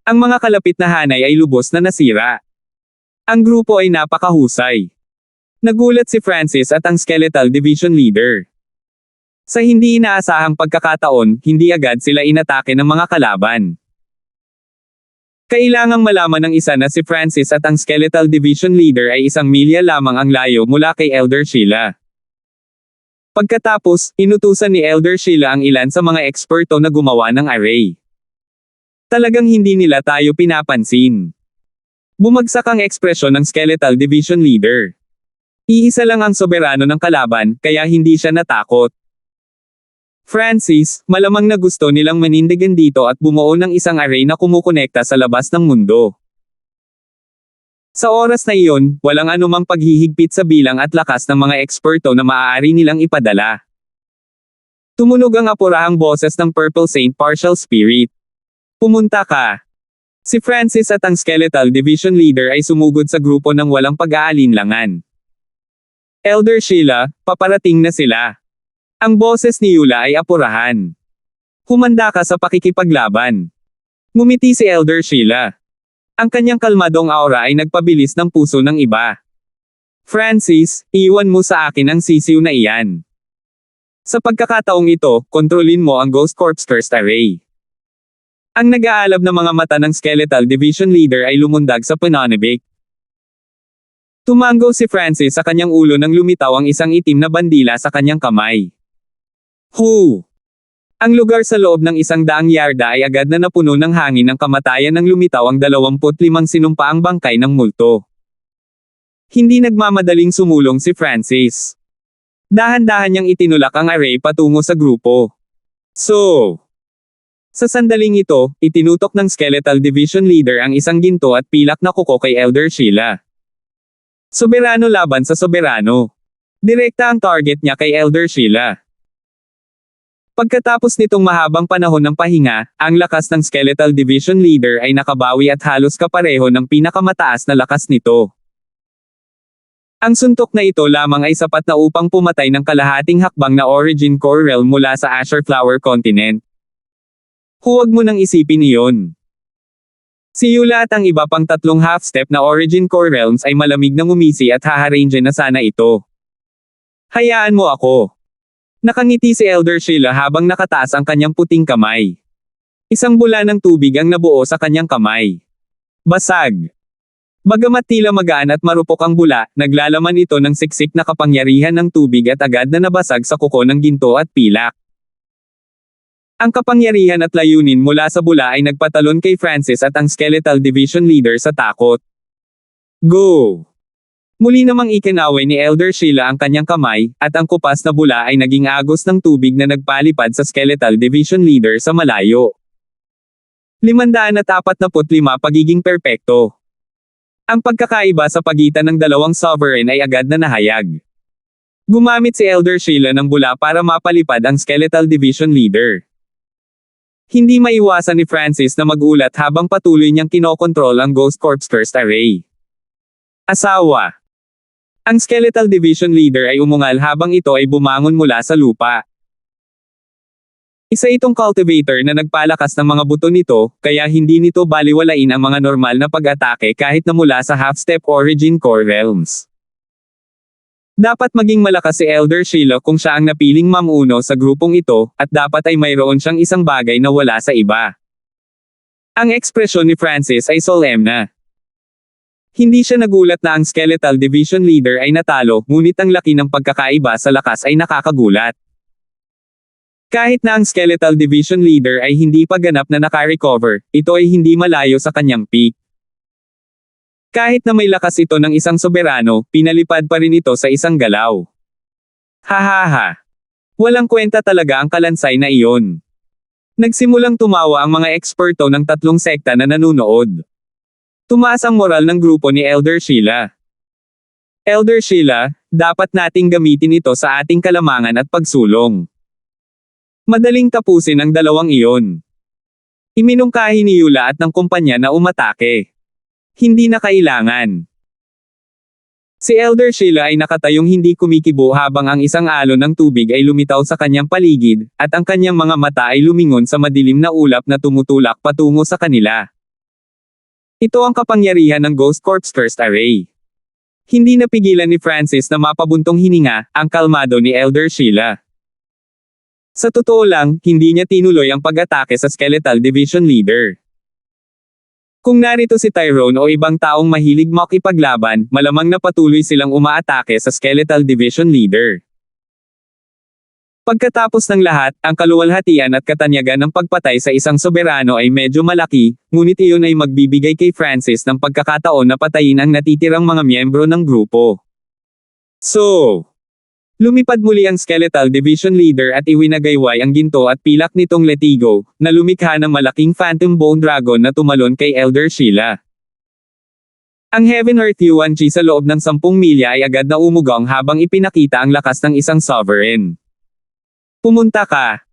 A: Ang mga kalapit na hanay ay lubos na nasira. Ang grupo ay napakahusay. Nagulat si Francis at ang Skeletal Division Leader. Sa hindi inaasahang pagkakataon, hindi agad sila inatake ng mga kalaban. Kailangang malaman ng isa na si Francis at ang Skeletal Division Leader ay 1 milya lamang ang layo mula kay Elder Sheila. Pagkatapos, inutusan ni Elder Sheila ang ilan sa mga eksperto na gumawa ng array. Talagang hindi nila tayo pinapansin. Bumagsak ang ekspresyon ng Skeletal Division Leader. Iisa lang ang soberano ng kalaban, kaya hindi siya natakot. Francis, malamang na gusto nilang manindigan dito at bumuo ng isang array na kumukonekta sa labas ng mundo. Sa oras na iyon, walang anumang paghihigpit sa bilang at lakas ng mga eksperto na maaari nilang ipadala. Tumunog ang apurahang boses ng Purple Saint Partial Spirit. Pumunta ka. Si Francis at ang Skeletal Division Leader ay sumugod sa grupo ng walang pag-aalinlangan. Elder Sheila, paparating na sila. Ang boses ni Yula ay apurahan. Humanda ka sa pakikipaglaban. Ngumiti si Elder Sheila. Ang kanyang kalmadong aura ay nagpabilis ng puso ng iba. Francis, iwan mo sa akin ang sisiw na iyan. Sa pagkakataong ito, kontrolin mo ang Ghost Corps First Array. Ang nag-aalab na mga mata ng Skeletal Division Leader ay lumundag sa pananabik. Tumango si Francis sa kanyang ulo nang lumitaw ang isang itim na bandila sa kanyang kamay. Hu! Ang lugar sa loob ng 100 yarda ay agad na napuno ng hangin ng kamatayan nang lumitaw ang 25 sinumpaang bangkay ng multo. Hindi nagmamadaling sumulong si Francis. Dahan-dahan niyang itinulak ang array patungo sa grupo. Sa sandaling ito, itinutok ng Skeletal Division Leader ang isang ginto at pilak na kuko kay Elder Sheila. Soberano laban sa soberano. Direkta ang target niya kay Elder Sheila. Pagkatapos nitong mahabang panahon ng pahinga, ang lakas ng Skeletal Division Leader ay nakabawi at halos kapareho ng pinakamataas na lakas nito. Ang suntok na ito lamang ay sapat na upang pumatay ng kalahating hakbang na Origin Core Realm mula sa Azure Flower Continent. Huwag mo nang isipin iyon. Si Eula at ang iba pang 3 half-step na Origin Core Realms ay malamig na ngumisi at haharange na sana ito. Hayaan mo ako. Nakangiti si Elder Sheila habang nakataas ang kanyang puting kamay. Isang bula ng tubig ang nabuo sa kanyang kamay. Basag. Bagamat tila magaan at marupok ang bula, naglalaman ito ng siksik na kapangyarihan ng tubig at agad na nabasag sa kuko ng ginto at pilak. Ang kapangyarihan at layunin mula sa bula ay nagpatalon kay Francis at ang Skeletal Division Leader sa takot. Go! Muli namang ikinaway ni Elder Sheila ang kanyang kamay, at ang kupas na bula ay naging agos ng tubig na nagpalipad sa Skeletal Division Leader sa malayo. 545 pagiging perpekto. Ang pagkakaiba sa pagitan ng dalawang sovereign ay agad na nahayag. Gumamit si Elder Sheila ng bula para mapalipad ang Skeletal Division Leader. Hindi maiwasan ni Francis na magulat habang patuloy niyang kinokontrol ang Ghost Corps First Array. Asawa. Ang Skeletal Division Leader ay umungal habang ito ay bumangon mula sa lupa. Isa itong cultivator na nagpalakas ng mga buto nito, kaya hindi nito baliwalain ang mga normal na pag-atake kahit na mula sa half-step Origin Core Realms. Dapat maging malakas si Elder Sheila kung siya ang napiling mamuno sa grupong ito, at dapat ay mayroon siyang isang bagay na wala sa iba. Ang ekspresyon ni Francis ay solemna. Hindi siya nagulat na ang Skeletal Division Leader ay natalo, ngunit ang laki ng pagkakaiba sa lakas ay nakakagulat. Kahit na ang Skeletal Division Leader ay hindi pa ganap na nakarecover, ito ay hindi malayo sa kanyang peak. Kahit na may lakas ito ng isang soberano, pinalipad pa rin ito sa isang galaw. Hahaha. Walang kwenta talaga ang kalansay na iyon. Nagsimulang tumawa ang mga eksperto ng 3 sekta na nanunood. Tumaas ang moral ng grupo ni Elder Sheila. Elder Sheila, dapat nating gamitin ito sa ating kalamangan at pagsulong. Madaling tapusin ang dalawang iyon. Iminungkahi ni Eula at ng kumpanya na umatake. Hindi na kailangan. Si Elder Sheila ay nakatayong hindi kumikibo habang ang isang alon ng tubig ay lumitaw sa kanyang paligid, at ang kanyang mga mata ay lumingon sa madilim na ulap na tumutulak patungo sa kanila. Ito ang kapangyarihan ng Ghost Corps First Array. Hindi napigilan ni Francis na mapabuntong hininga, ang kalmado ni Elder Sheila. Sa totoo lang, hindi niya tinuloy ang pag-atake sa Skeletal Division Leader. Kung narito si Tyrone o ibang taong mahilig makipaglaban, malamang na patuloy silang umaatake sa Skeletal Division Leader. Pagkatapos ng lahat, ang kaluwalhatian at katanyagan ng pagpatay sa isang soberano ay medyo malaki, ngunit iyon ay magbibigay kay Francis ng pagkakataon na patayin ang natitirang mga miyembro ng grupo. Lumipad muli ang Skeletal Division Leader at iwinagayway ang ginto at pilak nitong Letigo, na lumikha ng malaking Phantom Bone Dragon na tumalon kay Elder Sheila. Ang Heaven Earth Yuan-Chi sa loob ng 10 milya ay agad na umugang habang ipinakita ang lakas ng isang sovereign. Pumunta ka.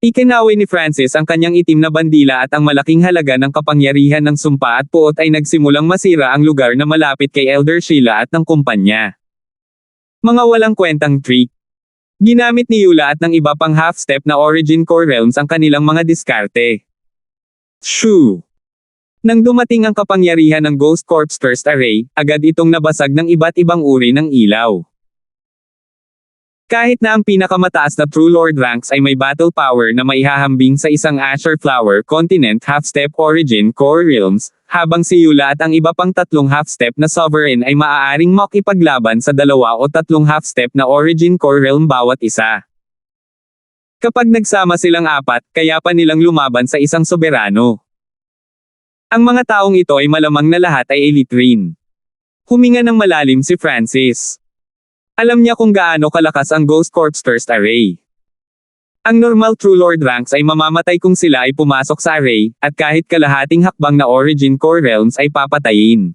A: Ikinaway ni Francis ang kanyang itim na bandila at ang malaking halaga ng kapangyarihan ng sumpa at puot ay nagsimulang masira ang lugar na malapit kay Elder Sheila at ng kumpanya. Mga walang kwentang trick. Ginamit ni Eula at ng iba pang half-step na Origin Core Realms ang kanilang mga diskarte. Shoo! Nang dumating ang kapangyarihan ng Ghost Corps Thirst Array, agad itong nabasag ng iba't ibang uri ng ilaw. Kahit na ang pinakamataas na True Lord ranks ay may battle power na maihahambing sa isang Azure Flower Continent Half-Step Origin Core Realms, habang si Eula at ang iba pang tatlong half-step na Sovereign ay maaaring makipaglaban sa dalawa o tatlong half-step na Origin Core Realm bawat isa. Kapag nagsama silang apat, kaya pa nilang lumaban sa isang soberano. Ang mga taong ito ay malamang na lahat ay elite rin. Huminga ng malalim si Francis. Alam niya kung gaano kalakas ang Ghost Corps Thirst Array. Ang normal True Lord ranks ay mamamatay kung sila ay pumasok sa array, at kahit kalahating hakbang na Origin Core Realms ay papatayin.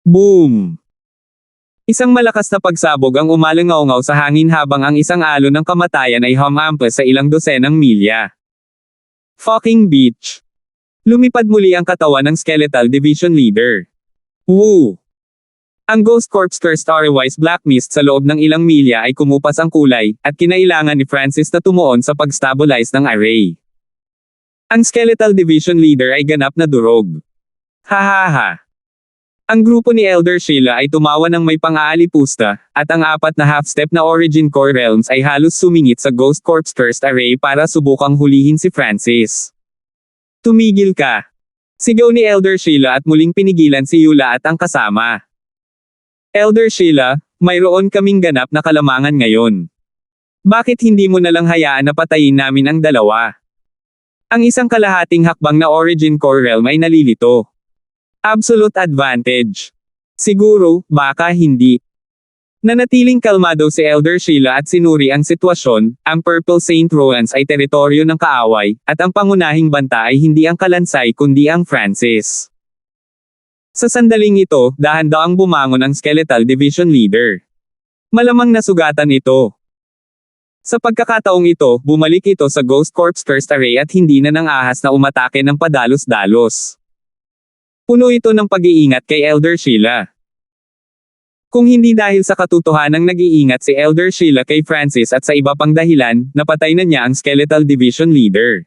A: Boom! Isang malakas na pagsabog ang umalangaw sa hangin habang ang isang alon ng kamatayan ay humampas sa ilang dosenang milya. Fucking bitch! Lumipad muli ang katawan ng Skeletal Division Leader. Woo! Ang Ghost Corps Thirst Array-wise Black Mist sa loob ng ilang milya ay kumupas ang kulay, at kinailangan ni Francis na tumuon sa pag-stabilize ng array. Ang Skeletal Division Leader ay ganap na durog. Hahaha. Ang grupo ni Elder Sheila ay tumawa ng may pang-aalipusta, at ang apat na half-step na Origin Core Realms ay halos sumingit sa Ghost Corps Thirst Array para subukang hulihin si Francis. Tumigil ka! Sigaw ni Elder Sheila at muling pinigilan si Eula at ang kasama. Elder Sheila, mayroon kaming ganap na kalamangan ngayon. Bakit hindi mo nalang hayaan na patayin namin ang dalawa? Ang isang kalahating hakbang na Origin Core Realm ay nalilito. Absolute advantage. Siguro, baka hindi. Nanatiling kalmado si Elder Sheila at sinuri ang sitwasyon. Ang Purple Saint Roans ay teritoryo ng kaaway, at ang pangunahing banta ay hindi ang Kalansay kundi ang Francis. Sa sandaling ito, dahan-daang bumangon ang Skeletal Division Leader. Malamang nasugatan ito. Sa pagkakataong ito, bumalik ito sa Ghost Corps Thirst Array at hindi na nang ahas na umatake ng padalos-dalos. Puno ito ng pag-iingat kay Elder Sheila. Kung hindi dahil sa katotohanang nag-iingat si Elder Sheila kay Francis at sa iba pang dahilan, napatay na niya ang Skeletal Division Leader.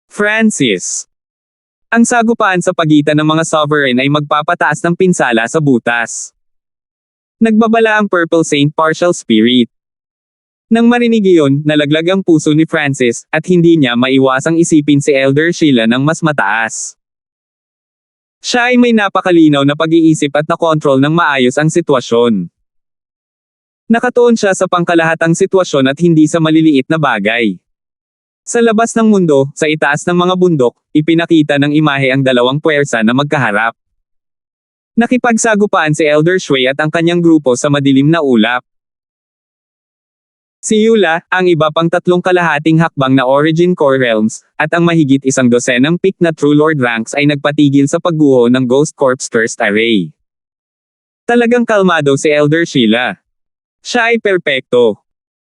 A: Francis. Ang sagupaan sa pagitan ng mga sovereign ay magpapataas ng pinsala sa butas. Nagbabala ang Purple Saint Partial Spirit. Nang marinig iyon, nalaglag ang puso ni Francis, at hindi niya maiwasang isipin si Elder Sheila ng mas mataas. Siya ay may napakalinaw na pag-iisip at nakontrol ng maayos ang sitwasyon. Nakatuon siya sa pangkalahatang sitwasyon at hindi sa maliliit na bagay. Sa labas ng mundo, sa itaas ng mga bundok, ipinakita ng imahe ang dalawang puwersa na magkaharap. Nakipagsagupaan si Elder Shui at ang kanyang grupo sa madilim na ulap. Si Eula, ang iba pang tatlong kalahating hakbang na Origin Core Realms, at ang mahigit isang dosenang pick na True Lord ranks ay nagpatigil sa pagguho ng Ghost Corps Thirst Array. Talagang kalmado si Elder Sheila. Siya ay perpekto.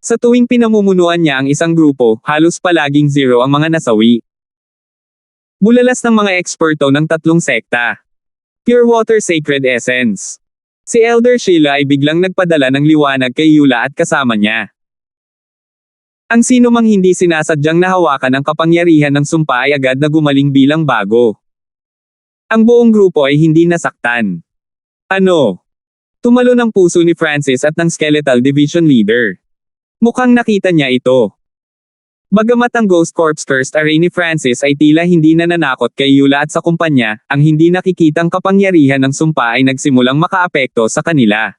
A: Sa tuwing pinamumunuan niya ang isang grupo, halos palaging zero ang mga nasawi. Bulalas ng mga eksperto ng tatlong sekta. Pure Water Sacred Essence. Si Elder Sheila ay biglang nagpadala ng liwanag kay Eula at kasama niya. Ang sino mang hindi sinasadyang nahawakan ang kapangyarihan ng sumpa ay agad na gumaling bilang bago. Ang buong grupo ay hindi nasaktan. Ano? Tumalo ng puso ni Francis at ng Skeletal Division Leader. Mukhang nakita niya ito. Bagamat ang Ghost Corps Thirst Array ni Francis ay tila hindi nananakot kay Eula at sa kumpanya, ang hindi nakikitang kapangyarihan ng sumpa ay nagsimulang makaapekto sa kanila.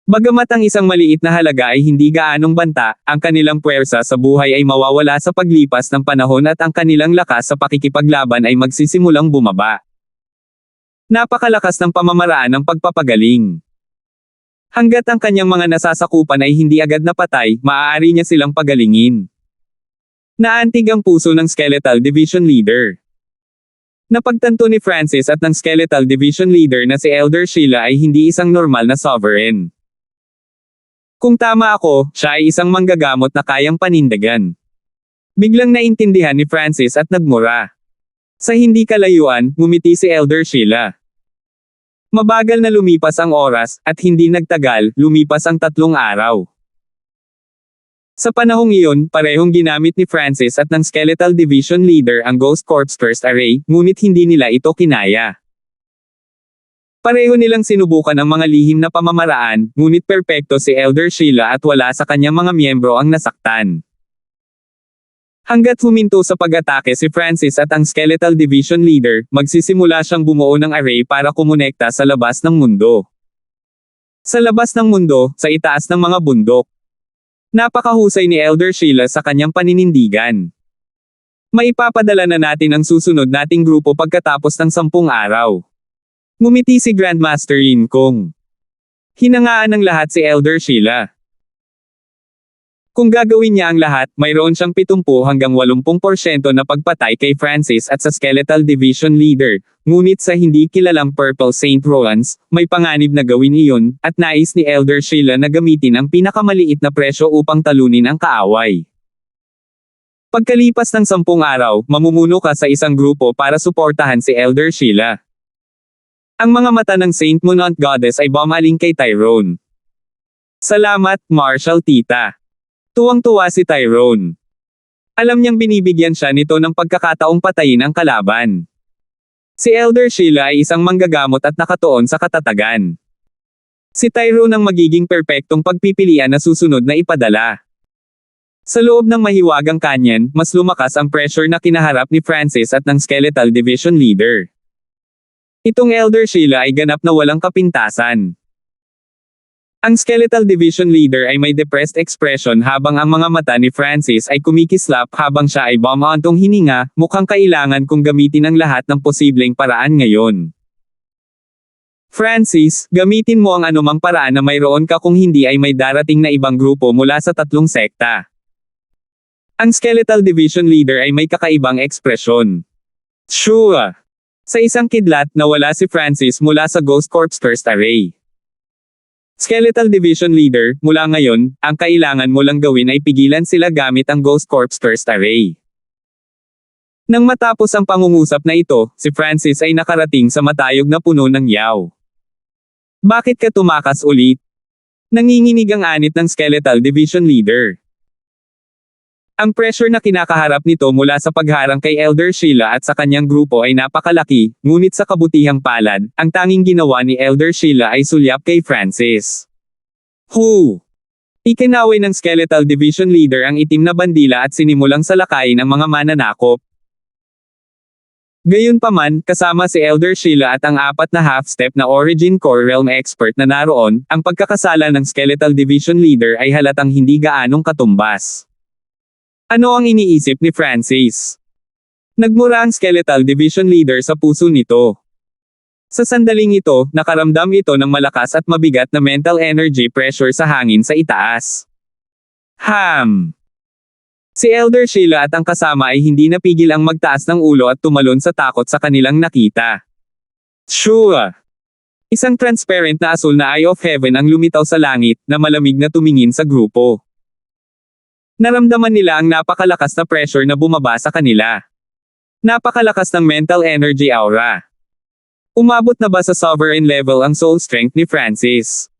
A: Bagamat ang isang maliit na halaga ay hindi gaanong banta, ang kanilang puwersa sa buhay ay mawawala sa paglipas ng panahon at ang kanilang lakas sa pakikipaglaban ay magsisimulang bumaba. Napakalakas ng pamamaraan ng pagpapagaling. Hanggat ang kanyang mga nasasakupan ay hindi agad napatay, maaari niya silang pagalingin. Naantig ang puso ng Skeletal Division Leader. Napagtanto ni Francis at ng Skeletal Division Leader na si Elder Sheila ay hindi isang normal na sovereign. Kung tama ako, siya ay isang manggagamot na kayang panindigan. Biglang naintindihan ni Francis at nagmura. Sa hindi kalayuan, ngumiti si Elder Sheila. Mabagal na lumipas ang oras, at hindi nagtagal, lumipas ang 3 araw. Sa panahong iyon, parehong ginamit ni Francis at ng Skeletal Division Leader ang Ghost Corpse Burst Array, ngunit hindi nila ito kinaya. Pareho nilang sinubukan ang mga lihim na pamamaraan, ngunit perpekto si Elder Sheila at wala sa kanyang mga miyembro ang nasaktan. Hanggat huminto sa pag-atake si Francis at ang Skeletal Division Leader, magsisimula siyang bumuo ng array para kumonekta sa labas ng mundo. Sa labas ng mundo, sa itaas ng mga bundok. Napakahusay ni Elder Sheila sa kanyang paninindigan. Maipapadala na natin ang susunod nating grupo pagkatapos ng 10 araw. Ngumiti si Grandmaster Yin Kong. Hinangaan ng lahat si Elder Sheila. Kung gagawin niya ang lahat, mayroon siyang 70 hanggang 80% na pagpatay kay Francis at sa Skeletal Division Leader, ngunit sa hindi kilalang Purple Saint Rollins, may panganib na gawin iyon, at nais ni Elder Sheila na gamitin ang pinakamaliit na presyo upang talunin ang kaaway. Pagkalipas ng 10 araw, mamumuno ka sa isang grupo para suportahan si Elder Sheila. Ang mga mata ng Saint Monont Goddess ay bumaling kay Tyrone. Salamat, Marshal Tita. Tuwang-tuwa si Tyrone. Alam niyang binibigyan siya nito ng pagkakataong patayin ang kalaban. Si Elder Sheila ay isang manggagamot at nakatuon sa katatagan. Si Tyrone ang magiging perpektong pagpipilian na susunod na ipadala. Sa loob ng mahiwagang kanyan, mas lumakas ang pressure na kinaharap ni Francis at ng Skeletal Division Leader. Itong Elder Sheila ay ganap na walang kapintasan. Ang Skeletal Division Leader ay may depressed expression habang ang mga mata ni Francis ay kumikislap habang siya ay bumantong hininga, mukhang kailangan kong gamitin ang lahat ng posibleng paraan ngayon. Francis, gamitin mo ang anumang paraan na mayroon ka kung hindi ay may darating na ibang grupo mula sa 3 sekta. Ang Skeletal Division Leader ay may kakaibang ekspresyon. Sure! Sa isang kidlat, nawala si Francis mula sa Ghost Corpse First Array. Skeletal Division Leader, mula ngayon, ang kailangan mo lang gawin ay pigilan sila gamit ang Ghost Corpse First Array. Nang matapos ang pangungusap na ito, si Francis ay nakarating sa matayog na puno ng yaw. Bakit ka tumakas ulit? Nanginginig ang anit ng Skeletal Division Leader. Ang pressure na kinakaharap nito mula sa pagharang kay Elder Sheila at sa kanyang grupo ay napakalaki, ngunit sa kabutihang palad, ang tanging ginawa ni Elder Sheila ay sulyap kay Francis. Ikinaway ng Skeletal Division Leader ang itim na bandila at sinimulang salakayin ang mga mananakop. Gayunpaman, kasama si Elder Sheila at ang 4 na half-step na Origin Core Realm Expert na naroon, ang pagkakasala ng Skeletal Division Leader ay halatang hindi gaanong katumbas. Ano ang iniisip ni Francis? Nagmura ang Skeletal Division Leader sa puso nito. Sa sandaling ito, nakaramdam ito ng malakas at mabigat na mental energy pressure sa hangin sa itaas. Si Elder Sheila at ang kasama ay hindi napigil ang magtaas ng ulo at tumalon sa takot sa kanilang nakita. Sure! Isang transparent na asul na Eye of Heaven ang lumitaw sa langit, na malamig na tumingin sa grupo. Naramdaman nila ang napakalakas na pressure na bumaba sa kanila. Napakalakas ng mental energy aura. Umabot na ba sa sovereign level ang soul strength ni Francis?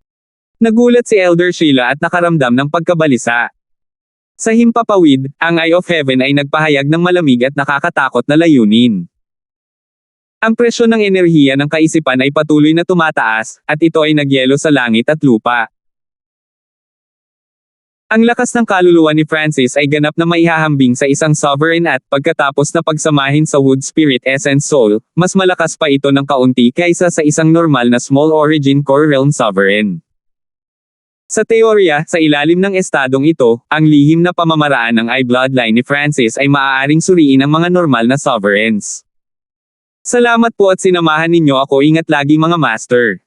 A: Nagulat si Elder Sheila at nakaramdam ng pagkabalisa. Sa himpapawid, ang Eye of Heaven ay nagpahayag ng malamig at nakakatakot na layunin. Ang presyon ng enerhiya ng kaisipan ay patuloy na tumataas, at ito ay nagyelo sa langit at lupa. Ang lakas ng kaluluwa ni Francis ay ganap na maihahambing sa isang sovereign at, pagkatapos na pagsamahin sa Wood Spirit Essence Soul, mas malakas pa ito ng kaunti kaysa sa isang normal na Small Origin Core Realm Sovereign. Sa teorya, sa ilalim ng estadong ito, ang lihim na pamamaraan ng eye bloodline ni Francis ay maaaring suriin ang mga normal na sovereigns. Salamat po at sinamahan ninyo ako. Ingat lagi mga master.